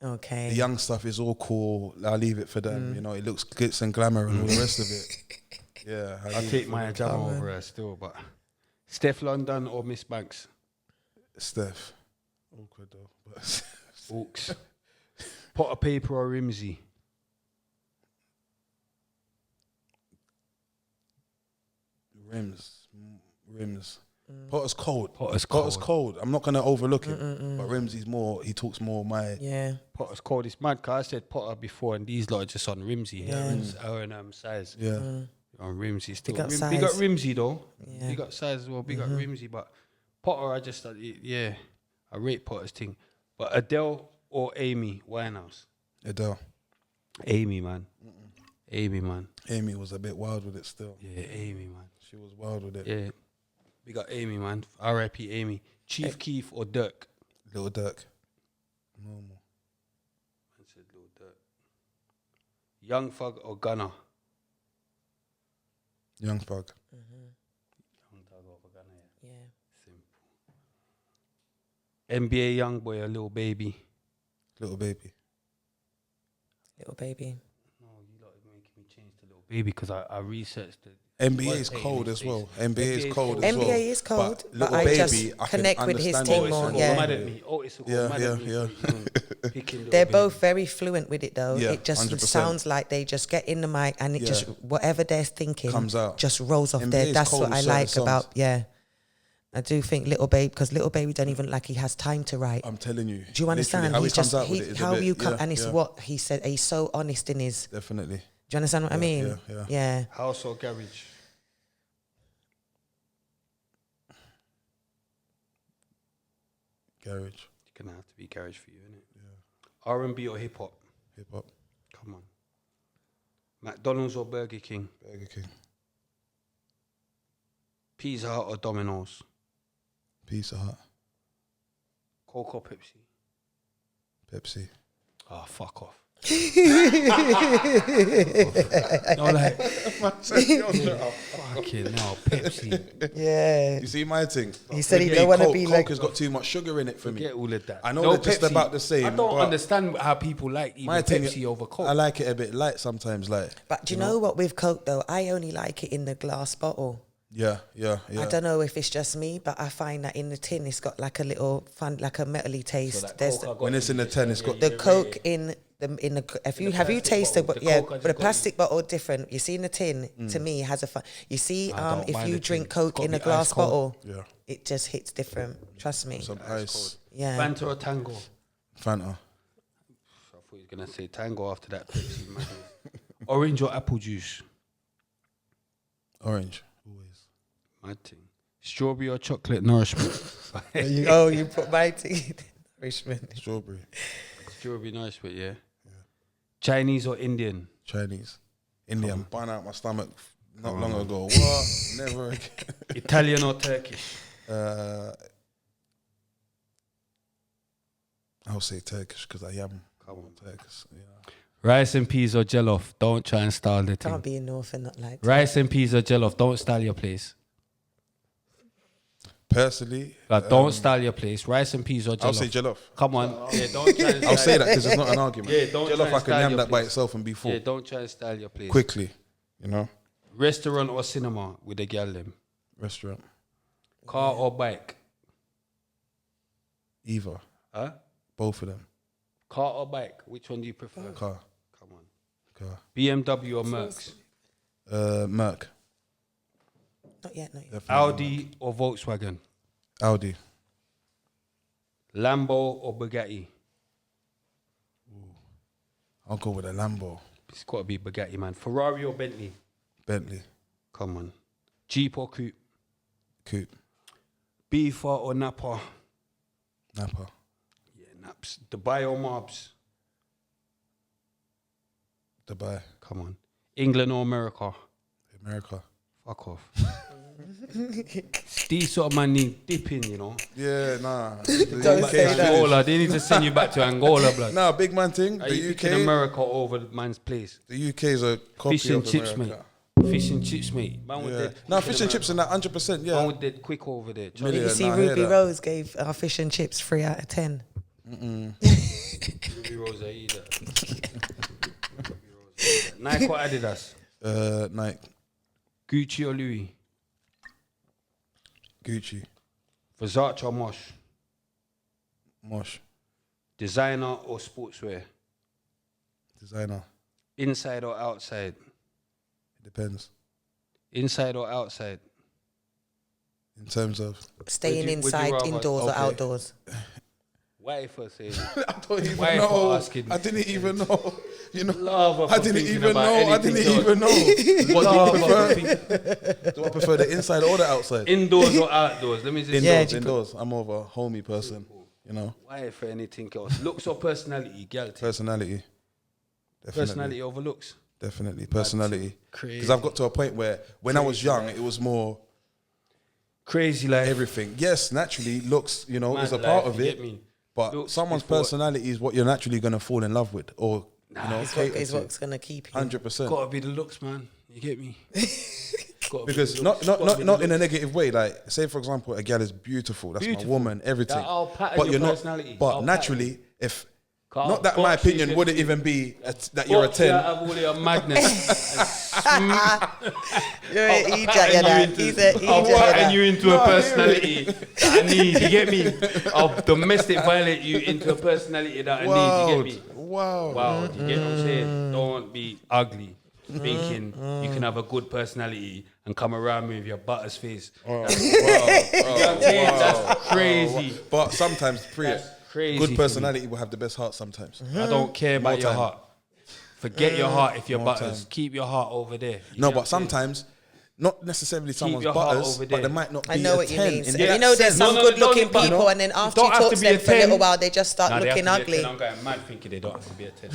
Okay. The young stuff is all cool. I'll leave it for them. You know, it looks glitz and glamour and all the rest of it. Yeah, I take Maya Jama over her still, but Steph London or Miss Banks? Steph. Awkward though. But Oaks. Potter Paper or Rimsey? Rims. Potter's cold. Potter's cold. I'm not gonna overlook him. But Rimsey's more. He talks more my. Yeah. Potter's cold. It's mad because I said Potter before, and these lot are just on Rimsey. Our and size. Yeah. On Rimsey still. Big up Big size. up Rimsey though. Yeah. Big up size as well. Big up Rimsey, but Potter, I just I rate Potter's thing. But Adele or Amy Winehouse? Adele. Amy, man. Amy, man. Amy was a bit wild with it still. Yeah, Amy, man. She was wild with it. Yeah. We got Amy, man. R.I.P. Amy. Chief Keef or Dirk? Little Dirk. Normal. I said Lil Dirk. Young Thug or Gunna? Young Thug. Young Thug over Gunna, yeah. Yeah. Simple. NBA Youngboy or Lil Baby? Little Baby. Little baby. No, you lot are making me change to Lil Baby because I researched it. NBA is cold as well. NBA is cold as well. NBA is cold, but Little I Baby, just I can connect with his understand team it. more. Mad Yeah. at me. Otis will go Yeah, mad yeah, at me. yeah. for even picking Lil They're Baby. both very fluent with it though. Yeah, It just 100%. sounds like they just get in the mic and it just whatever they're thinking Comes out. just rolls off NBA there. is That's cold what with I certain like songs. about I do think Little Baby, because Little Baby don't even like he has time to write. I'm telling you. Do you understand? How he He's comes just out with it is how a bit, you come, yeah, and it's yeah. what he said. He's so honest in his. Definitely. Do you understand what I mean? Yeah. House or garage? Garage. It's gonna have to be garage for you, innit? Yeah. R&B or hip hop? Hip hop. Come on. McDonald's or Burger King? Burger King. Pizza Hut or Domino's? Pizza Hut. Coke or Pepsi? Pepsi. Oh, fuck off. No, like, fucking no, Pepsi. Yeah. You see my thing? He said he With don't me, want to Coke- be Coke like. has got too much sugar in it for me. Forget all of that. I know they're just about the same, I don't but understand how people like even My thing, Pepsi over Coke. I like it a bit light sometimes. Like, But do you know what with Coke though? I only like it in the glass bottle. yeah. I don't know if it's just me, but I find that in the tin it's got like a little fun, like a metally taste. So that There's Coke I got When it's in the 10, it's got the Coke in the. If you have you plastic tasted, bottle, but the yeah, Coke I but just the got plastic bottle different. You see in the tin, to me, it has a fun. You see, I don't if mind you the drink tin. Coke It's gotta in a be glass ice cold. bottle, Yeah. it just hits different. Trust me. Some ice. Yeah. Banter or Tango? Fanta. I thought he was gonna say Tango after that Pepsi. Man. Orange or apple juice? Orange. Always. My thing. Strawberry or chocolate nourishment? You put my teeth. Richmond. Strawberry. Strawberry nourishment, yeah. Chinese or Indian? Chinese. Indian. Buying out my stomach not long ago. What? Never again. Italian or Turkish? I'll say Turkish because I am Come on. Turkish. Yeah. Rice and peas or jollof? Don't try and style the Can't thing. be a North and not like. Rice and peas or jollof? Don't style your place. Personally, Like, don't style your place. Rice and peas or jollof? I'll say jollof. Come on. Yeah, don't try and I'll style say that because it's not an argument. Yeah, don't try Jollof, and I style can yam your that by place. itself and be full Yeah, don't try and style your place. quickly. You know, Restaurant or cinema with a gal them? restaurant, Car or bike? either, Huh? both of them. Car or bike? Which one do you prefer? Car, Come on. car. BMW or Mercs? Merc, Not yet. Not yet. definitely. Audi or Volkswagen? Audi, Lambo or Bugatti? I'll go with a Lambo, It's got to be Bugatti, man. Ferrari or Bentley? Bentley, Come on. Jeep or Coupe? Coupe, Beefer or Napa? Napa, Yeah, Naps. Dubai or Mobs? Dubai, Come on. England or America? America. Fuck off. These sort of man need dipping, you know. Yeah, nah. Go The back UK to 's finished. Angola. They need to send you back to Angola, blood. Nah, big man thing. Are you picking America over the man's place? The UK is a copy Fish and of chips, America. mate. Fish and chips, mate. Man was Yeah. dead. No, quick fish in and chips and that 100%. Man Yeah. was dead quick over there. Million. Did you see I hear Ruby that. Rose gave our fish and chips 3 out of 10? Ruby Rose, I eat that. Ruby Rose. Nike or Adidas? Nike, Gucci or Louis? Gucci, Versace or Mosh? Mosh, Designer or sportswear? designer. Inside or outside? It depends Inside or outside? in terms of. Staying would you inside, rather- indoors, or okay. outdoors? Why for saying? I don't even Why know. for asking? I didn't even know. You know, Lava for I didn't thinking even about know. I anything didn't else. even know. What Lava do you for prefer? Do I prefer the inside or the outside? Indoors or outdoors? Let me just Indoors. Yeah, Indoors. I'm more of a homey person. You know, Why for anything else? Looks or personality? Girl, personality. Definitely. personality over looks. Definitely personality. Crazy. Because I've got to a point where when I was young, it was more Crazy like everything. Yes, naturally, looks, you know, Mad is a life, part of you it. get me? But Looks someone's before- personality is what you're naturally going to fall in love with, or you know, Is what's going to keep you. 100%. Gotta be the looks, man. You get me? Gotta be Because the not looks, not gotta not be not the in a looks. negative way. Like, say for example, a girl is beautiful. That's Beautiful. my woman. Everything. That I'll pattern but your you're not. personality. But I'll naturally, if Can't not that my box you opinion can wouldn't do- even be that you're a Box you 10. out of all your madness. You're an idiot, you know. He's an idiot. I'll you pattern know. you into a personality that I need. You get me? I'll domestic violate you into a personality that I need. You get me? Wow. Wow, you get what I'm saying? Don't be ugly. thinking you can have a good personality and come around me with your butter's face. That's crazy. But sometimes, That's crazy good for me. personality will have the best heart sometimes. I don't care about your time. heart. Forget your heart if you're More butters. time. Keep your heart over there. You No, get but what I'm saying? sometimes, not necessarily someone's your heart butters, over but there. they might not be I know a what you 10 mean. in So, that you know, there's sense. some good-looking don't- people, no. and then after Don't you have talk to to be a them for a 10. little while, they just start Nah, they looking have to be a 10. ugly. I'm going mad thinking they don't have to be a 10.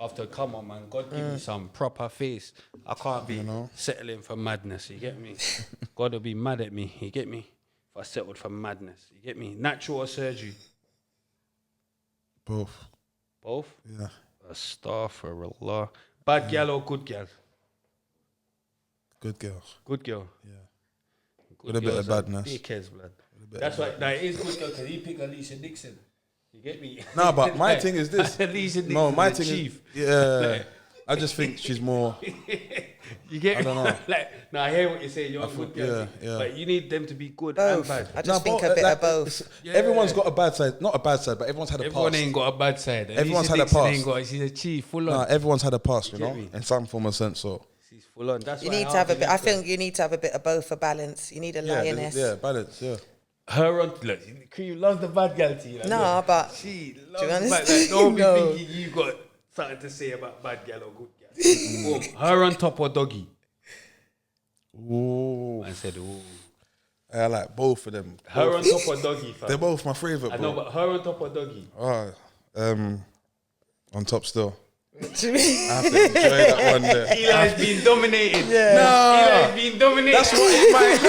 After, come on, man. God give me some proper face. I can't be settling for madness. You get me? God will be mad at me. You get me? If I settled for madness. You get me? Natural or surgery? Both. Both? Yeah. Astaghfirullah. Bad gal or good gal? Good girl. Good girl. Yeah. Good With a bit girls of are badness. dickheads, blood. That's why. Nah, it is good girl because he picked Alicia Dixon. You get me? No, but my thing is this. Alicia Dixon. No, my the thing chief. is, yeah. I just think she's more. You get me? I don't know. Like, no, I hear what you're saying. You're a good girl. yeah. But you need them to be good Both. and bad. I just think but, a bit like, of both. Everyone's got a bad side. Not a bad side, but everyone's had a Everyone past. ain't got a bad side. Everyone's Alicia had a Dixon past. Ain't got, she's a chief, full Nah, on. everyone's had a past, you Get know, me? in some form or sense. So She's full on. That's You why need to have a bit. I think you need to have a bit of both for balance. You need a lioness. yeah, balance, yeah. her on. Look, Cream loves the bad girl to you. Like, No, look, but she do you loves the bad. understand? Like, don't be No. thinking you got something to say about bad girl or good girl. Boom. Her on top or doggy? Ooh, I said, ooh. I like both of them. Her on top or doggy, fam? They're both my favorite, I bro. know, but her on top or doggy? On top still. What do you mean? I have to enjoy that one there. Eli's been dominated. No, Eli's been dominated. that's what it might. No,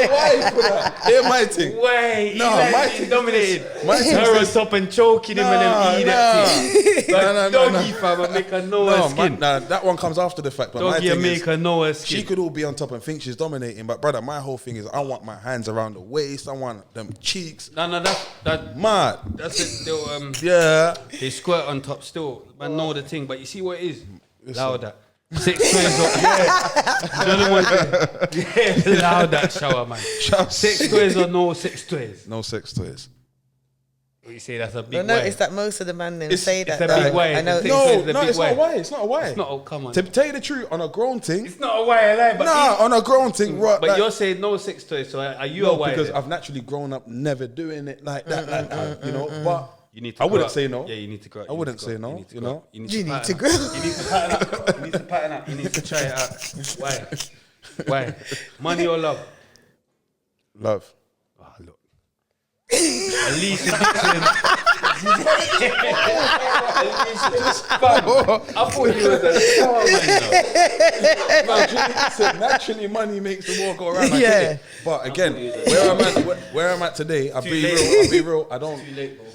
why for that? They're my thing. Why? No, Eli's my been thing is dominated. this. My thing Her on is top and choking him and then eat that thing. But doggy, fam, and make her know her skin. that one comes after the fact. But my Doggy and thing make is, her know her skin. she could all be on top and think she's dominating, but brother, my whole thing is I want my hands around the waist. I want them cheeks. No, that Mad. that's it. Still, Yeah. they squirt on top still. Man, know the thing, but you see what it is? Louder. 6 squares up. Yeah. You know the one? Yeah, loud that shower, man. 6 squares or no 6 squares? No sex toys. You say that's a I big noticed way. that most of the men then It's- say it's that. a big though. way. I know. It's No, the no, big it's not a way. why. It's not a why. It's not, oh, come on. To tell you the truth, on a grown thing, It's not a why I lie, but on a grown thing, right? but like, you're saying no 6 toys, so are you a no, why? because then? I've naturally grown up never doing it like that, you know. But You need to I grow wouldn't up. say no. Yeah, you need to grow up. I You wouldn't need to say grow up. no, need to you grow know. up. You need You to need pattern to up. grow. You need to pattern up. You need to pattern up. You need to try it out. Why? Why? Money or love? Love. Oh, look. Alicia Dixon. I thought you was a star, man. Naturally, money makes the world go around. I Yeah. get it. But again, where I'm at today, I'll be real. I don't. Too late, bro.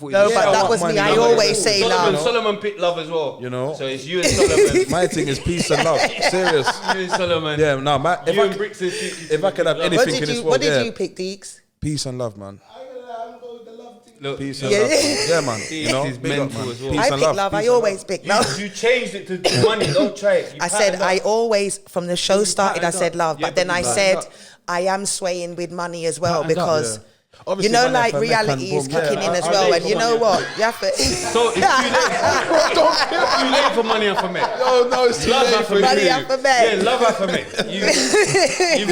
No, but I that want was me. money. I No, always say love. Solomon picked love as well. You know? So it's you and Solomon. My thing is peace and love. Serious. You and Solomon. Yeah, no, if You I and could- Bricks and Cheeky. if I could have love. anything in this world, What did yeah. you pick, Deeks? Peace and love, man. Look, Peace and Yeah. love. Yeah, man. Peace You know, is big up, mental man. as well. Peace I and pick love. love. Peace I and always pick love. You changed it to money. Don't try it. You I said patterned I up. always from the show started. I patterned said up. love, Yeah, but then but I you said patterned I am swaying with money as well Patterned up, because. yeah. Obviously, You know, man, like if I make reality and is boom, kicking yeah, in as I'll well, late and for you know money. what? You have to. So it's too late for money alphabet. No, it's too Love late for alphabet. Money you. alphabet. Yeah, love alphabet. You've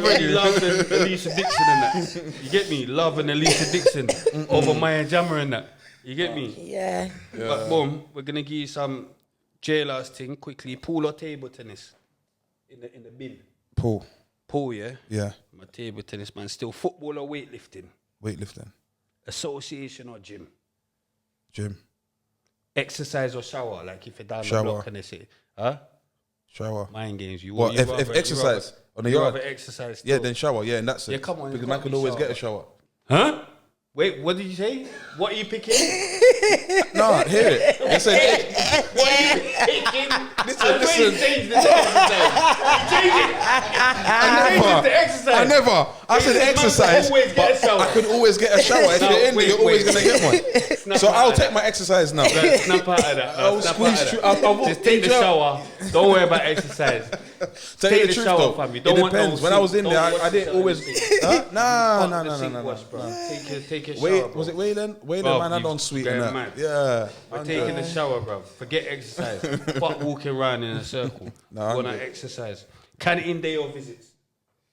already loved Alicia Dixon and that. You get me? Love and Alicia Dixon over Maya Jammer and that. You get me? Yeah. But boom, we're gonna give you some jailers thing quickly. Pool or table tennis in the bin. Pool. Pool, yeah. Yeah. My table tennis man. Still football or weightlifting. Weightlifting. Association or gym. Gym. Exercise or shower. Like if you're down Shower. the block and they say, huh? Shower. Mind games. You What, you if rather- exercise on the you yard? rather exercise. Yeah, still. then shower. Yeah, and that's it. Yeah, come on, Because it's man gotta could be always shower. get a shower. Huh? Wait, what did you say? What are you picking? No, hear it. They said, What are you picking? Listen. Change the name. You change it. I never. I said exercise, but I could always get a shower. If you're in there, you're always going to get one. So I'll take my exercise now. Snap out of that. Just take the shower. Don't worry about exercise. Take the shower, shower, fam. It depends. When I was in there, I didn't always. No. Take your shower. Wait, was it Wayland? Wayland, man, I don't sweeten that. Yeah. We're taking the shower, bro. Forget exercise. Fuck walking around in a circle. No, Wanna exercise. Canteen day or visits?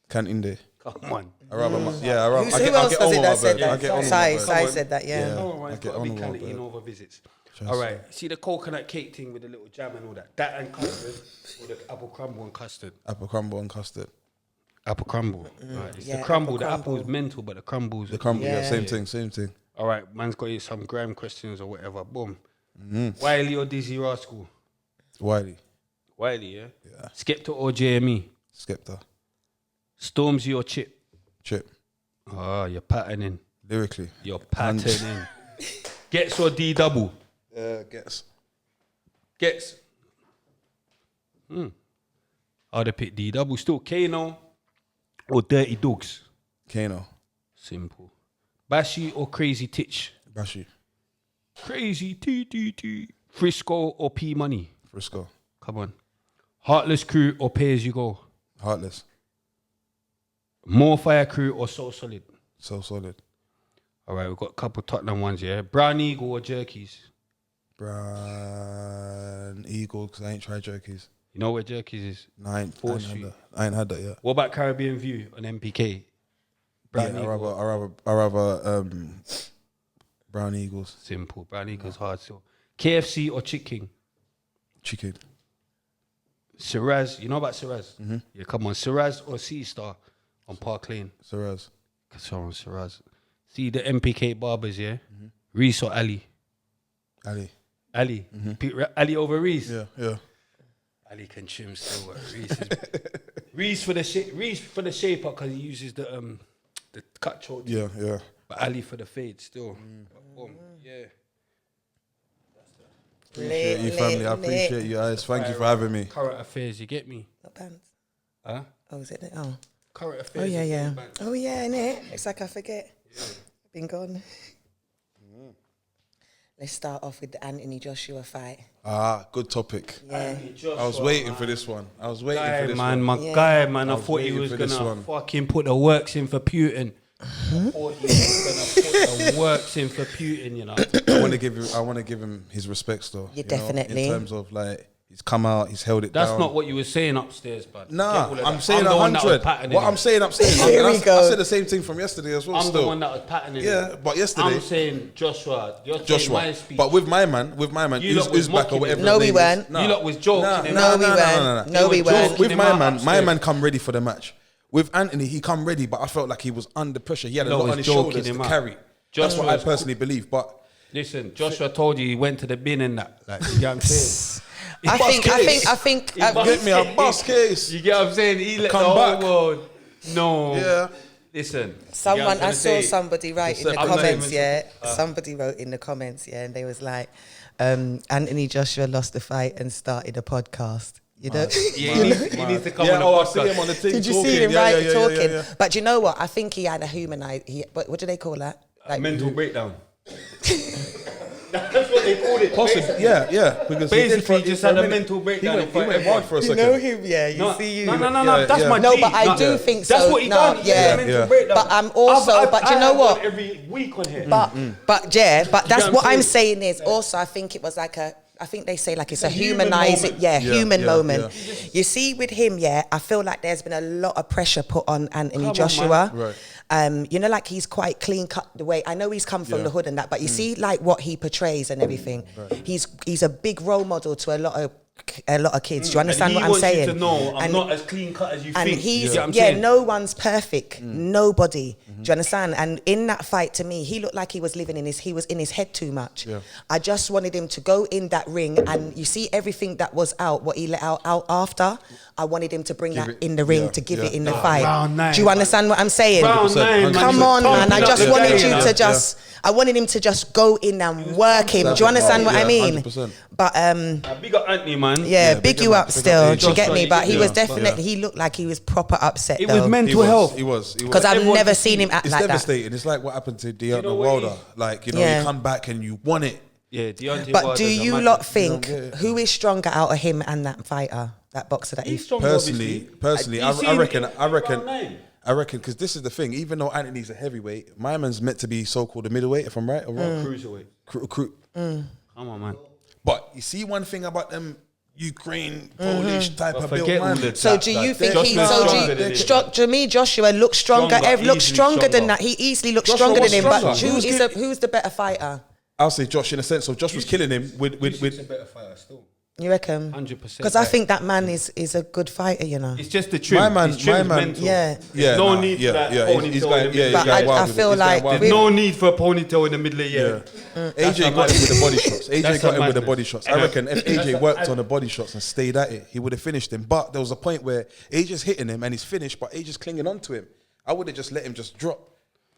Canteen day. Come on. I rather, I Who else was it that said that? Sai said that, yeah. It's got to be canteen over visits. All right. See the coconut cake thing with the little jam and all that? That and custard, or the apple crumble and custard? Apple crumble and custard. Apple crumble. Right. It's the Yeah, crumble. apple The apple is crumble. mental, but the crumble's... The crumble, yeah, Yeah. same thing. All right. Man's got you some gram questions or whatever. Boom. Wiley or Dizzy Rascal? Wiley. Wiley, yeah? Skepta or JME? Skepta. Stormzy or Chip? Chip. Oh, you're patterning. Lyrically. You're patterning. Gets or D double? Gets. Gets. I'd have picked D double. Still Kano or Dirty Dogs? Kano. Simple. Bashi or Crazy Titch? Bashi. Crazy T. Frisco or P Money? Frisco. Come on. Heartless Crew or Pay As You Go? Heartless. More Fire Crew or So Solid? So solid. All right, we've got a couple Tottenham ones, yeah? Brown Eagle or Jerkies? Brown Eagle, because I ain't tried jerkies. You know where Jerkies is? No, I ain't Fourth had Street. that. I ain't had that yet. What about Caribbean View on MPK? Brown Yeah, Eagle. I rather Brown Eagles. Simple. Brown Eagle's hard still. KFC or Chicken? Chicken. Shiraz. You know about Shiraz? Yeah, come on. Shiraz or Sea Star on Park Lane? Shiraz. Sorry, on Shiraz. See the MPK barbers, yeah? Reese or Ali? Ali. Ali. Ali over Reese? Yeah. Ali can trim still. Reese for the shape up because he uses the cut short. Yeah. But Ali for the fade still. Boom. Yeah. Appreciate you, family. I appreciate you guys. Thank you for having me. Current affairs, you get me? Not bands. Huh? Oh, is it? Oh. Current Oh, affairs. yeah. Oh, yeah, innit? It's like I forget. Been gone. Let's start off with the Anthony Joshua fight. Good topic. Yeah. I was waiting for this one. I thought he was gonna fucking put the works in for Putin. I thought he was gonna put the works in for Putin, you know. I want to give him his respects though. Yeah, you know, definitely. in terms of like he's come out, he's held it down. That's not what you were saying upstairs, bud. Nah, Get all of I'm that. saying the one that was 100. patterning What him. I'm saying upstairs. Here we go. I said the same thing from yesterday as well. I'm still. the one that was patterning him. Yeah, but yesterday. I'm saying Joshua. You're saying my speech. But with my man, You lot was Uzbek mocking or whatever. him. No, his we name is. weren't. You lot was joking him. No, we weren't. No, we weren't. With him my out man, upstairs. come ready for the match. With Anthony, he come ready, but I felt like he was under pressure. He had a No, lot he's on his joking shoulders to him out. carry. That's what I personally believe. But Listen, Joshua told you he went to the bin and that. Like, you get what I'm saying? I think. get me a bus case. You get what I'm saying? He let Come the back. whole world. No. Yeah. Listen. Someone, I saw somebody write in the I'm not comments, even- yeah. Somebody wrote in the comments, yeah, and they was like, Anthony Joshua lost the fight and started a podcast. You know? Yeah, he needs to come on the I see podcast. him on the thing Did you talking. see him Yeah. talking? But you know what? I think he had a what do they call that? Like, Mental breakdown. That's what they called it. Possibly, yeah. Because Basically, he just had a minute. mental breakdown. He went hard for a you second. know him, yeah. You see you. No. Yeah, That's yeah. my No, G. but I do think so. That's what he No, done. He yeah. had a mental Yeah. breakdown. But I'm also, but you know what? Every week on here. But that's get what what I'm I'm saying is also I think it was like I think they say like it's a human humanizing, moment. human yeah, moment. You see with him, I feel like there's been a lot of pressure put on Anthony Come on, Joshua. man. Right. You know, like he's quite clean cut the way. I know he's come from Yeah. the hood and that, but you see like what he portrays and everything. He's a big role model to a lot of kids. Do you understand what I'm saying? And he wants you to know I'm And- not as clean cut as you and think. he's You get what I'm saying? no one's perfect, nobody. Do you understand? And in that fight, to me, he looked like he was he was in his head too much. Yeah. I just wanted him to go in that ring, and you see everything that was out, what he let out after. I wanted him to bring that in the ring, to give it in the fight. round 9, Do you understand what I'm saying? Round 9, Come man. on, man. I Pumping just up the wanted game, you you to know? just. I wanted him to just go in and work him. Do you understand what I mean? 100%. But Big up Anthony, man. man. Yeah, big you up still. Do you get me? But he was Yeah. definitely, he looked like he was proper upset It though. was mental health. He was. Because I've Everyone never can seen see him act It's like that. devastating. It's like what happened to Deontay know what it Wilder. is? Like, you know, Yeah. you come back and you won it. Yeah, Deontay But Wilder's do a you madman. lot think You don't get it. who is stronger out of him and that fighter, that boxer that He's he? strong, Personally, obviously. I reckon, Round 9. because this is the thing. Even though Anthony's a heavyweight, my man's meant to be so-called a middleweight, if I'm right or wrong. Cruiserweight. Cru- Come on, man. But you see one thing about them Ukraine, Polish type of build, Forget all man. the So do you think Josh he? was So stronger do than you? him. To me, Joshua looks stronger. Stronger, Ev looks easily stronger than stronger. that. He easily looks Joshua stronger was than him. But stronger. who's the better fighter? I'll say Josh in a sense of Josh was killing him with He's a better fighter still. You reckon? 100%. Because I think that man is a good fighter. You know. It's just the trim. My man- His trim's my man- mental. Yeah. There's no need for that ponytail He's in going, the yeah, middle. he's But going I wild with it. feel He's going like wild There's with it. no need for a ponytail in the middle of your AJ got him with the body shots. AJ That's got a him with the madness. body shots. I reckon if AJ worked on the body shots and stayed at it, he would have finished him. But there was a point where AJ's hitting him and he's finished, but AJ's clinging on to him. I would have just let him just drop.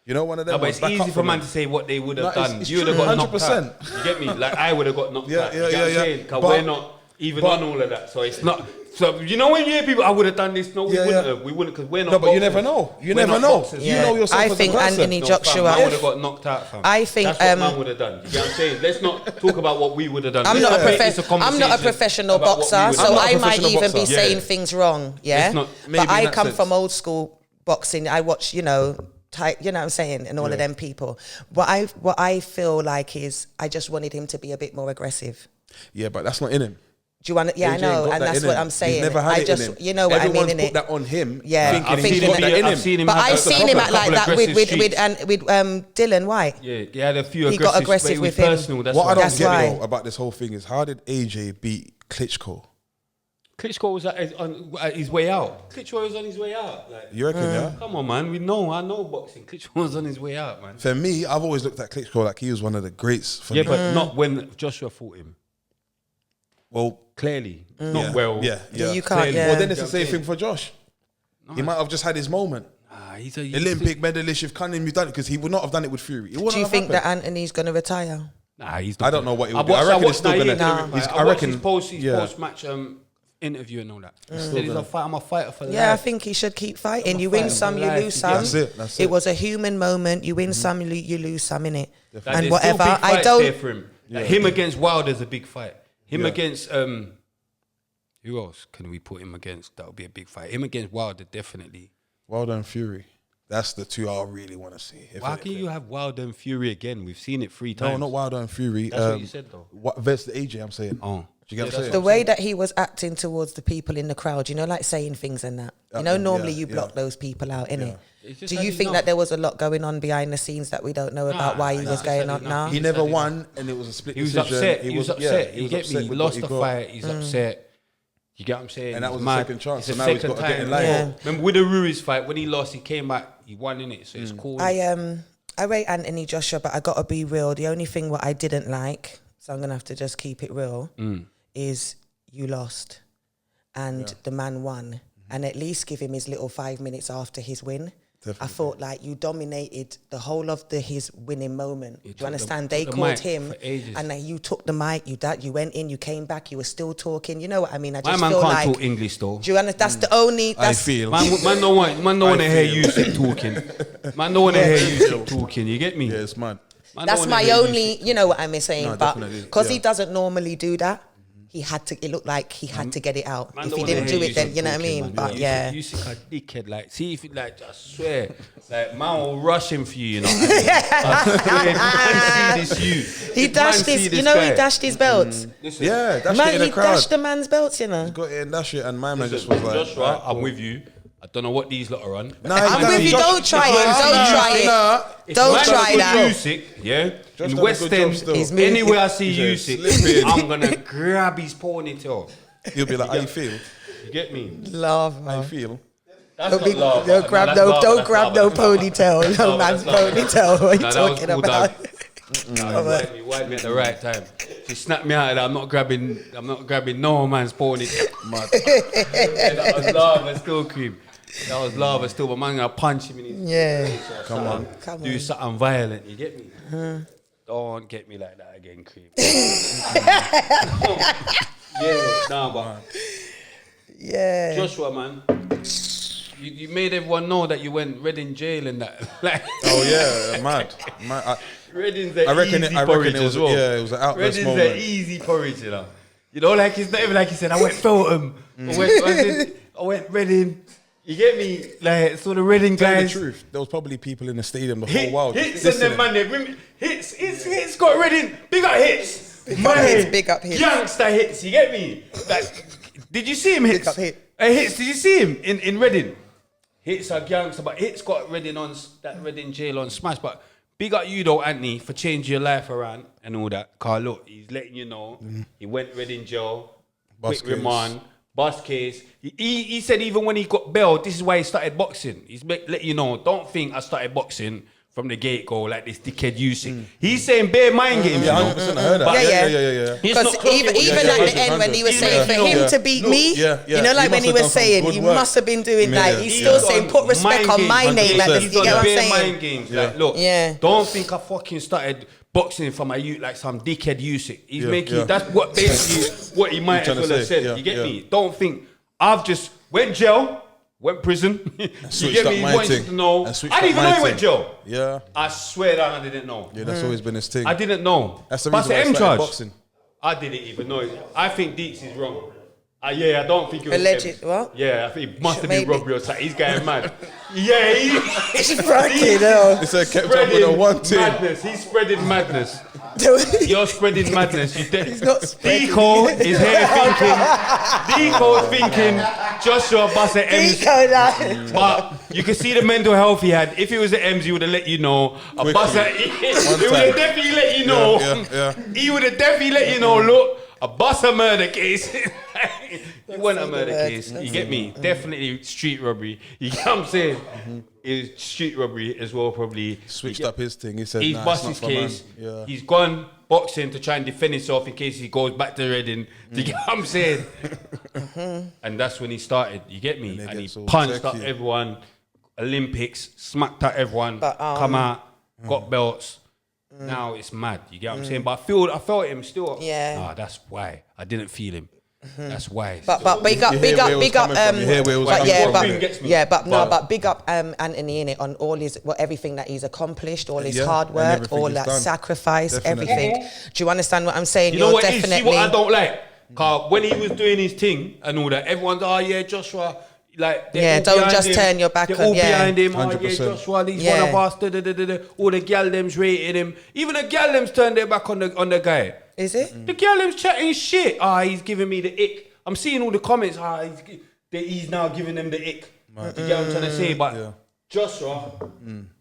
You know, one of them. No, but ones, it's back easy up for from man him. to say what they would have No, it's- done. it's You would have true, got knocked 100%. out. You get me? Like I would have got knocked Yeah, out. yeah, You get what I'm yeah. saying? Because But- we're not even on all of that. So it's not. So you know when you hear people, I would have done this. No, we Yeah, wouldn't yeah. have. We wouldn't because we're not. No, but you boxers. never know. You We're never not know. boxers. You know yourself I as a think person. Anthony No, Joshua. fam, I would have got knocked out, fam. I think, that's what man would have done. You get what I'm saying? Let's not talk about what we would have done. I'm Let's not a make this I'm not a conversation professional about what we boxer, would so have I'm done. not a I might professional even be boxer. saying Yeah. things wrong. Yeah, It's not- maybe but I in that come sense. from old school boxing. I watch, you know, you know what I'm saying, and all of them people. What I feel like is I just wanted him to be a bit more aggressive. Yeah, but that's not in him. Do you want to? Yeah, AJ I ain't know, got and that that's in what him. I'm saying. He's never had I it just, in him. you know what Everyone's I mean, put that on him. Yeah, thinking I've he's seen got him that be- in I've him. seen him But have I've a seen him act like couple that aggressive with streaks. Dylan White. Yeah, he had a few He got aggressive. aggressive but it was with him. personal. That's What I why. don't That's get why. though about this whole thing is how did AJ beat Klitschko? Klitschko was on his way out. Klitschko was on his way out. Like, You reckon, yeah? come on, man. I know boxing. Klitschko was on his way out, man. For me, I've always looked at Klitschko like he was one of the greats for Yeah, me. but not when Joshua fought him. Well, Clearly, yeah, not well. yeah. You can't, Clearly. yeah. Well, then it's the same thing for Josh. He might have just had his moment. He's a Olympic medalist, you've come in, you've done it because he would not have done it with Fury. It wouldn't Do you have think that happened. Anthony's going to retire? Nah, he's not. I don't know what he would I do. I reckon watched he's still that, gonna. I I watched reckon his yeah. post-match interview and all that. He said I'm a fighter for life. Yeah, I think he should keep fighting. You win fighting some, for you life. lose some. That's it, that's It it. was a human moment. You win some, you lose some, innit? Like, And there's whatever. still big I fights there don't. for him. Like, him against Wilder's a big fight. Him Yeah. against who else can we put him against? That would be a big fight. Him against Wilder, definitely. Wilder and Fury. That's the two I really want to see. Why can you have Wilder and Fury again? We've seen it 3 times. No, not Wilder and Fury. That's what you said, though. What versus AJ? I'm saying. Oh. Do you get what I'm saying? The way that he was acting towards the people in the crowd, you know, like saying things and that. You know, normally yeah, you block yeah. those people out, innit? It's just Do that you he's think not- that there was a lot going on behind the scenes that we don't know about why he was going on now? He never won, and it was a split He was decision. upset. He was upset. he You was get upset me? He with lost what the got. fight. He's upset. You get what I'm saying? And that He's was a mad. second chance, It's so a now he's second got to get time. in line. Yeah. Remember with the Ruiz fight, when he lost, he came back, he won in it, so it's cool. I rate Anthony Joshua, but I gotta be real. The only thing what I didn't like, so I'm gonna have to just keep it real, is you lost, and the man won, and at least give him his little 5 minutes after his win. Definitely. I thought like you dominated the whole of his winning moment. Do you took understand? the They mic called him, for ages. and then you took the mic. You went in, you came back, you were still talking. You know what I mean? I My just man feel can't like. talk English though. Do you understand? That's the only. I That's, feel. Man don't want to hear you sit talking. Man don't want to hear you sit talking. You get me? Yeah, it's mad. Man don't That's wanna my hear you only, you know what I'm saying, No, but definitely, because he yeah. doesn't normally do that, he had to. It looked like he had to get it out. Man If don't he wanna didn't hear do it, then sit you know what I talking, mean. man. But yeah, You sick a dickhead. Like, see if it, like, I swear, like, man will rush him for you. You know. I swear, man see this you. he This dashed man his. see You this know, he guy. dashed his belts. Listen, Yeah, that's Man, it in he the crowd. dashed the man's belts. You know. Got it and that shit, and my man just listen, was like, Joshua, right, I'm cool. with you. I don't know what these lot are on. Nah, I'm nah, with you. Josh- Don't try it. Don't try it. Nah. If Don't man try does that. good music, yeah. Josh In done a West good job End, still. He's moving. anywhere I see He's music, slipping. I'm gonna grab his ponytail. He'll be like, how you feel? You get me? Love. How you feel? That's Don't, be, not love. don't grab that's no. love, Don't that's grab love, no that's love. ponytail. No man's That's love. ponytail. What are you Nah, that was talking cool, about? dog. Wipe me at the right time. She snapped me out of that. I'm not grabbing no man's ponytail. Yeah, that was lava still, cream. That was lava still, but man, gonna punch him in his Yeah. Come on. Come do on. something violent. You get me? Don't get me like that again, cream. Yeah, nah, but Yeah. Joshua, man, you made everyone know that you went Reading jail and that. Like, Oh yeah, mad. Reading's an I reckon easy it porridge was as well. yeah, it was an outless Reading's moment. an easy porridge, you know. You know, like it's not even like he said, I went Feltham. I went Reading. You get me? Like, so the Reading Tell you guys. the truth, there was probably people in the stadium the whole world. Hits and them man, they hits got Reading. Big up hits. Big up hits. Youngster hits. You get me? Like, did you see him hits? Big up hit. Hits. Did you see him in Reading? Hits are youngster, but hits got Reading on that Reading jail on smash. But big up you though, Anthony, for changing your life around and all that. Cause look, he's letting you know he went Reading jail, Bus quick case. remand, bus case. He said even when he got bailed, this is why he started boxing. He's let you know, don't think I started boxing from the get-go like this dickhead Usyk. He's saying bare mind games. Yeah, you know? 100%. I heard that. But- Yeah. He's not Because clocking even what even you're at saying. the end when he was He's saying for letting you him know. to beat me, yeah. you know, like He when he must have was done some saying, good you work. must have been doing Yeah. that. He's He's still on saying, put respect mind on games, my name. Like, 100%. you get what I'm bare saying? mind games. Like, look, Yeah. don't think I fucking started boxing for my youth like some dickhead Usyk. He's making yeah. that's what basically what he might as trying to well have say, said. yeah, You get yeah. me? Don't think I've just went jail, went prison. You switched get up me? He my wants thing. to know. And switched I didn't up even know my he went thing. jail. Yeah. I swear down, I didn't know. Yeah, that's always been his thing. I didn't know. That's the But reason why I M started charge. boxing. I didn't even know. I think Deeks is wrong. Yeah, I don't think it was Alleged, M's. what? Yeah, I think it must have been Maybe. robbery or something. He's going mad. Yeah, It's fucking hell. He said kept up with a one team. madness. He's spreading madness. You're spreading madness. He's not spreading. Deco is here thinking. Deco's thinking. Joshua bust at M's. Deco, like, But you can see the mental health he had. If it was at M's, he would have let you know. A Quickly. bus at he would time. have definitely let you know. Yeah. He would have definitely let you know. Look, a bus a murder case. It wasn't a murder case. You get me? Definitely street robbery. You get what I'm saying? It was street robbery as well, probably. Switched up his thing. He said, He's nah, bust it's his not for man. case. Yeah. He's gone boxing to try and defend himself in case he goes back to Reading. Do you get what I'm saying? And that's when he started. You get me? And And it he gets all punched up techie. everyone. Olympics, smacked at everyone. But, come out, got belts. Now it's mad. You get what I'm saying? But I felt him still. Yeah. Ah, that's why I didn't feel him. That's why. But big up, You big hear up, where it was big up. coming from. You hear where it was But coming yeah, from. but Thing gets me. yeah, but no, But- but big up Anthony in it on all his everything that he's accomplished, all his Yeah, hard and work, everything all he's that done. sacrifice, Definitely. everything. Do you understand what I'm saying? You know You're what it is? See definitely. what I don't like? Cause when he was doing his thing and all that, everyone's, oh yeah, Joshua, like, they're Yeah, all don't behind just him. turn your back They're on- all yeah. behind him. Oh yeah, 100%. Joshua, he's Yeah. one of us. All the gal them's rating him. Even the gal them's turned their back on the guy. Is it? The gal them's chatting shit. He's giving me the ick. I'm seeing all the comments. He's now giving them the ick. Do you get what I'm trying to say? But Yeah. Joshua,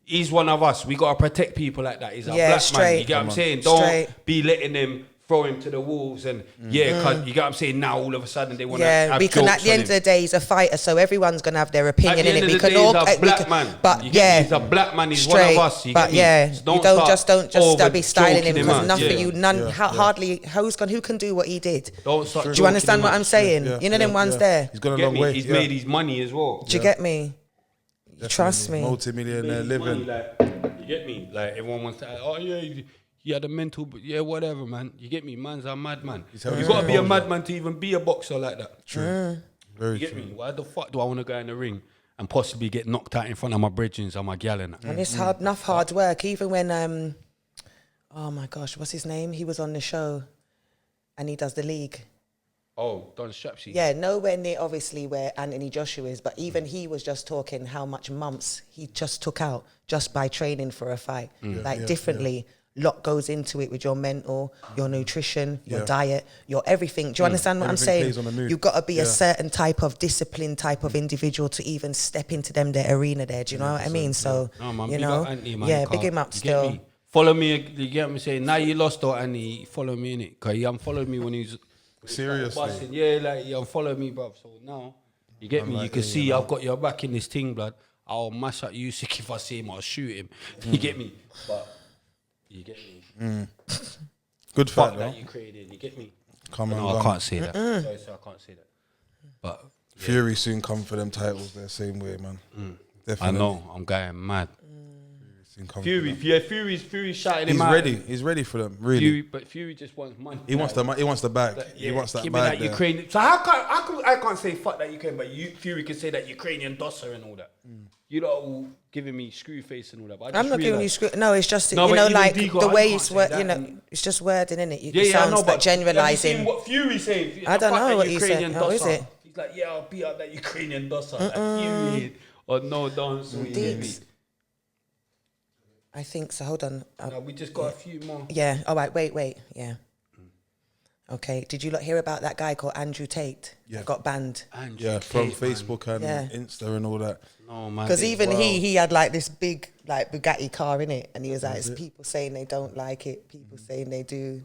he's one of us. We gotta protect people like that. He's a Yeah, black man. straight. You get what I'm saying? Straight. Don't be letting them throw him to the wolves and cause you get what I'm saying. Now all of a sudden they want to Yeah, have we can. jokes At the on end of him. the day, he's a fighter, so everyone's gonna have their opinion At the in end it. of We the can day, all. he's a we black can- man. But You get me? yeah, He's a black man. He's one of us. You but get me? yeah, So you don't just over be styling him joking because out. none for Yeah. you. None hardly. Who can do what he did? Don't start Do you joking understand him what out. I'm saying? Yeah, You know them yeah, ones yeah. there. He's gone a Get long me? way. He's yeah. made his money as well. Do you get me? You trust me. Multi-millionaire Made his money, living. like, you get me? Like everyone wants to. Oh yeah, you had a mental. Yeah, whatever, man. You get me? Man's a madman. held You his gotta be a composure. madman to even be a boxer like that. True. Very You get true. me? Why the fuck do I want to go in the ring and possibly get knocked out in front of my brethren and my gal and that? And it's enough hard work. Even when oh my gosh, what's his name? He was on the show, and he does the league. Oh, Don Strapsy. Yeah, nowhere near obviously where Anthony Joshua is, but even he was just talking how much months he just took out just by training for a fight. Like differently, lot goes into it with your mental, your nutrition, your Yeah. diet, your everything. Do you understand what I'm Everything saying? plays on the mood. You've got to be a Yeah. certain type of disciplined type of individual to even step into their arena there. Do you know what I mean? So, No, man, you big know, up Anthony, man. yeah, Carl. big him up You get still. me? Follow me, you get me saying, now you lost or Anthony, follow me in it. Cause he unfollowed me when he was Seriously. busting. Yeah, like he unfollowed me, bruv. So now, you get me? You can see I've got your back in this thing, blood. I'll mash up Usyk if I see him, I'll shoot him. You get me? But, you get me? Good Fuck fight, that though. you created, you get me? Come No, on, I can't say that. Sorry, sir, I can't say that. But, Fury soon come for them titles. They're same way, man. I Definitely. know, I'm going mad. Fury's shouting him out. He's ready for them. Really. But Fury just wants money. He wants the bag. He wants that bag. There. Ukrainian. So how come I can't say fuck that Ukraine, but Fury can say that Ukrainian dosser and all that. You lot all giving me screw face and all that. But I'm not giving you screw. No, it's just No, you but know, even like Digo, the I way can't it's say word. that You know, and- it's just wording, innit? It I sounds know, like but have you generalizing. seen what Fury saying? I don't Fuck know that what he said. Ukrainian Oh, is dosser. it? He's like, yeah, I'll beat up that Ukrainian dosser. Like Fury or no dance. You get me? I think so. Hold on. No, we just got a few more. Yeah. All right. Wait. Yeah. Okay. Did you lot hear about that guy called Andrew Tate? Yeah. That got banned. Yeah, from Tate, man. Facebook and Yeah. Insta and all that. No man. Because even wow. he had like this big like Bugatti car in it, and he was like, it's people saying they don't like it, people saying they do.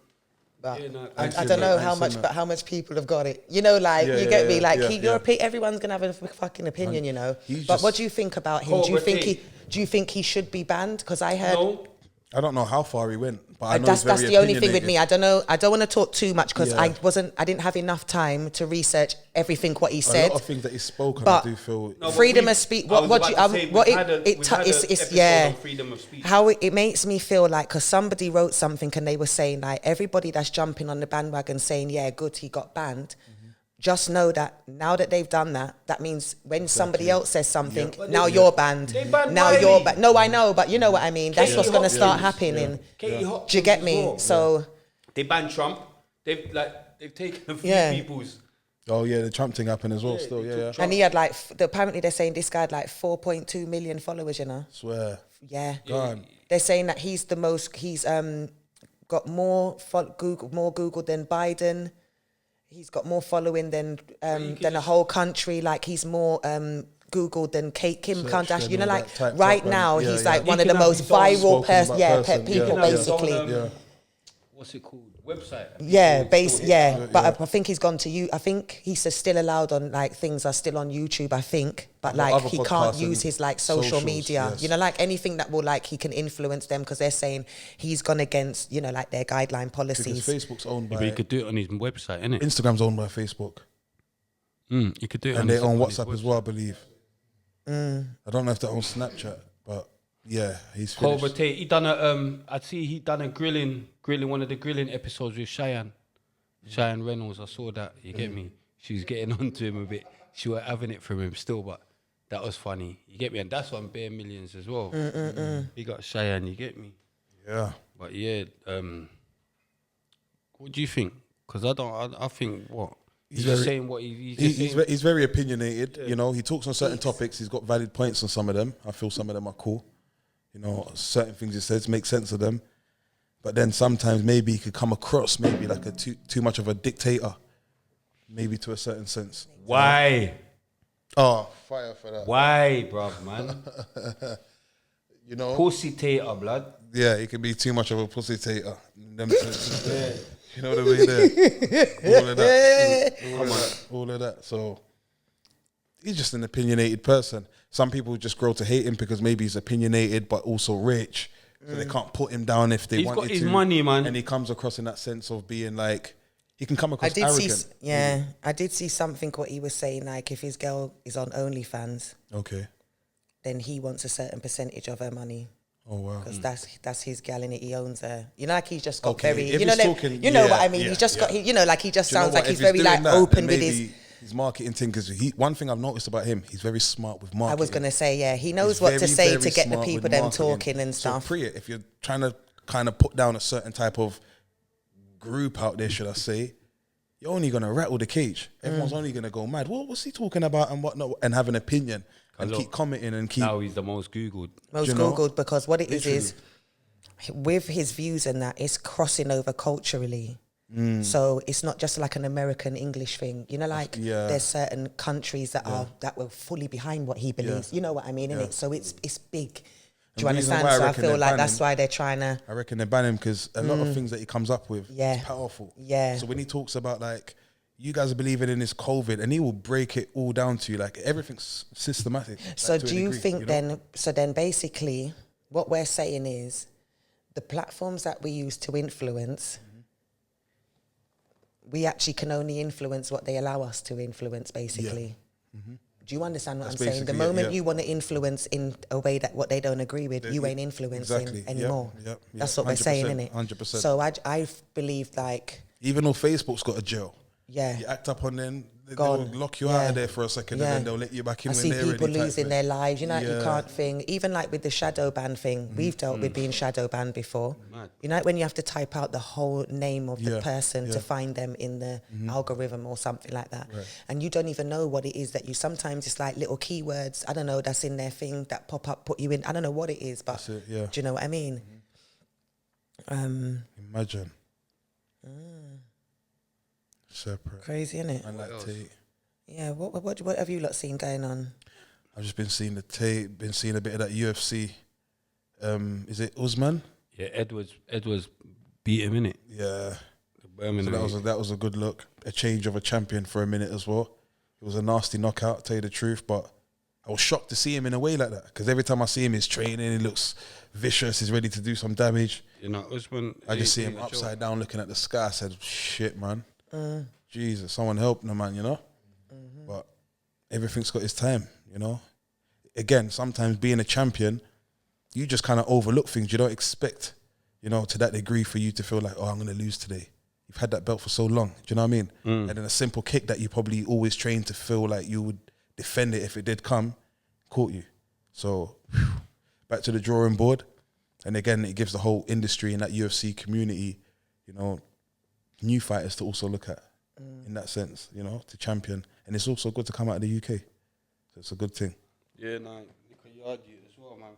But Yeah, no, I I've don't seen know that, how I've much, seen but that. how much people have got it. You know, like Yeah, you yeah, get me. yeah, Like yeah, everyone's gonna have a fucking opinion, you know. He's But just- what do you think about him? Do you Cobra think Tate. do you think he should be banned? Because I heard. No. I don't know how far he went, but I know That's he's very the only thing with opinionated. me. I don't know. I don't want to talk too much because Yeah. I didn't have enough time to research everything what he A said. lot of things that he's spoken, But I do feel. No, but freedom we- of speech. I was What about you to say, what we've had a- it we've had it's an it's episode yeah. on freedom of speech. How it makes me feel like because somebody wrote something and they were saying like everybody that's jumping on the bandwagon saying yeah good he got banned. Just know that now that they've done that, that means when somebody else says something, But now they- you're banned. they banned Now Wiley. you're banned. No, I know, but you know what I mean. That's Katie what's going to start Hopkins. happening. Katie Hopkins Do you get as me? well. So They banned Trump. They've taken a few Yeah. people's. Oh yeah, the Trump thing happened as well. Yeah, Still, they yeah, took yeah. and he had like apparently they're saying this guy had like 4.2 million followers. You know. Swear. Yeah. God. They're saying that he's the most. He's got more Google than Biden. He's got more following than a whole country. Like he's more Googled than Kim Kardashian. and You know, all like that typed right up now and- he's yeah, like yeah. one He of the can have most his own viral spoken about person, people yeah. basically. Yeah. What's it called? Website. Yeah, Yeah. but I think he's gone to you. I think he's still allowed on like things are still on YouTube. I think, but And like other he can't podcasts use and his like social socials, media. yes. You know, like anything that will like he can influence them because they're saying he's gone against you know like their guideline Because policies. Facebook's owned But he by could do it on his website, innit? Instagram's owned by Facebook, You could do it and on they his- own on his WhatsApp as website. well, I believe. I don't know if they own Snapchat, but yeah, he's Cobra finished. Tate, he done a I'd see he done a grilling one of the grilling episodes with Cheyenne Reynolds. I saw that. You get me? She was getting onto him a bit. She was having it from him still, but that was funny. You get me? And that's on Bare Millions as well. He got Cheyenne. You get me? Yeah. But yeah, what do you think? Because I think what he's just very- saying what he's just He's, saying. he's very opinionated. You know, he talks on certain topics. He's got valid points on some of them. I feel some of them are cool. You know, certain things he says make sense of them. But then sometimes maybe he could come across maybe like a too much of a dictator, maybe to a certain sense. Why? Oh, fire for that. Why, bruv, man? You know, Pussy tater, blood. yeah, he could be too much of a pussy tater. In them senses. You know what I mean? There. All of that. All of that. So he's just an opinionated person. Some people just grow to hate him because maybe he's opinionated but also rich. So they can't put him down if they He's wanted got his to. money, man. And he comes across in that sense of being like, he can come I across did arrogant. see, I did see something what he was saying like if his girl is on OnlyFans, Okay. then he wants a certain percentage of her money. Oh, wow. Because that's his gal and he owns her. You know, like he's just got Okay, very, if you know, he's like, talking- you know what yeah, I mean. yeah, He's just got, yeah. you know, like he just Do you know sounds what? like he's If very doing like that, open then with his. maybe his marketing thing, because one thing I've noticed about him, he's very smart with marketing. I was gonna say, yeah, he knows He's what to very, say very to get the smart people with them marketing. talking and stuff. So pre it, if you're trying to kind of put down a certain type of group out there, should I say, you're only gonna rattle the cage. Everyone's only gonna go mad. What's he talking about and whatnot, and have an opinion and Look, keep commenting and keep. Now he's the most Googled. Most you know? Googled because what it Literally. is with his views and that, it's crossing over culturally. Mm. So it's not just like an American English thing, you know. Like Yeah. there's certain countries that are that were fully behind what he believes. You know what I mean, innit? So it's big. Do you And the reason understand? why I So I reckon feel they like ban that's him- why they're trying to. I reckon they ban him because a lot of things that he comes up with Yeah. is powerful. Yeah. So when he talks about like, you guys are believing in this COVID, and he will break it all down to you, like everything's systematic. So like, to a do you degree, think know? then? So then, basically, what we're saying is, the platforms that we use to influence, we actually can only influence what they allow us to influence. Basically, Do you understand what That's I'm saying? The basically it, moment yeah. you want to influence in a way that what they don't agree with, you ain't influencing Exactly. Yep, anymore. yep, That's yep. what we're saying, 100%, innit? 100%. So I believe like, Even though Facebook's got a jail, yeah. you act up on them, they'll Gone. lock you Yeah. out of there for a second, Yeah. and then they'll let you back in I when see they're people ready. type losing thing. their lives, you know, you Yeah. can't think, even like with the shadow ban thing, we've dealt with being shadow banned before. You know, when you have to type out the whole name of the Yeah, person yeah. to find them in the algorithm or something like that. And you don't even know what it is that you, sometimes it's like little keywords, I don't know, that's in their thing that pop up, put you in, I don't know what it is, but That's it, yeah. do you know what I mean? Imagine. Separate. Crazy, isn't it? And like Tate. Yeah, what have you lot seen going on? I've just been seeing the Tate, been seeing a bit of that UFC. Is it Usman? Yeah, Edwards beat him, innit? Yeah. Birmingham. So that was a good look. A change of a champion for a minute as well. It was a nasty knockout, tell you the truth, but I was shocked to see him in a way like that, because every time I see him, he's training, he looks vicious, he's ready to do some damage. You know, Usman. I just see him upside down looking at the sky. I said, shit, man. Jesus, someone help the man, you know? But everything's got its time, you know? Again, sometimes being a champion, you just kind of overlook things. You don't expect, you know, to that degree for you to feel like, oh, I'm going to lose today. You've had that belt for so long. Do you know what I mean? And then a simple kick that you probably always trained to feel like you would defend it if it did come, caught you. So, back to the drawing board. And again, it gives the whole industry and that UFC community, you know, new fighters to also look at in that sense, you know, to champion. And it's also good to come out of the UK. So it's a good thing. Yeah, no, because you argue as well, man,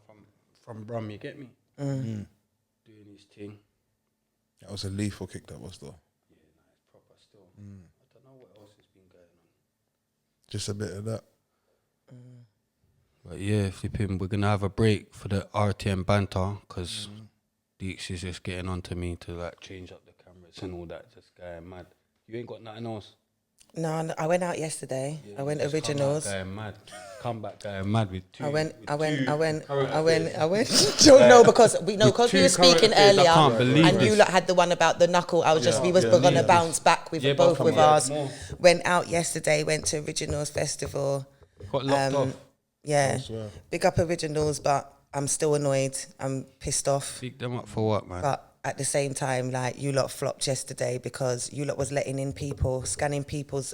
from Brum, you get me? Doing his thing. That was a lethal kick, that was, though. Yeah, no, it's proper still. I don't know what else has been going on. Just a bit of that. But yeah, flipping, we're going to have a break for the RTM banter, because Deeks is just getting onto me to like change up the cameras and all that, just going mad. You ain't got nothing else? No, I went out yesterday. Yeah, I went just originals. Come back going mad with two. I went. current affairs. Don't know because we were two speaking current affairs, I earlier, can't believe and you this. lot had the one about the knuckle. I was we was gonna bounce back with both with ours. More. Went out yesterday. Went to Originals Festival. Got locked off. Yeah, big up Originals, but I'm still annoyed. I'm pissed off. Pick them up for what, man? But at the same time, like, you lot flopped yesterday because you lot was letting in people, scanning people's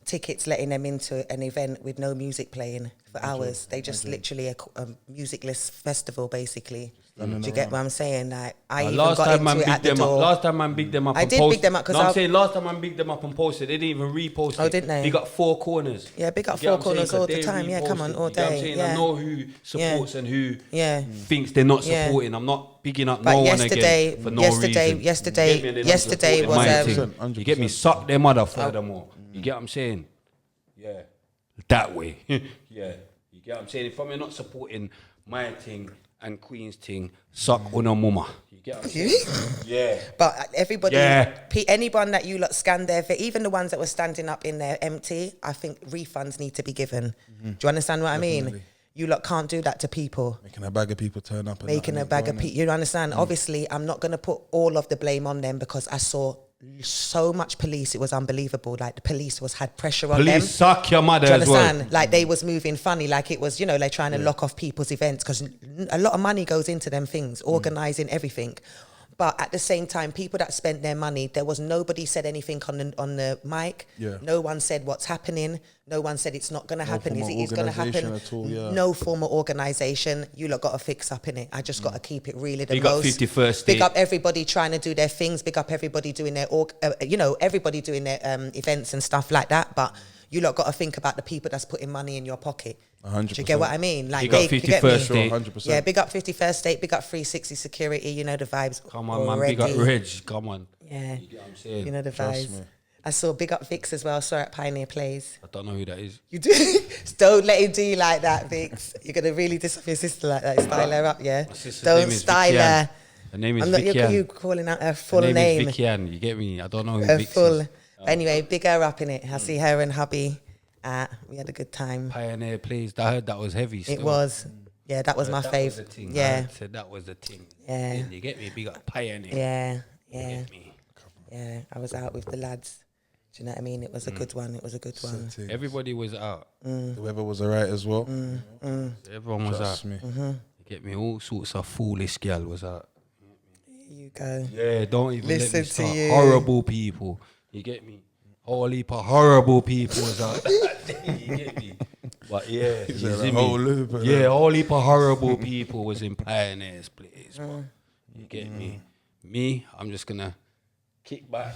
tickets, letting them into an event with no music playing for hours. They just literally a musicless festival, basically. Do you get what I'm saying? Like, I even last got time into it at the door. Last time man bigged them up. I and did posted. big them up because I'm saying last time man bigged them up and posted. They didn't even repost it. Oh, didn't they? They got four corners. Yeah, big up You get four what I'm saying? corners all 'Cause the they time. Yeah, come on, reposted. all You get what I'm day. saying? Yeah. I know who supports and who Yeah. thinks they're not Yeah. supporting. I'm not bigging up But no one yesterday- again for no yesterday- reason. yesterday- You get me? And they're not yesterday supporting was, my 100%. thing. You get me? Suck their mother furthermore. You get what I'm saying? Yeah. That way. Yeah. You get what I'm saying? If I'm not supporting my thing and Queen's thing, suck una mama. You get what I'm saying? Yeah. But everybody, Yeah. anyone that you lot scanned there, even the ones that were standing up in there empty, I think refunds need to be given. Do you understand what I mean? Definitely. You lot can't do that to people. Making a bag of people turn up. And Making a bag of people. You understand? Obviously, I'm not going to put all of the blame on them because I saw so much police. It was unbelievable. Like, the police had pressure on them. Police suck your mother Do you as well. understand? Like, they was moving funny, like it was, they're trying to lock off people's events because a lot of money goes into them things, organising everything. But at the same time, people that spent their money, there was nobody said anything on the mic. Yeah. No one said what's happening. No one said it's not going to happen. form Is of it is going to happen? organisation at all, yeah. No form of organisation. You lot got to fix up in it. I just got to keep it really the Big up most. 51st State. Big up everybody trying to do their things. Big up everybody doing their everybody doing their events and stuff like that. But you lot got to think about the people that's putting money in your pocket. 100%. Do you get what I mean? Like, Big up you get me? 51st State. 100%. Yeah, big up 51st State, big up 360 Security, you know the vibes. Come on, already. man. Big up Reg. Come on. Yeah, You get what I'm saying? you know the Trust vibes. me. I saw big up Vix as well, saw at Pioneer Plays. I don't know who that is. You do? Don't let him do you like that, Vix. You're going to really diss off your sister like that. Style her up, yeah? My sister's Don't name is style Vicky her. Ann. Her name is I'm not Vicky you Ann. calling out her full Her name name. is Vicky Ann. You get me? I don't know who Her Vix full. is. Anyway, big her up in it. I see her and hubby. We had a good time. Pioneer Plays. I heard that was heavy still. It was. Yeah, that was my That was the fave. thing. Yeah, I said that was the thing. Yeah. You get me? Big up Pioneer. yeah, You yeah. get me? Yeah, I was out with the lads. Do you know what I mean? It was a good one. It was a good one. Everybody was out. The weather was alright as well. Everyone was Trust out. me. You get me? All sorts of foolish gal was out. Here you go. Yeah, don't even Listen let me to start. you. Horrible people. You get me? Whole heap of horrible people was out. You get me? But yeah, you said see a whole me? loop of Yeah, them. whole heap of horrible people was in Pioneer's place. But you get me? Me, I'm just gonna kick back.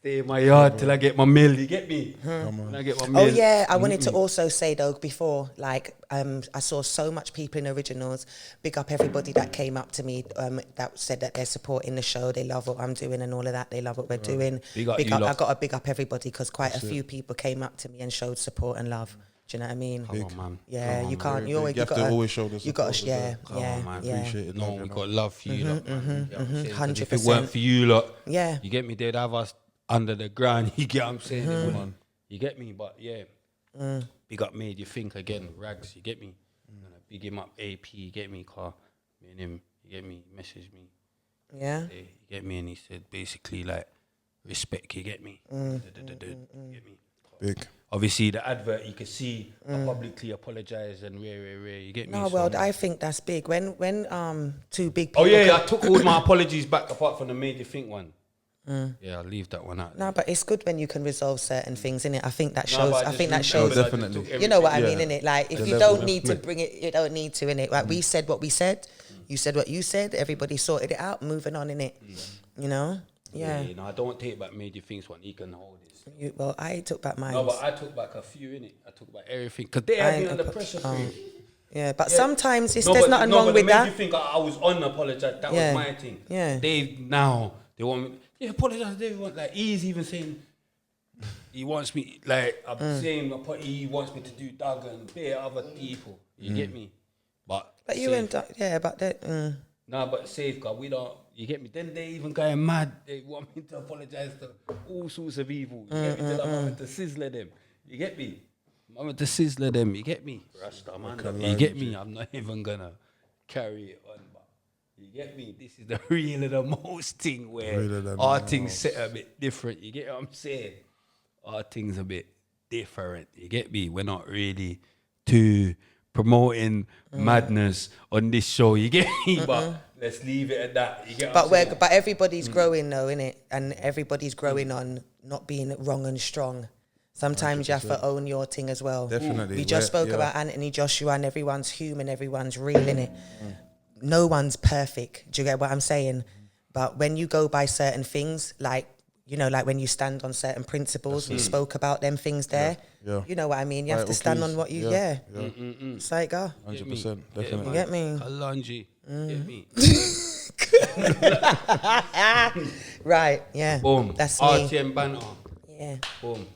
Stay in my yard till I get my meal. You get me? When I get my meal. Oh yeah, I wanted to also say though before, like I saw so much people in Originals. Big up everybody that came up to me that said that they're supporting the show. They love what I'm doing and all of that. They love what we're doing. Big up you I lot. got to big up everybody because quite a few people came up to me and showed support and love. Do you know what I mean? Come on, man. Yeah, Come you on, can't. man. You always You have to always show the You got to support as yeah, Come yeah, on, man. yeah. Appreciate it. No, love, we you know. got love for you lot, man. You get what I'm saying? 'Cause if it 100%. weren't for you lot, Yeah. you get me, they'd have us under the ground. You get what I'm saying? They wouldn't. You get me? But yeah, big up Made You Think again, Rags, you get me? And I big him up AP, you get me, car. Me and him, you get me, messaged me. Yeah. You get me? And he said basically like, respect, you get me? You get me? Big. Obviously, the advert, you can see I publicly apologise and rare, you get me? No, So- well, I think that's big. When two big people. Oh yeah, I took all my apologies back apart from the Made You Think one. Yeah, I'll leave that one out. No, but it's good when you can resolve certain things, innit? I think that No, shows. but I just think that remember shows. that I Definitely. just took You know what I Yeah. mean, innit? Like, if The you level don't of need to commitment. bring it, you don't need to, innit? Like, we said what we said. You said what you said. Everybody sorted it out. Moving on, innit? You know? Yeah. No, I don't take back Made You Think's one. He can hold this. Well, I took back mine. No, but I took back a few, innit? I took back everything. Because they had me under pressure for it. Yeah, but sometimes there's but- nothing wrong but with Made that. You Think I was unapologetic. That Yeah. was my thing. Yeah. They want me. Yeah, apologise. They want, like, he's even saying, he wants me, like, I'm saying, he wants me to do Doug and bare other people. You get me? But But you and but that. Nah, but safeguard, we don't, you get me? Then they even going mad. They want me to apologise to all sorts of evil. You get me? Till I'm having to sizzle them. You get me? I'm having to sizzle them. You get me? Rasta, man. You get me? I'm not even gonna carry it on. But you get me? This is the real of the most thing where Realer than our the things set a bit different. You get what I'm saying? Our things a bit different. You get me? We're not really too promoting madness on this show, you get me? But let's leave it at that. You get what I'm saying? But everybody's growing though, innit? And everybody's growing on not being wrong and strong. Sometimes you have to own your thing as well. Definitely. We just spoke about Anthony Joshua and everyone's human, everyone's real, innit? No one's perfect. Do you get what I'm saying? But when you go by certain things, like, you know, like when you stand on certain principles, we spoke about them things there. Yeah. You know what I mean? You have to Vital stand keys. on what you, Yeah. It's like, go. 100%. Yeah, Definitely. man. Get me? Kalonji. Get me? Right, yeah. Boom. That's me. RTM banter. Yeah. Boom.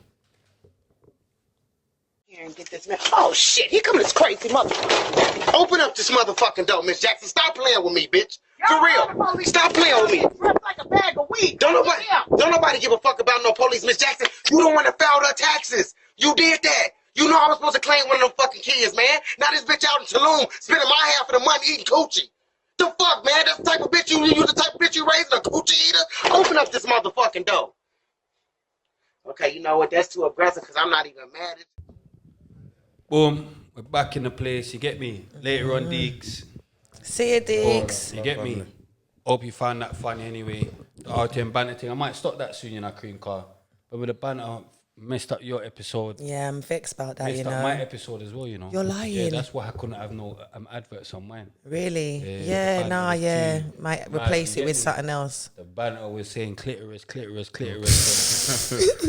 Here and get this man. Oh shit, here come this crazy motherfucker. Open up this motherfucking door, Miss Jackson. Stop playing with me, bitch. For real. Stop playing with me. Dressed like a bag of weed. Don't nobody give a fuck about no police, Miss Jackson. You don't want to file her taxes. You did that. You know I was supposed to claim one of them fucking kids, man. Now this bitch out in Tulum spending my half of the money eating coochie. The fuck, man? That's the type of bitch you the type of bitch you raising, a coochie eater? Open up this motherfucking door. Okay, you know what? That's too aggressive because I'm not even mad at you. Boom. We're back in the place. You get me? Later on, Deeks. See you, Diggs. You get me? Hope you found that funny anyway. The RTM banter thing. I might stop that soon in our cream car. But with the banter, messed up your episode. Yeah, I'm vexed about that, Messed you up know. my episode as well, you know. You're lying. Yeah, that's why I couldn't have no adverts on mine. Really? Yeah, Yeah, the nah, banter was yeah. too Might mad, replace you it get with me? something else. The banter was saying clitoris.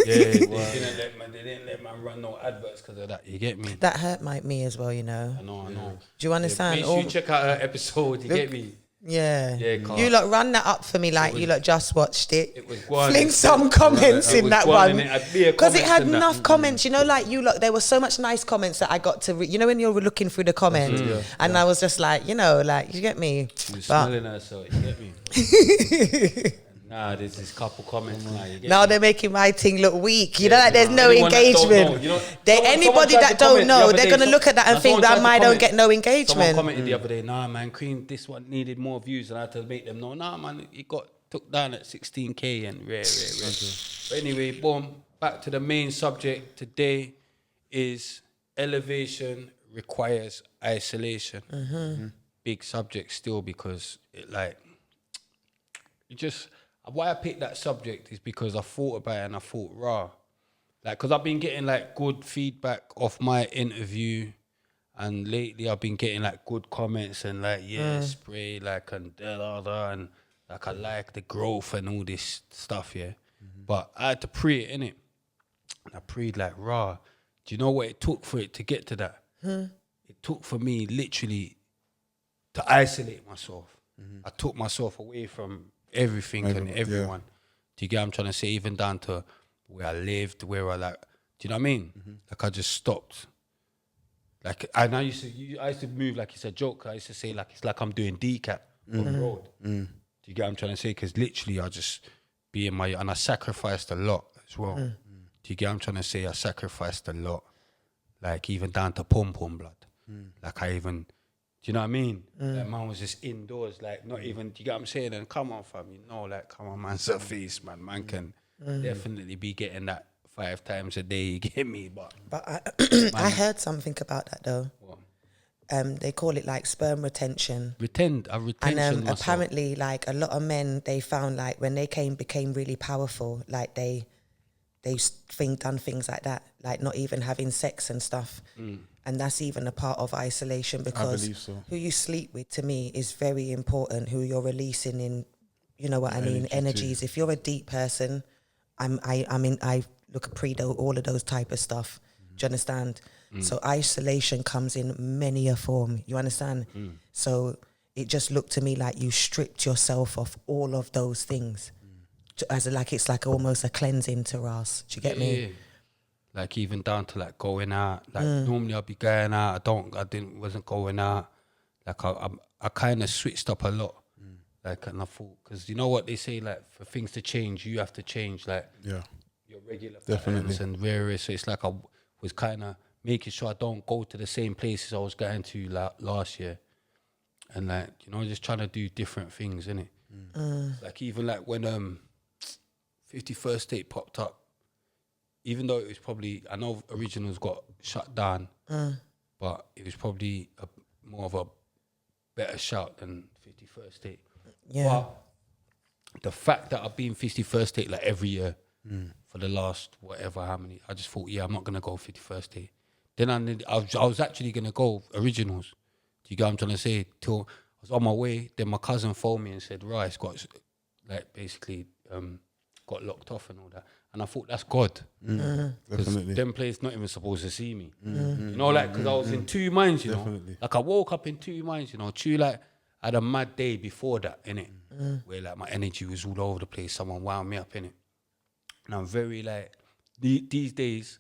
Yeah, they didn't let man run no adverts because of that. You get me? That hurt me as well, you know. I know. Do you understand? Make sure you check out her episode. You get me? Yeah. Yeah, can't. You lot run that up for me like you lot just watched it. It was one. Fling some comments It in was that one, one. and it had bare Because it had comments in that. enough comments, you know, like you lot, there were so much nice comments that I got to read. You know when you're looking through the comments and I was just like, you know, like, you get me? She was But smelling her, so you get me? Nah, there's this couple comments now. You get now me? they're making my thing look weak. You know, like there's no Anyone that don't engagement. know, you know, Anybody someone tried that to don't comment the know, other they're day, going to look at that and think someone that tried I to don't comment. get no Someone engagement. commented the other day, nah, man, Cream, this one needed more views. And I had to make them know, nah, man, it got took down at 16K and rare. But anyway, boom, back to the main subject today is elevation requires isolation. Big subject still because it like, you just, why I picked that subject is because I thought about it and I thought, raw. Like, because I've been getting like good feedback off my interview, and lately I've been getting like good comments and like, spray, like, and and like I like the growth and all this stuff, yeah. But I had to pray it, innit? And I prayed like, raw. Do you know what it took for it to get to that? It took for me literally to isolate myself. I took myself away from everything and everyone. Do you get what I'm trying to say? Even down to where I lived, where I like, do you know what I mean? Like I just stopped. Like, and I used to move like it's a joke. I used to say like, it's like I'm doing decap on the road. Do you get what I'm trying to say? Because literally I just be in my, and I sacrificed a lot as well. Do you get what I'm trying to say? I sacrificed a lot. Like even down to pom blood. Like I even, do you know what I mean? Like man was just indoors, like not even, do you get what I'm saying? And come on fam, you know, like come on man, surface man. Man can definitely be getting that 5 times a day, you get me? But I heard something about that though. What? They call it like sperm retention. Retention And muscle. apparently like a lot of men, they found like when they became really powerful, like they done things like that, like not even having sex and stuff. And that's even a part of isolation, because believe so. who you sleep with to me is very important, who you're releasing in, you know what I mean, energies. If you're a deep person, I look at all of those type of stuff. Do you understand? So isolation comes in many a form. You understand? So it just looked to me like you stripped yourself of all of those things. As like it's like almost a cleansing to us. Do you get me? Yeah. Like even down to like going out. Like normally I'd be going out. Wasn't going out. Like I kind of switched up a lot. Like, and I thought, because you know what they say, like for things to change, you have to change like your regular patterns and various. So it's like I was kind of making sure I don't go to the same places I was going to last year. And like, you know, just trying to do different things, innit? Like even like when 51st State popped up, even though it was probably, I know Originals got shut down, but it was probably more of a better shout than 51st State. Yeah. But the fact that I've been 51st State like every year for the last whatever, how many, I just thought, I'm not going to go 51st State. Then I was actually going to go Originals. Do you get what I'm trying to say? Till I was on my way, then my cousin phoned me and said, Rice got, like, basically got locked off and all that. And I thought, that's God. Because them players not even supposed to see me. You know, like, because I was in two minds, you know. Like, I woke up in two minds, you know. Like, I had a mad day before that, innit? Where, like, my energy was all over the place. Someone wound me up, innit? And I'm very, like, these days,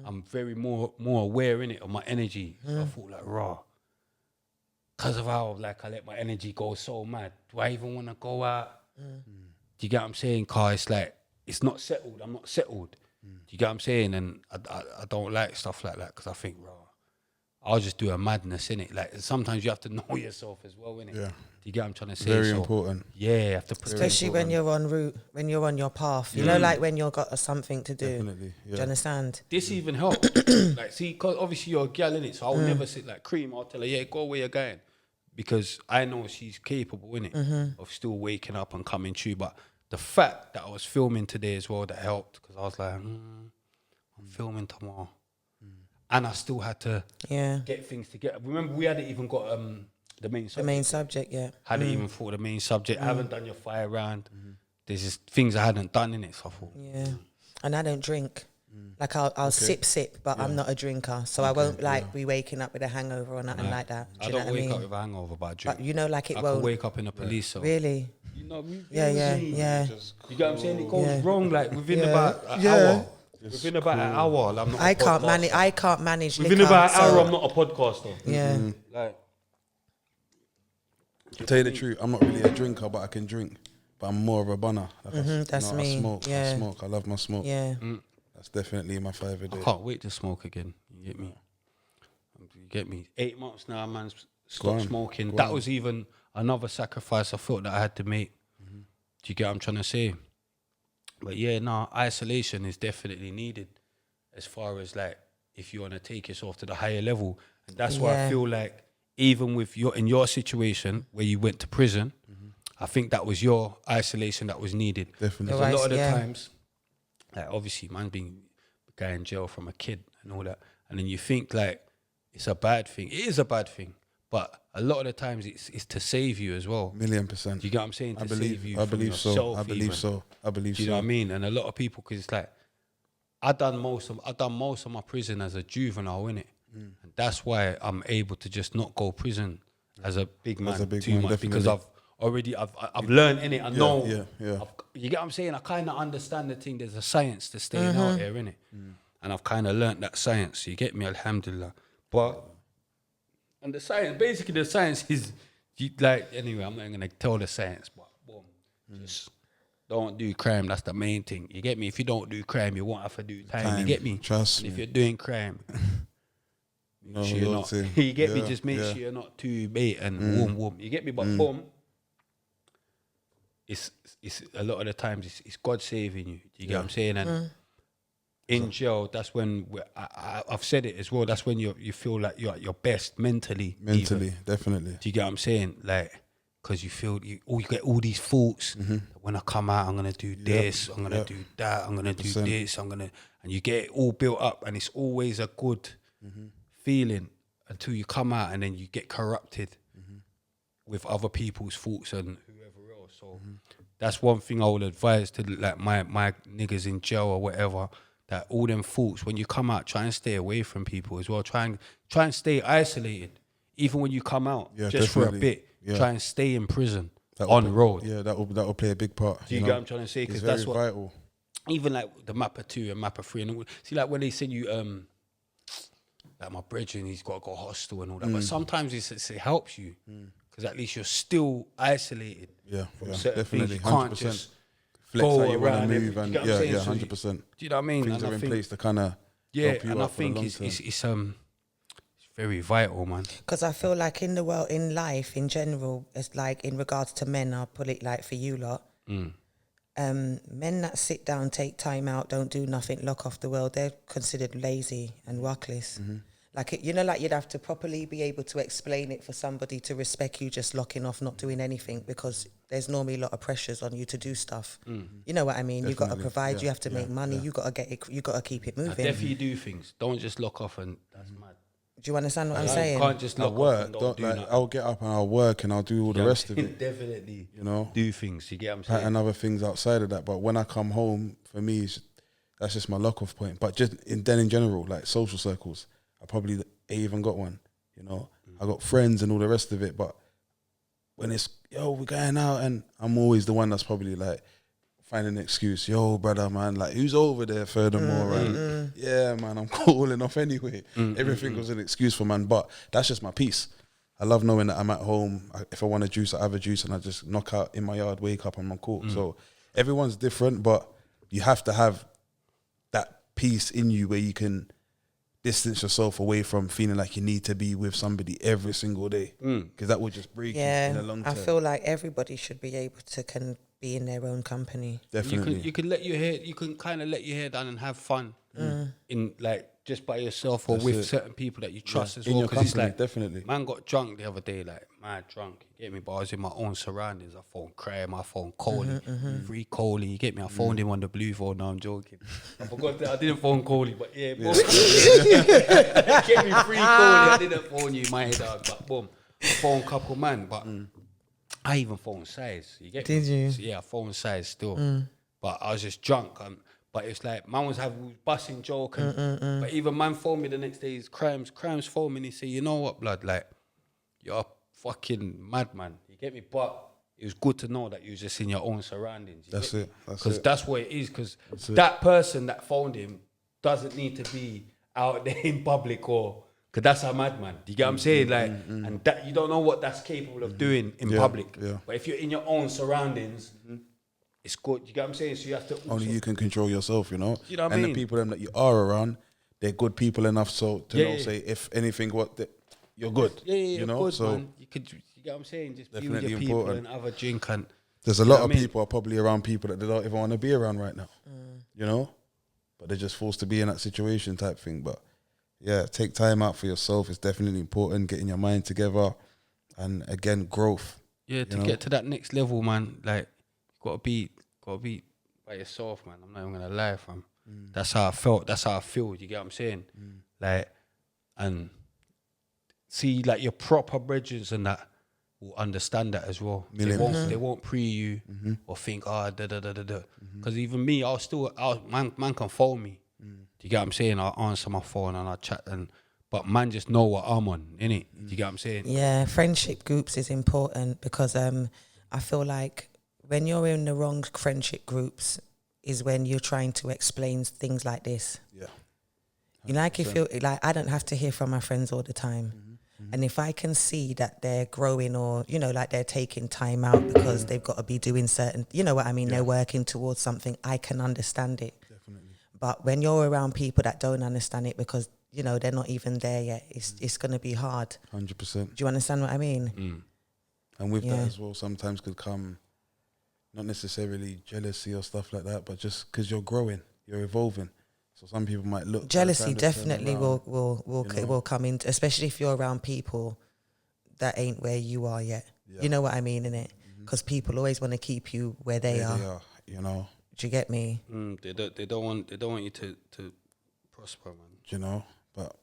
I'm very more aware, innit, of my energy. So I thought, like, raw. Because of how, like, I let my energy go so mad. Do I even want to go out? Do you get what I'm saying? Because it's like, it's not settled. I'm not settled. Do you get what I'm saying? And I don't like stuff like that because I think, raw, I'll just do a madness, innit? Like, sometimes you have to know yourself as well, innit? Yeah. Do you get what I'm trying to say? Very important. Yeah, you have to put especially when you're en route, when you're on your path. You know, like when you've got something to do. Definitely, Do you understand? This even helped. Like, see, because obviously you're a gal, innit? So I'll never sit like Cream. I'll tell her, go where you're going. Because I know she's capable, innit? Of still waking up and coming true. But the fact that I was filming today as well, that helped. Because I was like, I'm filming tomorrow. And I still had to get things together. Remember, we hadn't even got the main subject. The main subject, yeah. Hadn't even thought the main subject. I haven't done your fire round. There's just things I hadn't done in it, so I thought. Yeah. And I don't drink. Like I'll sip, but I'm not a drinker. So I won't be waking up with a hangover or nothing like that. Do I you know don't what wake I mean? up with a hangover, but I drink. But you know, like it I won't. can wake up in a police cell. Really? You know, Yeah. You get what I'm saying? It goes wrong like within about an Yeah. hour. Within about an hour, I'm not I can't manage Within liquor, about an hour, so- I'm not a podcaster. Yeah. Like, To tell you the truth, I'm not really a drinker, but I can drink. But I'm more of a bunner. Like that's me. I smoke. Yeah. I smoke. I love my smoke. Yeah. That's definitely my 5 a day. I can't wait to smoke again. You get me? 8 months now, man. Stopped smoking. That was even another sacrifice I felt that I had to make. Do you get what I'm trying to say? But yeah, no, isolation is definitely needed as far as like if you want to take yourself to the higher level. And that's why I Yeah. feel like even with in your situation where you went to prison, I think that was your isolation that was needed. Definitely. Because a lot of the Yeah. times, like obviously man's been a guy in jail from a kid and all that. And then you think like it's a bad thing. It is a bad thing. But a lot of the times it's to save you as well. 1,000,000%. Do you get what I'm saying? I To believe. save you I from believe so. yourself I believe even. so. I believe Do you so. know what I mean? And a lot of people, because it's like, I done most of my prison as a juvenile, innit? And that's why I'm able to just not go prison as a big man a big too man, much, because definitely. I've learned in it. I know. yeah. You get what I'm saying? I kind of understand the thing. There's a science to staying out here, innit? And I've kind of learned that science. You get me? Alhamdulillah. And the science, basically the science is, anyway, I'm not going to tell the science, but boom, just don't do crime. That's the main thing. You get me? If you don't do crime, you won't have to do time. You get me? Trust And me. if you're doing crime, No, sure you're not. loyalty. You get me? Yeah, Just make yeah. sure you're not too bait and boom. You get me? But boom, it's a lot of the times it's God saving you. Do you get what I'm saying? And in jail, that's when I've said it as well. That's when you feel like you're at your best mentally. even. Definitely. Do you get what I'm saying? Like, because you feel you get all these thoughts. When I come out, I'm gonna do this. I'm gonna do that. I'm gonna do 100%. this. And you get it all built up, and it's always a good feeling until you come out, and then you get corrupted with other people's thoughts and whoever else. So that's one thing I would advise to like my niggas in jail or whatever. That all them thoughts, when you come out, try and stay away from people as well. Try and stay isolated, even when you come out, Yeah, just for a definitely. bit. Yeah. Try and stay in prison That on will- road. Yeah, that will play a big part. Do you get what I'm trying to say? It's Because very that's what vital. even like the Mappa 2 and Mappa 3 and all, see, like when they send you like my brethren, he's got to go hostel and all that, but sometimes it helps you because at least you're still isolated. Yeah, from yeah, certain definitely, things. You can't 100%. just Flex go how you want around to every- move, you and get what I'm saying? yeah, So 100%. do you know what I mean? Things And are I in think- place to kind of Yeah, help you and I out for the think long it's term. it's very vital, man. Because I feel like in the world, in life in general, it's like in regards to men, I'll put it like for you lot. Men that sit down, take time out, don't do nothing, lock off the world, they're considered lazy and workless. Like, like you'd have to properly be able to explain it for somebody to respect you just locking off, not doing anything, because there's normally a lot of pressures on you to do stuff. You know what I mean? You got to Definitely. provide, Yeah, you have to yeah, make money, yeah. you got to get it, you got to keep it I moving. definitely do things. Don't just lock off and that's mad. Do you understand what I'm You saying? can't just I lock off work. and Don't do like. nothing. I'll get up and I'll work and I'll do all the rest of it. Definitely, You know, do things. You get what I'm saying? and other things outside of that. But when I come home, for me, that's just my lock off point. But just in general, like social circles, I probably ain't even got one. You know, I got friends and all the rest of it. But when it's we're going out, and I'm always the one that's probably like finding an excuse. Yo, brother, man, like who's over there? Furthermore, and yeah, man, I'm calling off anyway. Everything was an excuse for man, but that's just my peace. I love knowing that I'm at home. If I want a juice, I have a juice, and I just knock out in my yard, wake up, and I'm cool. So everyone's different, but you have to have that peace in you where you can distance yourself away from feeling like you need to be with somebody every single day, because that would just break you in the long term. I feel like everybody should be able to be in their own company. Definitely. You can let your hair. You can kind of let your hair down and have fun in like just by yourself or That's with it. certain people that you trust as In well. your Because it's company, like definitely. man got drunk the other day, like mad drunk. You get me? But I was in my own surroundings. I phoned crying. I phoned Coley, free Coley. You get me? I phoned him on the blue phone. No, I'm joking. I forgot that I didn't phone Coley, but yeah, boom. Get me free Coley. I didn't phone you, my dog. But boom, phone couple man. But I even phoned Size. You get me? Did you? So, yeah, I phoned Size still. But I was just drunk. But it's like man was busting joke, but even man phoned me the next day. His crimes phoned me and he said, "You know what, blood? Like you're a fucking madman." You get me? But it was good to know that you was just in your own surroundings. That's it. Because that's what it is. Because that person that phoned him doesn't need to be out there in public or. Because that's a madman. Do you get what I'm saying? Like, and that you don't know what that's capable of doing in public. Yeah. But if you're in your own surroundings, it's good. You get what I'm saying? So you have to Only you can control yourself, you know. You know what I and mean? the people them that you are around, they're good people enough so to Yeah, know, yeah. say if anything, you're good. Yeah, you know. good, So man. You get what I'm saying? Just be with Definitely your people important. and have a drink and There's a lot of people are probably around people that they don't even want to be around right now, you know? But they're just forced to be in that situation type thing. But yeah, take time out for yourself. It's definitely important, getting your mind together. And again, growth. Yeah, to get to that next level, man, like, you gotta be by yourself, man. I'm not even gonna lie, fam. That's how I felt. That's how I feel. You get what I'm saying? Like, and see, like, your proper brethren and that will understand that as well. They won't pre you or think, because even me, man can phone me. Do you get what I'm saying? I'll answer my phone and I'll chat, but man just know what I'm on, innit? Do you get what I'm saying? Yeah, friendship groups is important because I feel like when you're in the wrong friendship groups is when you're trying to explain things like this. Yeah. You know, like, if you like, I don't have to hear from my friends all the time. And if I can see that they're growing or, you know, like they're taking time out because they've got to be doing certain, you know what I mean, they're working towards something, I can understand it. Definitely. But when you're around people that don't understand it because, you know, they're not even there yet, it's going to be hard. 100%. Do you understand what I mean? And with that as well, sometimes could come not necessarily jealousy or stuff like that, but just because you're growing, you're evolving. So some people might look... Jealousy definitely will come in, especially if you're around people that ain't where you are yet. Yeah. You know what I mean, innit? Because people always want to keep you where they are. You know. Do you get me? They don't want you to prosper, man. You know, but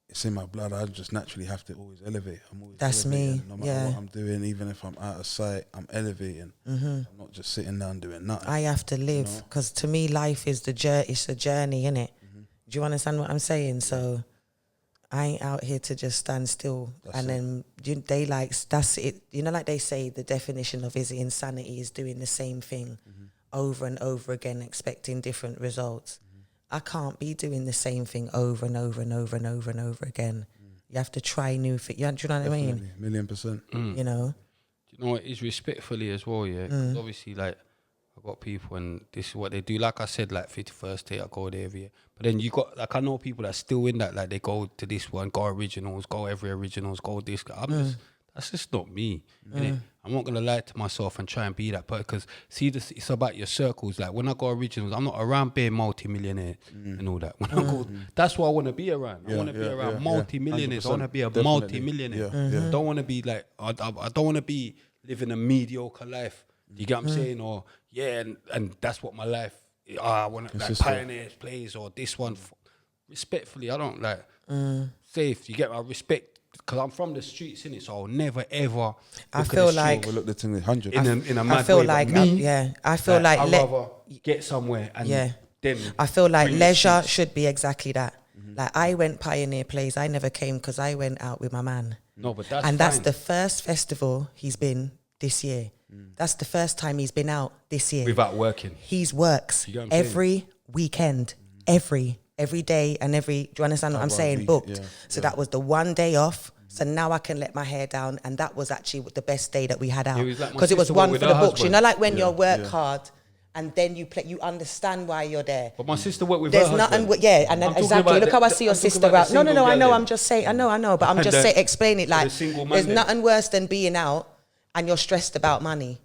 it's in my blood. I just naturally have to always elevate. I'm always That's elevating. me. No matter what I'm doing, even if I'm out of sight, I'm elevating. I'm not just sitting down doing nothing. I have to live because to me, life is it's a journey, innit? Do you understand what I'm saying? So I ain't out here to just stand still. Then they like, that's it. You know, like they say, the definition of insanity is doing the same thing over and over again, expecting different results. I can't be doing the same thing over and over and over and over and over again. You have to try new things. Do you know what I mean? 1,000,000%. You know? Do you know what? It's respectfully as well, yeah. 'Cause obviously, like, I've got people and this is what they do. Like I said, like 51st Tate, I go there every year. But then you got, like, I know people that still in that, like, they go to this one, go originals, go every originals, go this. That's just not me. Innit? I'm not gonna lie to myself and try and be that, but because it's about your circles. Like, when I go originals, I'm not around being multi-millionaire and all that. When I go, that's what I want to be around. I want to be around multi-millionaires. I want to be a multi-millionaire. I don't want to be like, I don't want to be living a mediocre life. You get what I'm saying? Or and that's what my life. I want to like Pioneers plays or this one. Respectfully, I don't like safe. You get my respect. Because I'm from the streets, innit? So I'll never ever. I feel like overlook the thing 100. In a mad I feel way, like I feel like I'd rather get somewhere and then. I feel like leisure should be exactly that. Like, I went Pioneer Plays. I never came because I went out with my man. No, but that's that's the first festival he's been this year. That's the first time he's been out this year without working. He's works every weekend, every day and do you understand what I'm saying? Booked. So that was the one day off. So now I can let my hair down, and that was actually the best day that we had out because it was one for the books. You know, like when you work hard and then you play, you understand why you're there. But my sister worked with There's her nothing. husband. And then exactly. Look how I see your sister out. No. I know. I'm just saying. I know. But I'm just saying. Explain it. Like, there's nothing worse than being out and you're stressed about money.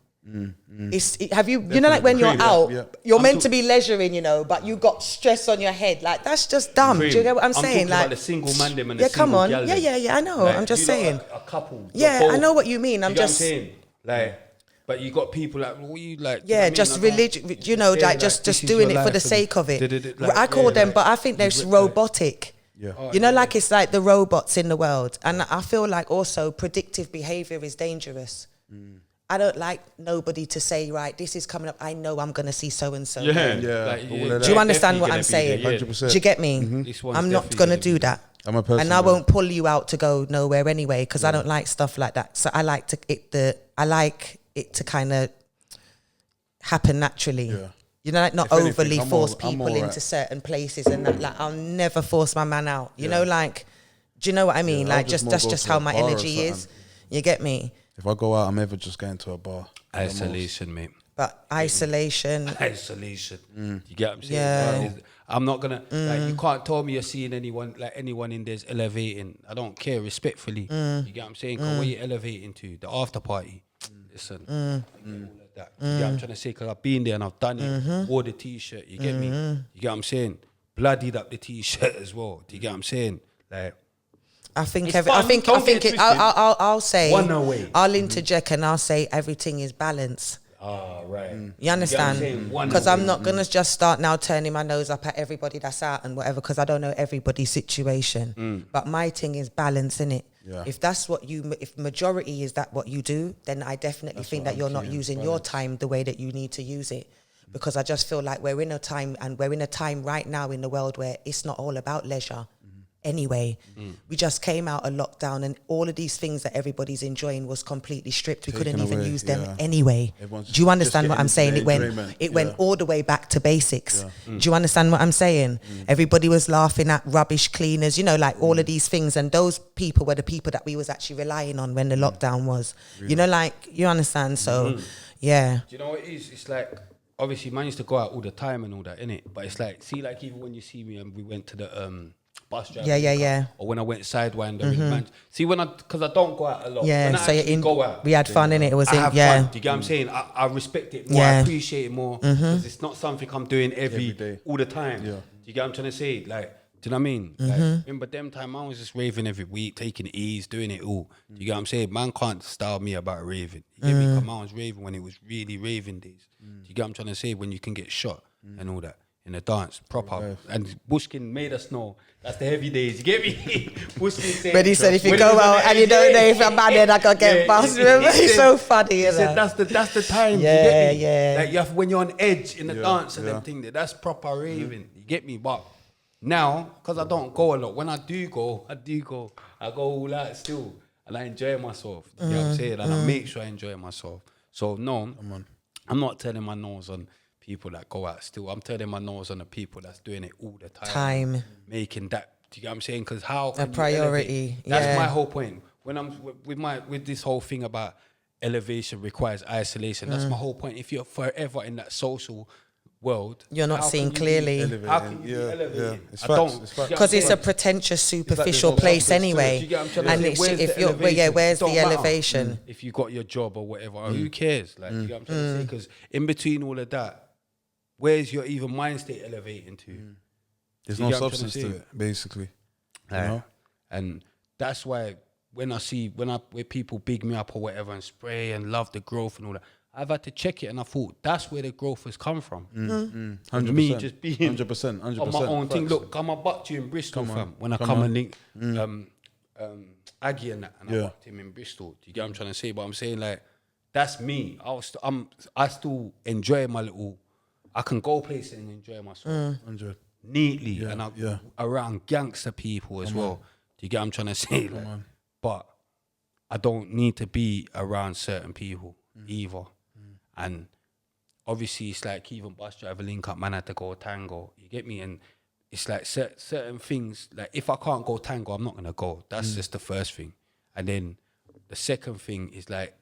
Have you know, like when you're out, you're meant to be leisuring, you know, but you got stress on your head. Like, that's just dumb. Do you get what I'm saying? Like, about the single man them and the single come on. gal them. I know. Like, I'm just saying. A couple. Yeah, I know what you mean. I'm just saying. Like, but you got people like, what you like? Yeah, just religion. You know, like just doing it for the sake of it. I call them, but I think they're robotic. Yeah. You know, like it's like the robots in the world, and I feel like also predictive behavior is dangerous. I don't like nobody to say, right, this is coming up. I know I'm going to see so and so. Yeah. Do you understand what I'm saying? 100%. Do you get me? I'm not going to do that. I'm a person, and I won't pull you out to go nowhere anyway, because I don't like stuff like that. So I like it to kind of happen naturally. Yeah. You know, like not overly force people into certain places and that. Like, I'll never force my man out. You know, like, do you know what I mean? Like, that's just how my energy is. You get me? If I go out, I'm ever just going to a bar. Isolation, mate. But isolation. You get what I'm saying? Yeah. I'm not gonna like, you can't tell me you're seeing anyone in there's elevating. I don't care, respectfully. You get what I'm saying? Because where you elevating to? The after party. listen, all of that. You get what I'm trying to say? Because I've been there and I've done it. Wore the t-shirt. You get me? You get what I'm saying? Bloodied up the t-shirt as well. Do you get what I'm saying? Like, I think It's fun. Don't get it twisted. I'll say One away. I'll interject and I'll say everything is balance. right. You You understand? get what I'm saying? One Because I'm away. not gonna just start now turning my nose up at everybody that's out and whatever. Because I don't know everybody's situation. But my thing is balance, innit? Yeah. If that's what if majority is that what you do, then I definitely think that you're not using your time the way that you need to use it. Because I just feel like we're in a time right now in the world where it's not all about leisure. Anyway, we just came out of lockdown and all of these things that everybody's enjoying was completely stripped. We couldn't Taken even away, use them yeah. anyway. Everyone's Do you understand just what I'm saying? getting It into went enjoyment, went yeah. all the way back to basics. Do you understand what I'm saying? Everybody was laughing at rubbish cleaners, you know, like all of these things. And those people were the people that we was actually relying on when the lockdown was. You know, like, you understand? So, yeah. Do you know what it is? It's like, obviously, man used to go out all the time and all that, innit? But it's like, see, like, even when you see me and we went to the bus driver. Yeah. Or when I went sidewinder in man. See, because I don't go out a lot. Yeah, When I so actually go out, we had fun in it. It was I have yeah. fun. Do you get what I'm saying? I respect it more. I appreciate it more. Because it's not something I'm doing every day. all the time. Yeah. Do you get what I'm trying to say? Like, do you know what I mean? Like, remember them time I was just raving every week, taking it easy, doing it all. Do you get what I'm saying? Man can't style me about raving. You get me? Because man was raving when it was really raving days. Do you get what I'm trying to say? When you can get shot and all that in a dance, proper. And Bushkin made us know that's the heavy days. You get me? Bushkin said, But he said if you when go he was on out the and you don't know if you're bad, then I can get Yeah, bust. he Remember? said- It's so funny. He You said know? that's the time. Yeah, you get me? yeah. Like you have when you're on edge in the dance and yeah. them thing there, that's proper raving. You get me? But now, because I don't go a lot, when I do go. I go all out still, and I enjoy myself. You know what I'm saying? And I make sure I enjoy myself. So no, I'm not turning my nose on people that go out still. I'm turning my nose on the people that's doing it all the time. Making that. Do you get what I'm saying? Because how can you priority, elevate? That's yeah. my whole point. When I'm with this whole thing about elevation requires isolation. That's my whole point. If you're forever in that social world, You're not how seeing can you clearly. be- How can you be elevated? It's I facts, don't. it's facts. Because it's a a pretentious, there's superficial no place substance to it. anyway. Do you get what I'm trying to And say? it's, Where's if the you're, elevation? where's Don't the matter. elevation? If you got your job or whatever, who cares? Like, do you get what I'm trying to say? Because in between all of that, where's your even mind state elevating to? There's Do you no get what I'm trying substance to to say? it, basically. Like, know? And that's why when people big me up or whatever and spray and love the growth and all that, I've had to check it and I thought that's where the growth has come from. 100%. Me just being 100%. on my own thing. Facts. Look, come and bucked you in Bristol, fam. When I Come come on. and link Aggie and that, and I Yeah. bucked him in Bristol. Do you get what I'm trying to say? But I'm saying like that's me. I still enjoy my little. I can go places and enjoy myself 100. neatly, Yeah, and I'm yeah. around gangster people as well. Do you get what I'm trying to say? Like, on. but I don't need to be around certain people either. And obviously, it's like even bus driver link up, man, had to go tango. You get me? And it's like certain things. Like if I can't go tango, I'm not gonna go. That's just the first thing. And then the second thing is like,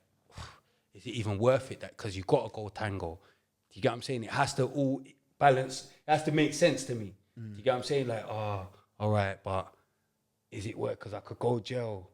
is it even worth it? That because you gotta go tango. Do you get what I'm saying? It has to all balance. It has to make sense to me. Do you get what I'm saying? Like, all right, but is it worth? Because I could go jail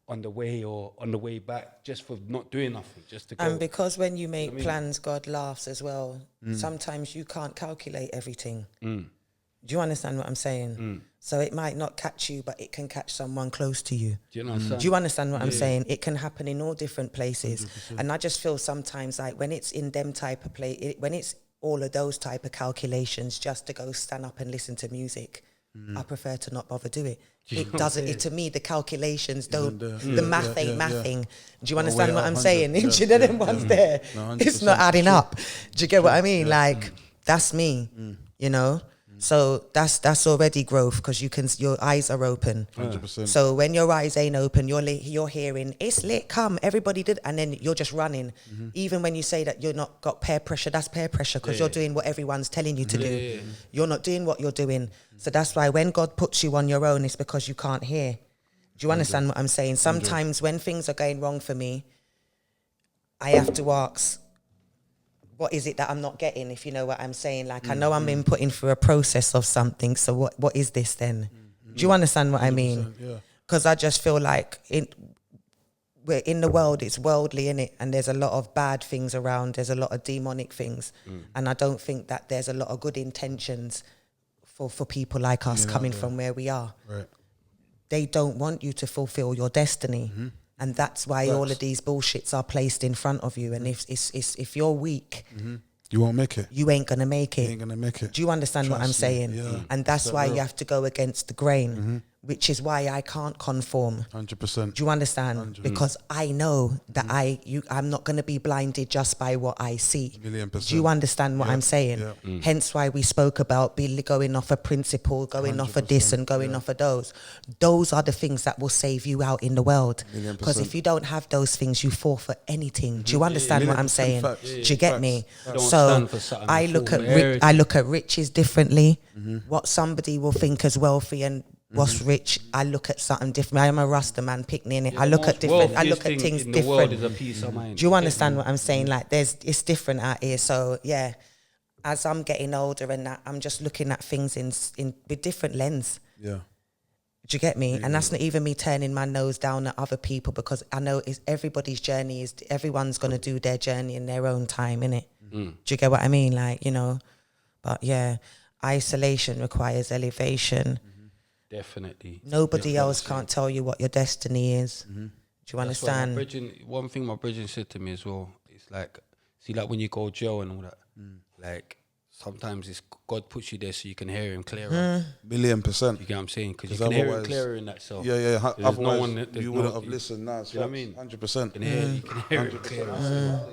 on the way or on the way back just for not doing nothing, just to go. And because when you make plans, God laughs as well. Sometimes you can't calculate everything. Do you understand what I'm saying? So it might not catch you, but it can catch someone close to you. Do you understand? Do you understand what I'm saying? It can happen in all different places. 100%. And I just feel sometimes like when it's in them type of when it's all of those type of calculations just to go stand up and listen to music, I prefer to not bother do it. It doesn't, to me, the calculations don't, the math ain't mathing. Do you understand what I'm saying? Do you know them ones there? No, it's not adding up. Do you get what I mean? Like, that's me, you know? So that's already growth because your eyes are open. 100%. So when your eyes ain't open, you're hearing it's lit. Come, everybody did, and then you're just running. Even when you say that you're not got peer pressure, that's peer pressure because you're doing what everyone's telling you to do. You're not doing what you're doing. So that's why when God puts you on your own, it's because you can't hear. Do you understand what I'm saying? Sometimes when things are going wrong for me, I have to ask, what is it that I'm not getting, if you know what I'm saying? Like, I know I'm being put in through a process of something, so what is this then? Do you understand what I mean? Yeah. Because I just feel like we're in the world, it's worldly, innit? And there's a lot of bad things around. There's a lot of demonic things. And I don't think that there's a lot of good intentions for people like us coming from where we are. Right. They don't want you to fulfill your destiny. And that's why all of these bullshits are placed in front of you. And if you're weak, You won't make it. you ain't gonna make it. You ain't gonna make it. Do you understand what I'm Trust me, saying? yeah. And that's why you have to go against the grain, which is why I can't conform. 100%. Do you understand? Because I know that I'm not going to be blinded just by what I see. 1,000,000%. Do you understand what I'm saying? Yeah. Hence why we spoke about going off a principle, going off of this and going off of those. Those are the things that will save you out in the world. 1,000,000%. Because if you don't have those things, you fall for anything. Do you understand what I'm 1,000,000% saying? facts. Do you get me? Don't So stand for something, I you look fall at for everything. I look at riches differently. What somebody will think as wealthy and what's rich, I look at something different. I am a Rasta man, picnic. I look at different. I look at things in the world is different. a peace of mind. Do you understand what I'm saying? Like it's different out here. So yeah, as I'm getting older and that, I'm just looking at things in with different lens. Yeah. Do you get me? And that's not even me turning my nose down at other people, because I know everybody's journey is, everyone's going to do their journey in their own time, innit? Do you get what I mean? Like, you know, but yeah, isolation requires elevation. Definitely. Nobody else can't tell you what your destiny is. Do you That's what understand? one thing my brethren said to me as well, it's like, see, like when you go jail and all that, like sometimes it's God puts you there so you can hear him clearer. 1,000,000%. You get what I'm saying? Because you 'Cause can hear him otherwise- clearer in that cell. Yeah. There's Otherwise, no one that- there's you no- wouldn't have listened. Nah, you know what I mean? 100%. You can hear him clearer.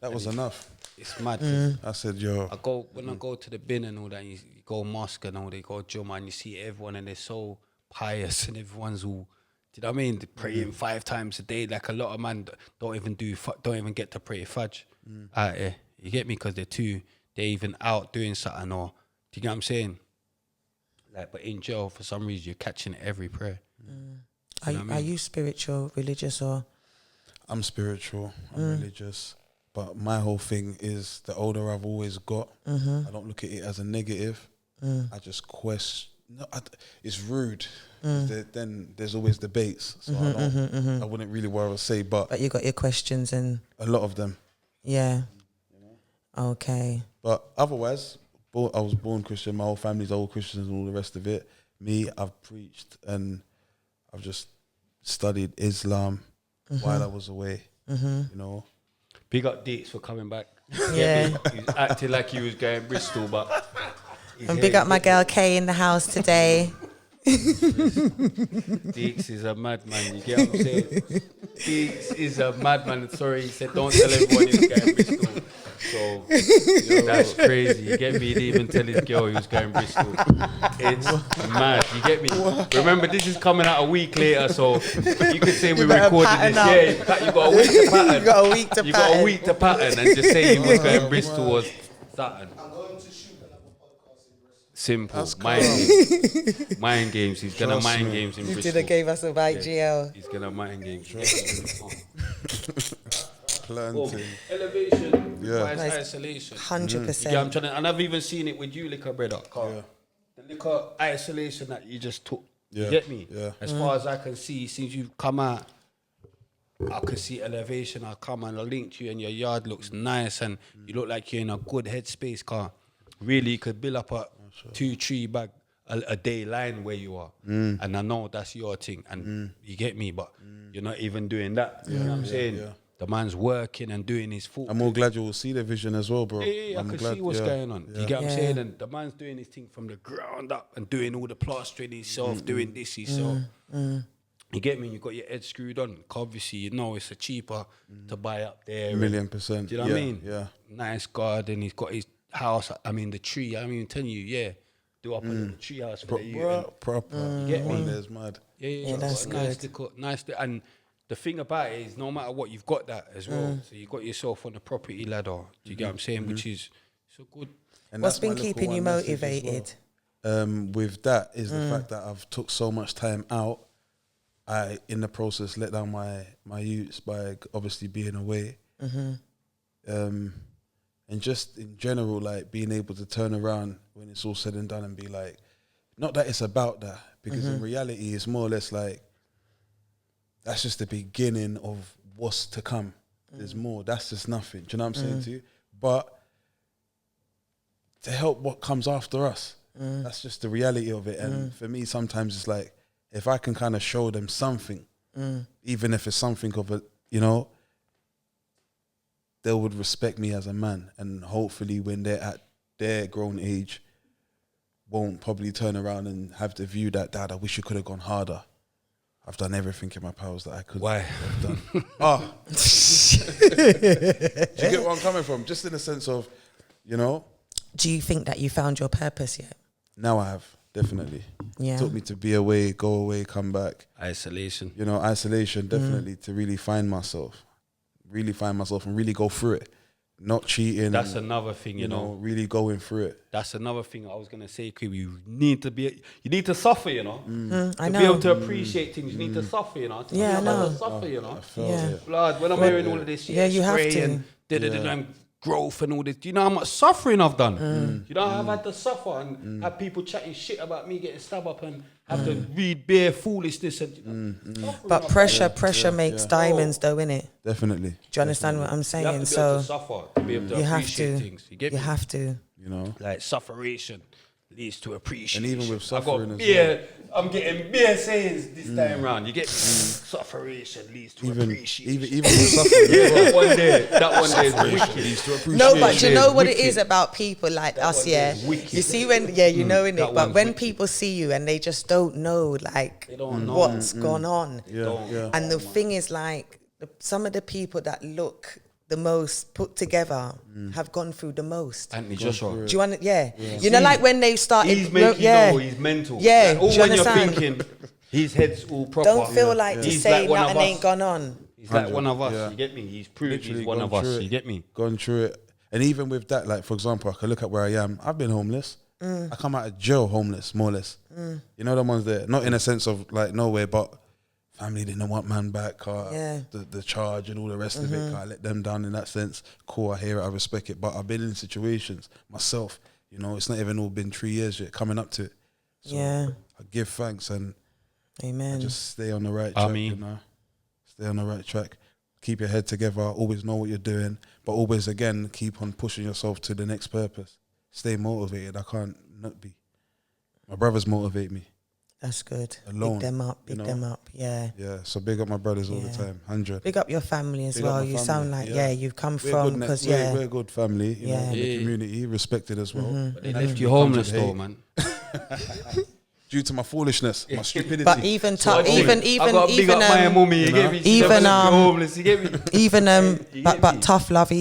That was enough. It's mad. I said, yo. When I go to the bin and all that, you go mosque and all, they go Juma, and you see everyone and they're so pious and everyone's all, do you know what I mean? They're praying 5 times a day. Like a lot of man don't even get to pray Fajr out here. You get me? Because they're even out doing something, or do you get what I'm saying? Like, but in jail, for some reason, you're catching every prayer. Are you spiritual, religious, or? I'm spiritual. I'm religious. But my whole thing is, the older I've always got, I don't look at it as a negative. I just question. No, it's rude. Then there's always debates. So I wouldn't really want to say, but you got your questions and a lot of them. yeah. Okay. But otherwise, I was born Christian. My whole family's all Christians and all the rest of it. Me, I've preached and I've just studied Islam while I was away. You know. Big up Dates for coming back. Yeah. He's acting like he was going Bristol, but... And big up my girl Kay in the house today. Deeks is a madman, you get what I'm saying? Deeks is a madman. Sorry, he said don't tell everyone he's going Bristol. So that's crazy. You get me? He didn't even tell his girl he was going Bristol. It's mad. You get me? Remember, this is coming out a week later, so you could say we recorded this. Yeah, you got a week to pattern. You got a week to pattern. You got a week to pattern and just say he was going Bristol or something. Simple. Mind games. He's gonna mind games in You Bristol. did have gave us a bite, GL. He's gonna mind games. Planting. Elevation Yeah. requires Nice. isolation. 100%. Yeah, I'm trying to, and I've even seen it with you, liquor brother. The liquor isolation that you just took. Yeah. You get me? Yeah. As far as I can see, since you've come out, I can see elevation. I come and I link to you, and your yard looks nice, and you look like you're in a good headspace. Car, really, you could build up a 2-3 bag a day line where you are, and I know that's your thing, and you get me, but you're not even doing that. You know what I'm saying? Yeah. The man's working and doing his full. I'm all glad you will see the vision as well, bro. Yeah, I I'm can glad, see what's going on. You get what I'm Yeah. saying? And the man's doing his thing from the ground up and doing all the plastering himself, doing this himself. You get me? You got your head screwed on. 'Cause obviously, you know it's cheaper to buy up there. 1,000,000%. Do you know what I Yeah, mean? yeah. Nice garden. He's got his house. I mean, the tree. I'm even telling you, yeah. Do up a little tree house for the youth. Proper. You get me? One there's mad. Yeah, that's got a nice good. little, and the thing about it is, no matter what, you've got that as well. So you got yourself on the property ladder. Do you get what I'm saying? Which is so good. And What's that's my been little keeping you one message as well. motivated? With that is the fact that I've took so much time out. I, in the process, let down my youths by obviously being away. And just in general, like being able to turn around when it's all said and done and be like, not that it's about that, because in reality, it's more or less like, that's just the beginning of what's to come. There's more. That's just nothing. Do you know what I'm saying to you? But to help what comes after us, that's just the reality of it. And for me, sometimes it's like, if I can kind of show them something, even if it's something of a, you know, they would respect me as a man. And hopefully when they're at their grown age, won't probably turn around and have the view that, Dad, I wish you could have gone harder. I've done everything in my powers that I could have done. Do you get where I'm coming from? Just in the sense of, you know. Do you think that you found your purpose yet? Now I have, definitely. Yeah. It took me to be away, go away, come back. Isolation. You know, isolation, definitely, to really find myself. Really find myself and really go through it. Not cheating. That's another thing, you know. Really going through it. That's another thing I was gonna say, Crib. You need to suffer, you know. I to know. be able to appreciate things, you need to suffer, you know. Yeah, I know. Suffer, you know. I felt Yeah. it. Blood, when I'm hearing all of this shit, Yeah, you have spray to. and and growth and all this. Do you know how much suffering I've done? You know, I've had to suffer and have people chatting shit about me getting stabbed up and have to read bare foolishness and suffering But I've pressure makes diamonds, though, innit? Definitely. Do you understand what I'm done. saying? You have to be able So to suffer to be able to you have appreciate to. things. You get You me? have to. You know. Like sufferation leads to appreciation. And even with I got suffering as beer, I'm getting beer sayings this time round. You get me? Sufferation leads to appreciation. Even with suffering as well. That one day is wicked. Leads to appreciation. No, but do you know what it Wicked. is about people like us, yeah? wicked. You see when, you know, in that it, but one's when wicked. people see you and they just don't know, like, don't know. what's gone on. Yeah. And the thing is, like, some of the people that look the most put together have gone through the most. Anthony Joshua. Do you want to, You know, like when they started, He's making he's mental. Yeah, Like, all do you when understand? you're thinking, his head's all proper. Don't feel like to He's say like one of nothing ain't us. gone on. He's like one of us. Yeah. You get me? He's proved Literally he's one gone of us. through it. You get me? Gone through it. And even with that, like, for example, I can look at where I am. I've been homeless. I come out of jail homeless, more or less. You know the ones there? Not in a sense of, like, nowhere, but family didn't want man back, the charge and all the rest of it. I let them down in that sense. Cool, I hear it, I respect it. But I've been in situations myself, you know, it's not even all been 3 years yet, coming up to it. So I give thanks and Amen. just stay on the right track, you know. Stay on the right track. Keep your head together, always know what you're doing, but always, again, keep on pushing yourself to the next purpose. Stay motivated. I can't not be. My brothers motivate me. That's good. Alone, Big them up, you know? yeah. Yeah, so big up my brothers all the time, 100. Big up your family as Big up well. my You family, sound like, you've come We're from, good because, we're a good family, you know, in the Yeah. community, respected as well. But they left you homeless Hey. though, man. Due to my foolishness, my stupidity. But even, I got to big up my mummy. You get me? She even, never left me homeless. You get me? even You get but me? tough love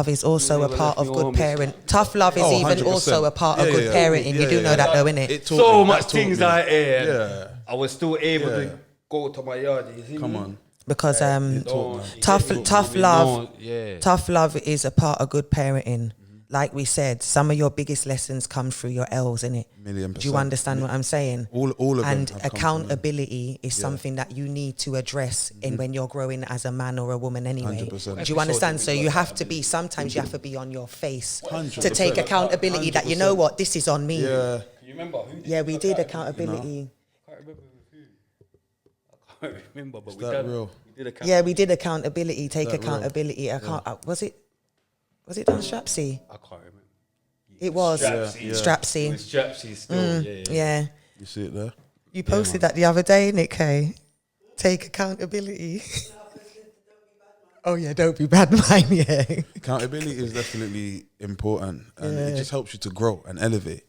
is also a never part left of me good homeless. parent. Tough love is even 100%. also a part of Yeah, good yeah. parenting. You Yeah, do yeah. know that though, innit? It taught So me, much that taught things me. out here. Yeah. I was still able Yeah. to go to my yard. You see Come me? on. Because Don't- tough you get me? tough love Yeah. tough love is a part of good parenting. Like we said, some of your biggest lessons come through your L's, innit? 1,000,000%. Do you understand what I'm saying? All of them And have come from them. accountability is something that you need to address in when you're growing as a man or a woman anyway. 100%. Do you understand? So you have to be, sometimes you have to be on your face to 100%. take accountability that, you know what, this is on me. Yeah. You remember who? Yeah, we did accountability. I can't remember who. I can't remember, but we that done. real? We did a Yeah, we did accountability, take that real? accountability. I can't, was it Don Strapsy? I can't remember. It was Strapsy. Yeah. Strapsy. With Strapsy still. Yeah. Yeah. You see it there? You posted that the other day, Nick K. Take accountability. Oh yeah, don't be bad man, yeah. Accountability is definitely important, and it just helps you to grow and elevate.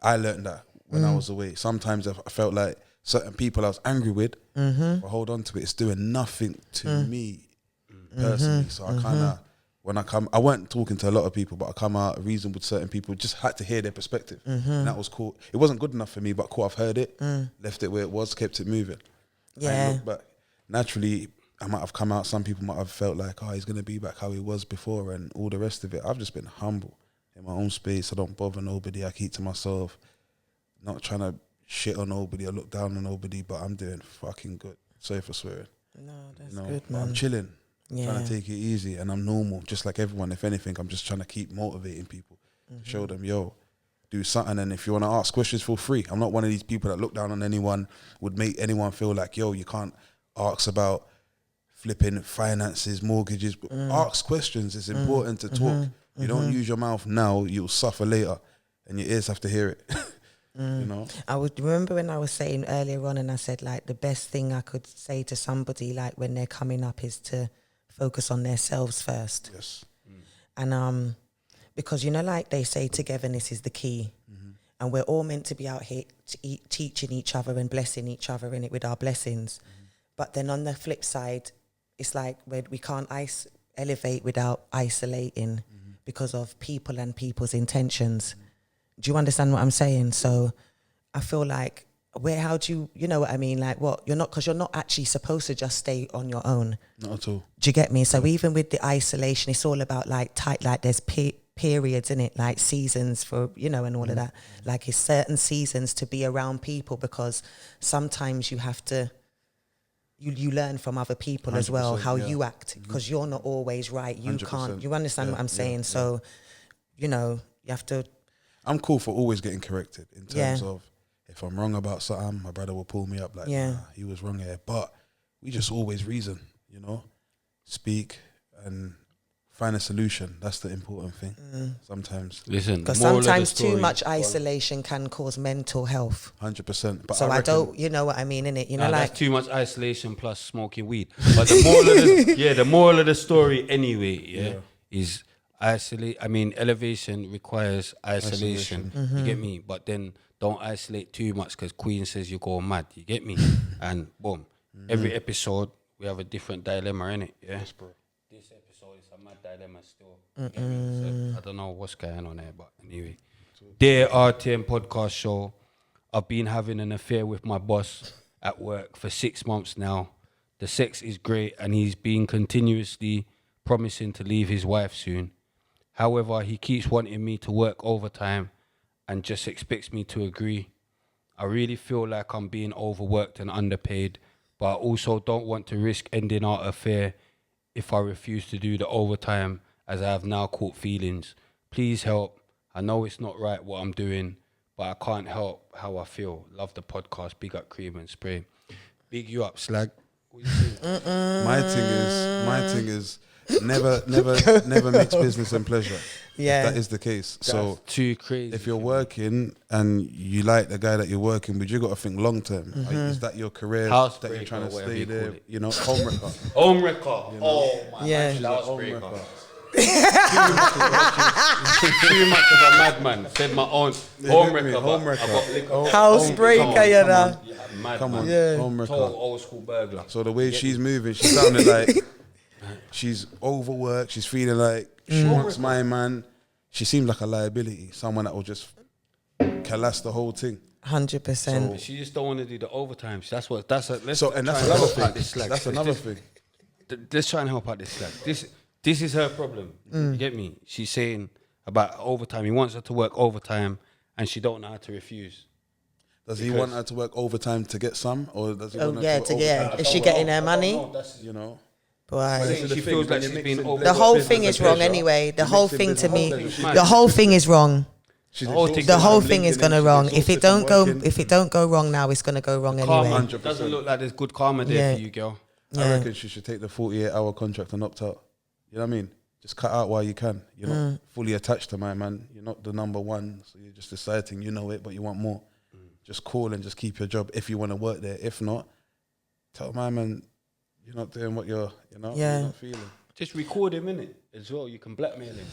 I learned that when I was away. Sometimes I felt like certain people I was angry with, but hold on to it, it's doing nothing to me personally. So I kind of, when I weren't talking to a lot of people, but I come out, reason with certain people, just had to hear their perspective. And that was cool. It wasn't good enough for me, but cool, I've heard it, left it where it was, kept it moving. Yeah. But naturally, I might have come out, some people might have felt like, oh, he's going to be back how he was before and all the rest of it. I've just been humble in my own space. I don't bother nobody. I keep to myself, not trying to shit on nobody or look down on nobody, but I'm doing fucking good. Sorry for swearing. No, that's You know, good, but man. I'm chilling, Yeah. trying to take it easy, and I'm normal, just like everyone. If anything, I'm just trying to keep motivating people, show them, yo, do something. And if you want to ask questions, feel free. I'm not one of these people that look down on anyone, would make anyone feel like, yo, you can't asks about flipping finances, mortgages. Ask questions. It's important to talk. You don't use your mouth now, you'll suffer later, and your ears have to hear it. You know. I would remember when I was saying earlier on, and I said like the best thing I could say to somebody like when they're coming up is to focus on themselves first. Yes. And because you know, like they say, togetherness is the key, and we're all meant to be out here teaching each other and blessing each other in it with our blessings. But then on the flip side, it's like we can't elevate without isolating because of people and people's intentions. Do you understand what I'm saying? So I feel like how do you know what I mean? Like what because you're not actually supposed to just stay on your own. Not at all. Do you get me? So even with the isolation, it's all about like there's periods in it, like seasons for, and all of that. Like it's certain seasons to be around people because sometimes you have to, you learn from other people as well, how you act, because you're not always right. You 100%. can't, you understand what I'm saying? So, you have to. I'm cool for always getting corrected in terms of if I'm wrong about something, my brother will pull me up like, nah, he was wrong here. But we just always reason, speak and find a solution. That's the important thing. Sometimes. Listen, because sometimes too much isolation can cause mental health. 100%. But so I don't, you know what I mean, innit? That's too much isolation plus smoking weed. But the moral of the story anyway, is elevation requires isolation. You get me? But then don't isolate too much because Queen says you go mad. You get me? And boom. Every episode we have a different dilemma in it. Yeah. Yes, bro. This episode is a mad dilemma still. You get me? So I don't know what's going on there, but anyway. Dear RTM podcast show, I've been having an affair with my boss at work for 6 months now. The sex is great and he's been continuously promising to leave his wife soon. However, he keeps wanting me to work overtime and just expects me to agree. I really feel like I'm being overworked and underpaid, but I also don't want to risk ending our affair if I refuse to do the overtime, as I have now caught feelings. Please help. I know it's not right what I'm doing, but I can't help how I feel. Love the podcast. Big up Cream and Spray. Big you up, Slag. What you think? My thing is never mix business and pleasure. Yeah, that is the case. That's so too crazy. If you're working and you like the guy that you're working with, you got to think long term. Is that your career House that you're breaker, trying to whatever stay you there? call it. Home wrecker. Home wrecker. Oh my Yeah. God. Home wrecker. Too much of a madman. Said my own home wrecker. Home wrecker. I got liquor. Housebreaker, you know. Come on, Yeah. home wrecker. Total old school burglar. So the way she's moving, she sounded like she's overworked. She's feeling like she wants my man. She seems like a liability, someone that will just collapse the whole thing. 100%. She just don't want to do the overtime. That's another thing. That's another thing. Let's try and help out this slag. This is her problem. You get me? She's saying about overtime. He wants her to work overtime, and she don't know how to refuse. Does he want her to work overtime to get some, or does he want her to work overtime? Is she getting her money? Boy. She feels like she's been over. The whole thing is wrong anyway. The whole thing to me, the whole thing is wrong. The whole thing is gonna wrong. If it don't go wrong now, it's gonna go wrong anyway. Doesn't look like there's good karma there for you, girl. I reckon she should take the 48-hour contract and opt out. You know what I mean? Just cut out while you can. You're not fully attached to my man. You're not the number one, so you're just deciding you know it, but you want more. Just call and just keep your job if you want to work there. If not, tell my man you're not doing what you're not feeling. Just record him in it as well. You can blackmail him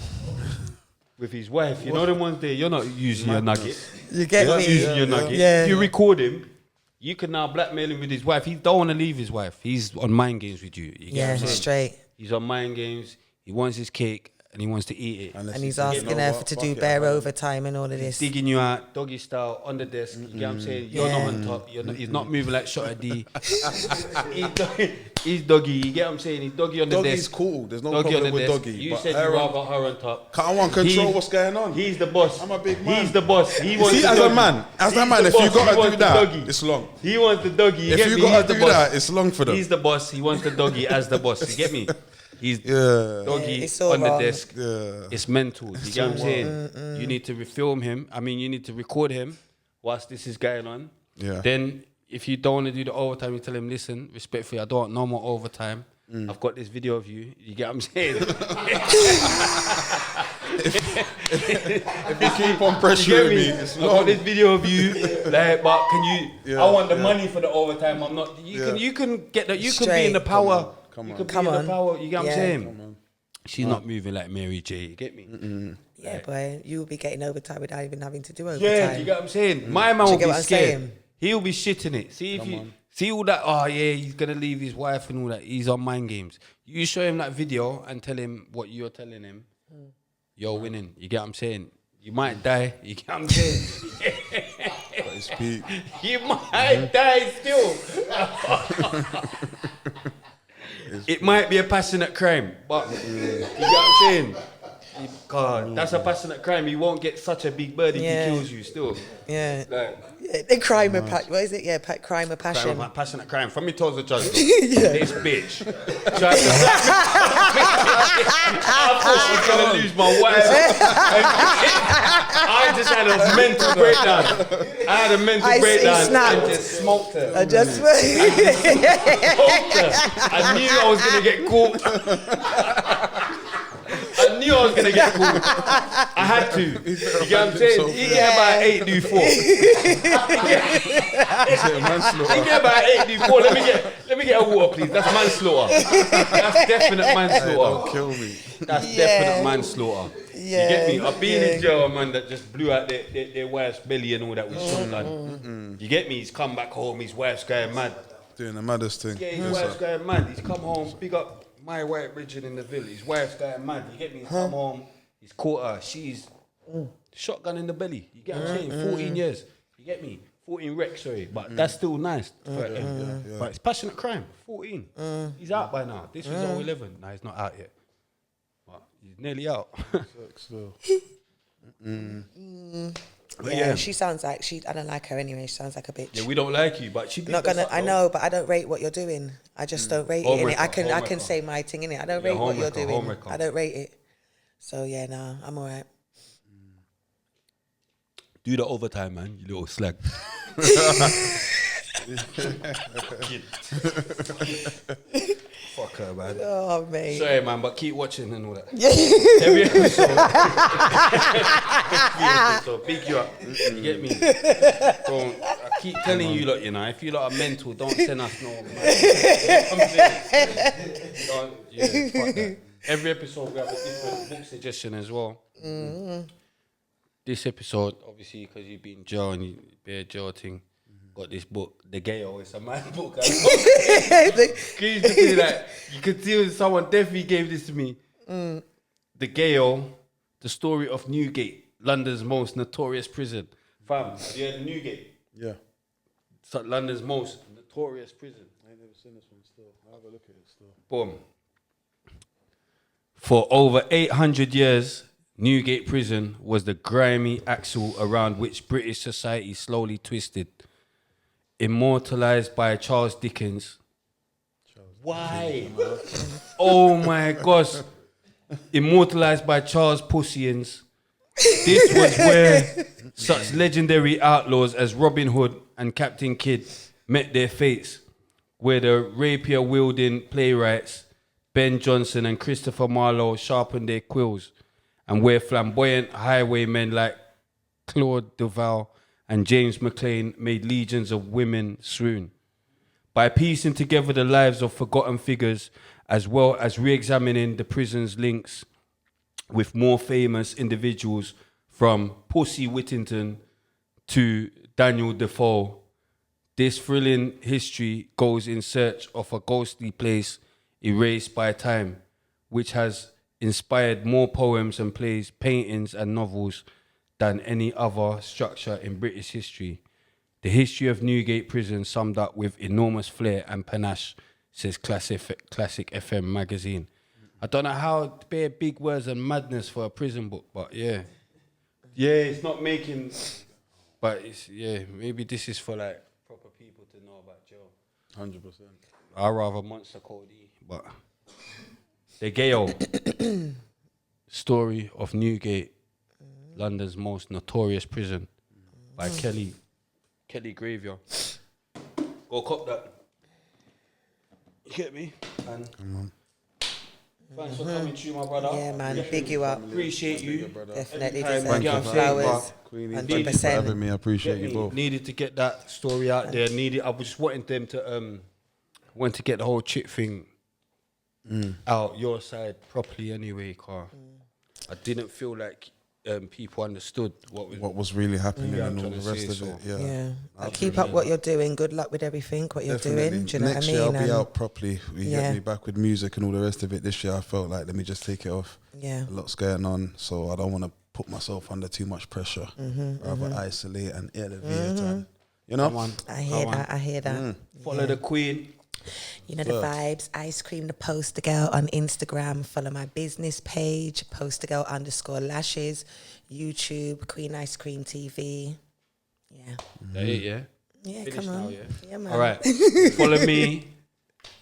with his wife. You know them ones there. You're not using your nugget. You get me? Using your nugget. Yeah. If you record him, you can now blackmail him with his wife. He don't want to leave his wife. He's on mind games with you. You get what I'm saying? Straight. He's on mind games. He wants his cake and he wants to eat it. And he's asking her to do bare overtime and all of this. Digging you out, doggy style, on the desk. You get what I'm saying? You're not on top. He's not moving like Shotta D. He's doggy. You get what I'm saying? He's doggy on the Doggy's desk. cool. There's no Doggy problem on the with desk. doggy. You but said you rather her on top. I want control what's going on. He's the boss. I'm a big man. He's the boss. He wants See, the as doggy. a man, if you got to do that, it's long. He wants the doggy. You If get you me? got He's to the do boss. that, it's long for them. He's the boss. He wants the doggy as the boss. You get me? He's doggy it's all on wrong. the desk. Yeah. It's mental. You get what I'm saying? You need to film him. I mean, you need to record him whilst this is going on. Yeah. Then if you don't want to do the overtime, you tell him, listen, respectfully, I don't want no more overtime. I've got this video of you. You get what I'm saying? If you keep on You pressuring get me, me? it's I've got long. this video of you, like, but can you? Yeah, I want the yeah. money for the overtime. I'm not. You can get that. You can be in the Straight. power. Come You on. can be Come in the on. power. You get what I'm Yeah. saying? She's not moving like Mary J. You get me? Yeah, boy, you'll be getting overtime without even having to do overtime. Yeah, you get what I'm saying? My man Do you will get be what I'm scared. saying? He'll be shitting it. See if you see all that. Oh yeah, he's gonna leave his wife and all that. He's on mind games. You show him that video and tell him what you're telling him. You're winning. You get what I'm saying? You might die. You get what I'm saying? But it's peak. You might die still. It might be a passionate crime, but you get what I'm saying? God, that's a passionate crime. You won't get such a big bird if Yeah. he kills you still. Yeah. Like, The crime of passion. What is it? Yeah, crime of passion. passionate crime. From me told the judge, this bitch tried to slap me. I thought I was gonna lose my wife. I just had a mental breakdown. I had a mental I see, breakdown snapped. and just smoked her. I just. Smoked her. I knew I was gonna get caught. I knew I was gonna get caught. I had to. You get what I'm saying? He get about 8 do 4. He get about 8 do 4. Let me get a water, please. That's manslaughter. That's definite Don't manslaughter. kill me. That's Yeah. definite manslaughter. Yeah, You get me? I've been yeah. in jail, man, that just blew out their wife's belly and all that with shotgun. You get me? He's come back home. His wife's going mad. Doing the maddest thing. Yeah, his Yes, wife's sir. going mad. He's come home, big up my white bridging in the village. His wife's going mad. You get me? He's come home, he's caught her. She's shotgun in the belly. You get what I'm saying? 14 years. You get me? 14 wreck, sorry. But that's still nice. But it's passionate crime. 14. He's out by now. This was 011. No, he's not out yet. But he's nearly out. Still. But Yeah, she sounds like I don't like her anyway. She sounds like a bitch. Yeah, we don't like you, but she Not gonna. I know, but I don't rate what you're doing. I just don't rate it. Innit? I can Homewrecker. say my thing in it. I don't Yeah, rate what you're homewrecker, doing. homewrecker. I don't rate it. So yeah, nah, I'm alright. Do the overtime, man, you little slag. Fuck her, man. Oh mate. Sorry, man, but keep watching and all that. Yeah. Every episode, big you up. You get me? Don't. I keep telling you, lot, you know, if you lot are mental, don't send us no. Man. Don't, yeah, fuck that. Every episode we have a different book suggestion as well. This episode, obviously, because you've been jail and you bear jail thing, got this book, The Gayo. It's a mad book. You could see someone definitely gave this to me. The Gayo, the story of Newgate, London's most notorious prison. Fam, have you heard of Newgate? Yeah. It's like London's most notorious prison. I ain't never seen this one still. I'll have a look at it still. Boom. For over 800 years, Newgate Prison was the grimy axle around which British society slowly twisted. Immortalized by Charles Dickens. Why? Oh my gosh. Immortalized by Charles Pussians. This was where such legendary outlaws as Robin Hood and Captain Kidd met their fates, where the rapier-wielding playwrights Ben Jonson and Christopher Marlowe sharpened their quills, and where flamboyant highwaymen like Claude Duval and James McLean made legions of women swoon. By piecing together the lives of forgotten figures, as well as re-examining the prison's links with more famous individuals from Pussy Whittington to Daniel Defoe, this thrilling history goes in search of a ghostly place erased by time, which has inspired more poems and plays, paintings and novels than any other structure in British history. The history of Newgate Prison summed up with enormous flair and panache, says Classic FM magazine. I don't know how bare big words and madness for a prison book, but yeah. Yeah, it's not making, but it's, yeah, maybe this is for like proper people to know about jail. 100%. I'd rather Monster Cody, but the Gayo story of Newgate, London's most notorious prison, by Kelly Graveyard. Go cop that. You get me? And thanks for coming to you, my brother. Yeah, man. Big you up. Appreciate you. Definitely Anytime, deserve yeah, your I'm saying, flowers. Queenie, thank you for 100%. having me. I appreciate you both. Needed to get that story out there. I was just wanting them to want to get the whole chick thing out your side properly anyway, car. I didn't feel like people understood What was really happening Yeah, and I'm all the trying to rest say of it. so. Yeah. Keep up what you're doing. Good luck with everything, what you're doing. Do you know Next what I year mean? I'll be And out properly. We Yeah. get me back with music and all the rest of it. This year I felt like let me just take it off. Yeah. A lot's going on, so I don't want to put myself under too much pressure. Rather isolate and elevate and, you know? Come on. I hear that. I hear that. Follow the queen. You know the vibes. Ice Cream the Poster Girl on Instagram. Follow my business page, Poster Girl _lashes. YouTube, Queen Ice Cream TV. Yeah. Yeah. Yeah, Finish come on. now, yeah? Yeah, man. All right. Follow me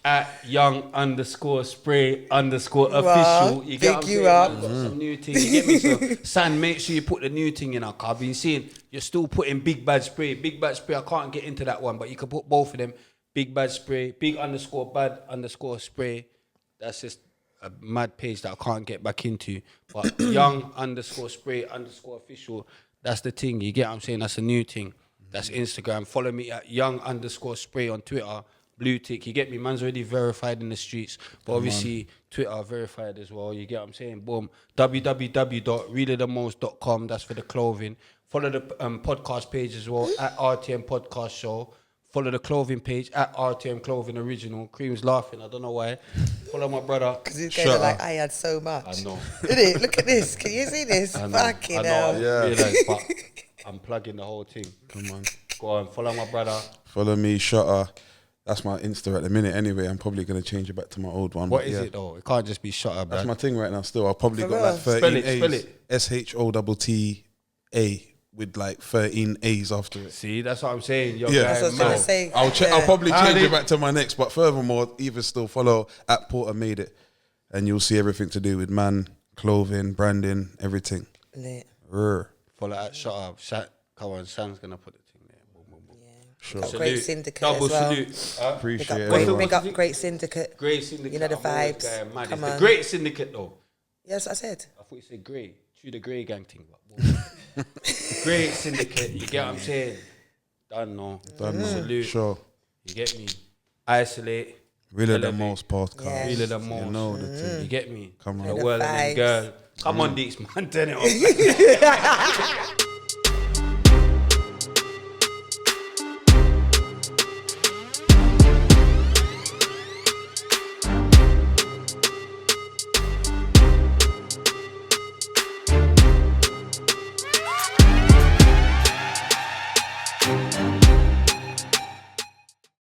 at young_spray_official. You get what I'm Big you saying? up. I've got some new thing. You get me? So, San, make sure you put the new thing in. I've been seeing you're still putting Big Bad Spray. Big Bad Spray, I can't get into that one, but you can put both of them. Big Bad Spray, big_bad_spray. That's just a mad page that I can't get back into. But young_spray_official. That's the thing. You get what I'm saying? That's a new thing. That's Instagram. Follow me at young_spray on Twitter. Blue tick. You get me? Man's already verified in the streets. But obviously, Twitter verified as well. You get what I'm saying? Boom. www.reallythemost.com. That's for the clothing. Follow the podcast page as well at RTM Podcast Show. Follow the clothing page at RTM Clothing Original. Cream's laughing. I don't know why. Follow my brother. Because he's going like I had so much. I know. Did it? Look at this. Can you see this? Fucking hell. Yeah. Realize, but I'm plugging the whole thing. Come on. Go on. Follow my brother. Follow me, Shotta. That's my Insta at the minute anyway. I'm probably going to change it back to my old one. What but is yeah. it though? It can't just be Shotta, That's man. my thing right now still. I've probably For got real? like 13 Spell A's. it. SHOTTA with like 13 A's after it. See, that's what I'm saying. Yo, Yeah, That's what I was man. going to say. I'll Yeah. probably How change did- it back to my next, but furthermore, either still follow at Porter Made It, and you'll see everything to do with man, clothing, branding, everything. Lit. Follow at Shotta. Come on, Sam's gonna put the thing there. Boom, boom, boom. Sure. Got great syndicate Double as well. salute. Appreciate Big it. up, great, everyone. big up great syndicate. Great syndicate. You know the I'm always vibes. going mad. Come It's on. the great syndicate though. Yes, I said. I thought you said grey. True, the grey gang thing. But great syndicate. You get what I'm saying? Done no. Done, no. Salute. Sure. You get me? Isolate. Really the Elevate. most podcast. Yeah. Really the most. You know the thing. You get me? Come on. The The world and vibes. girl. Come on, Deeks, man. Turn it off.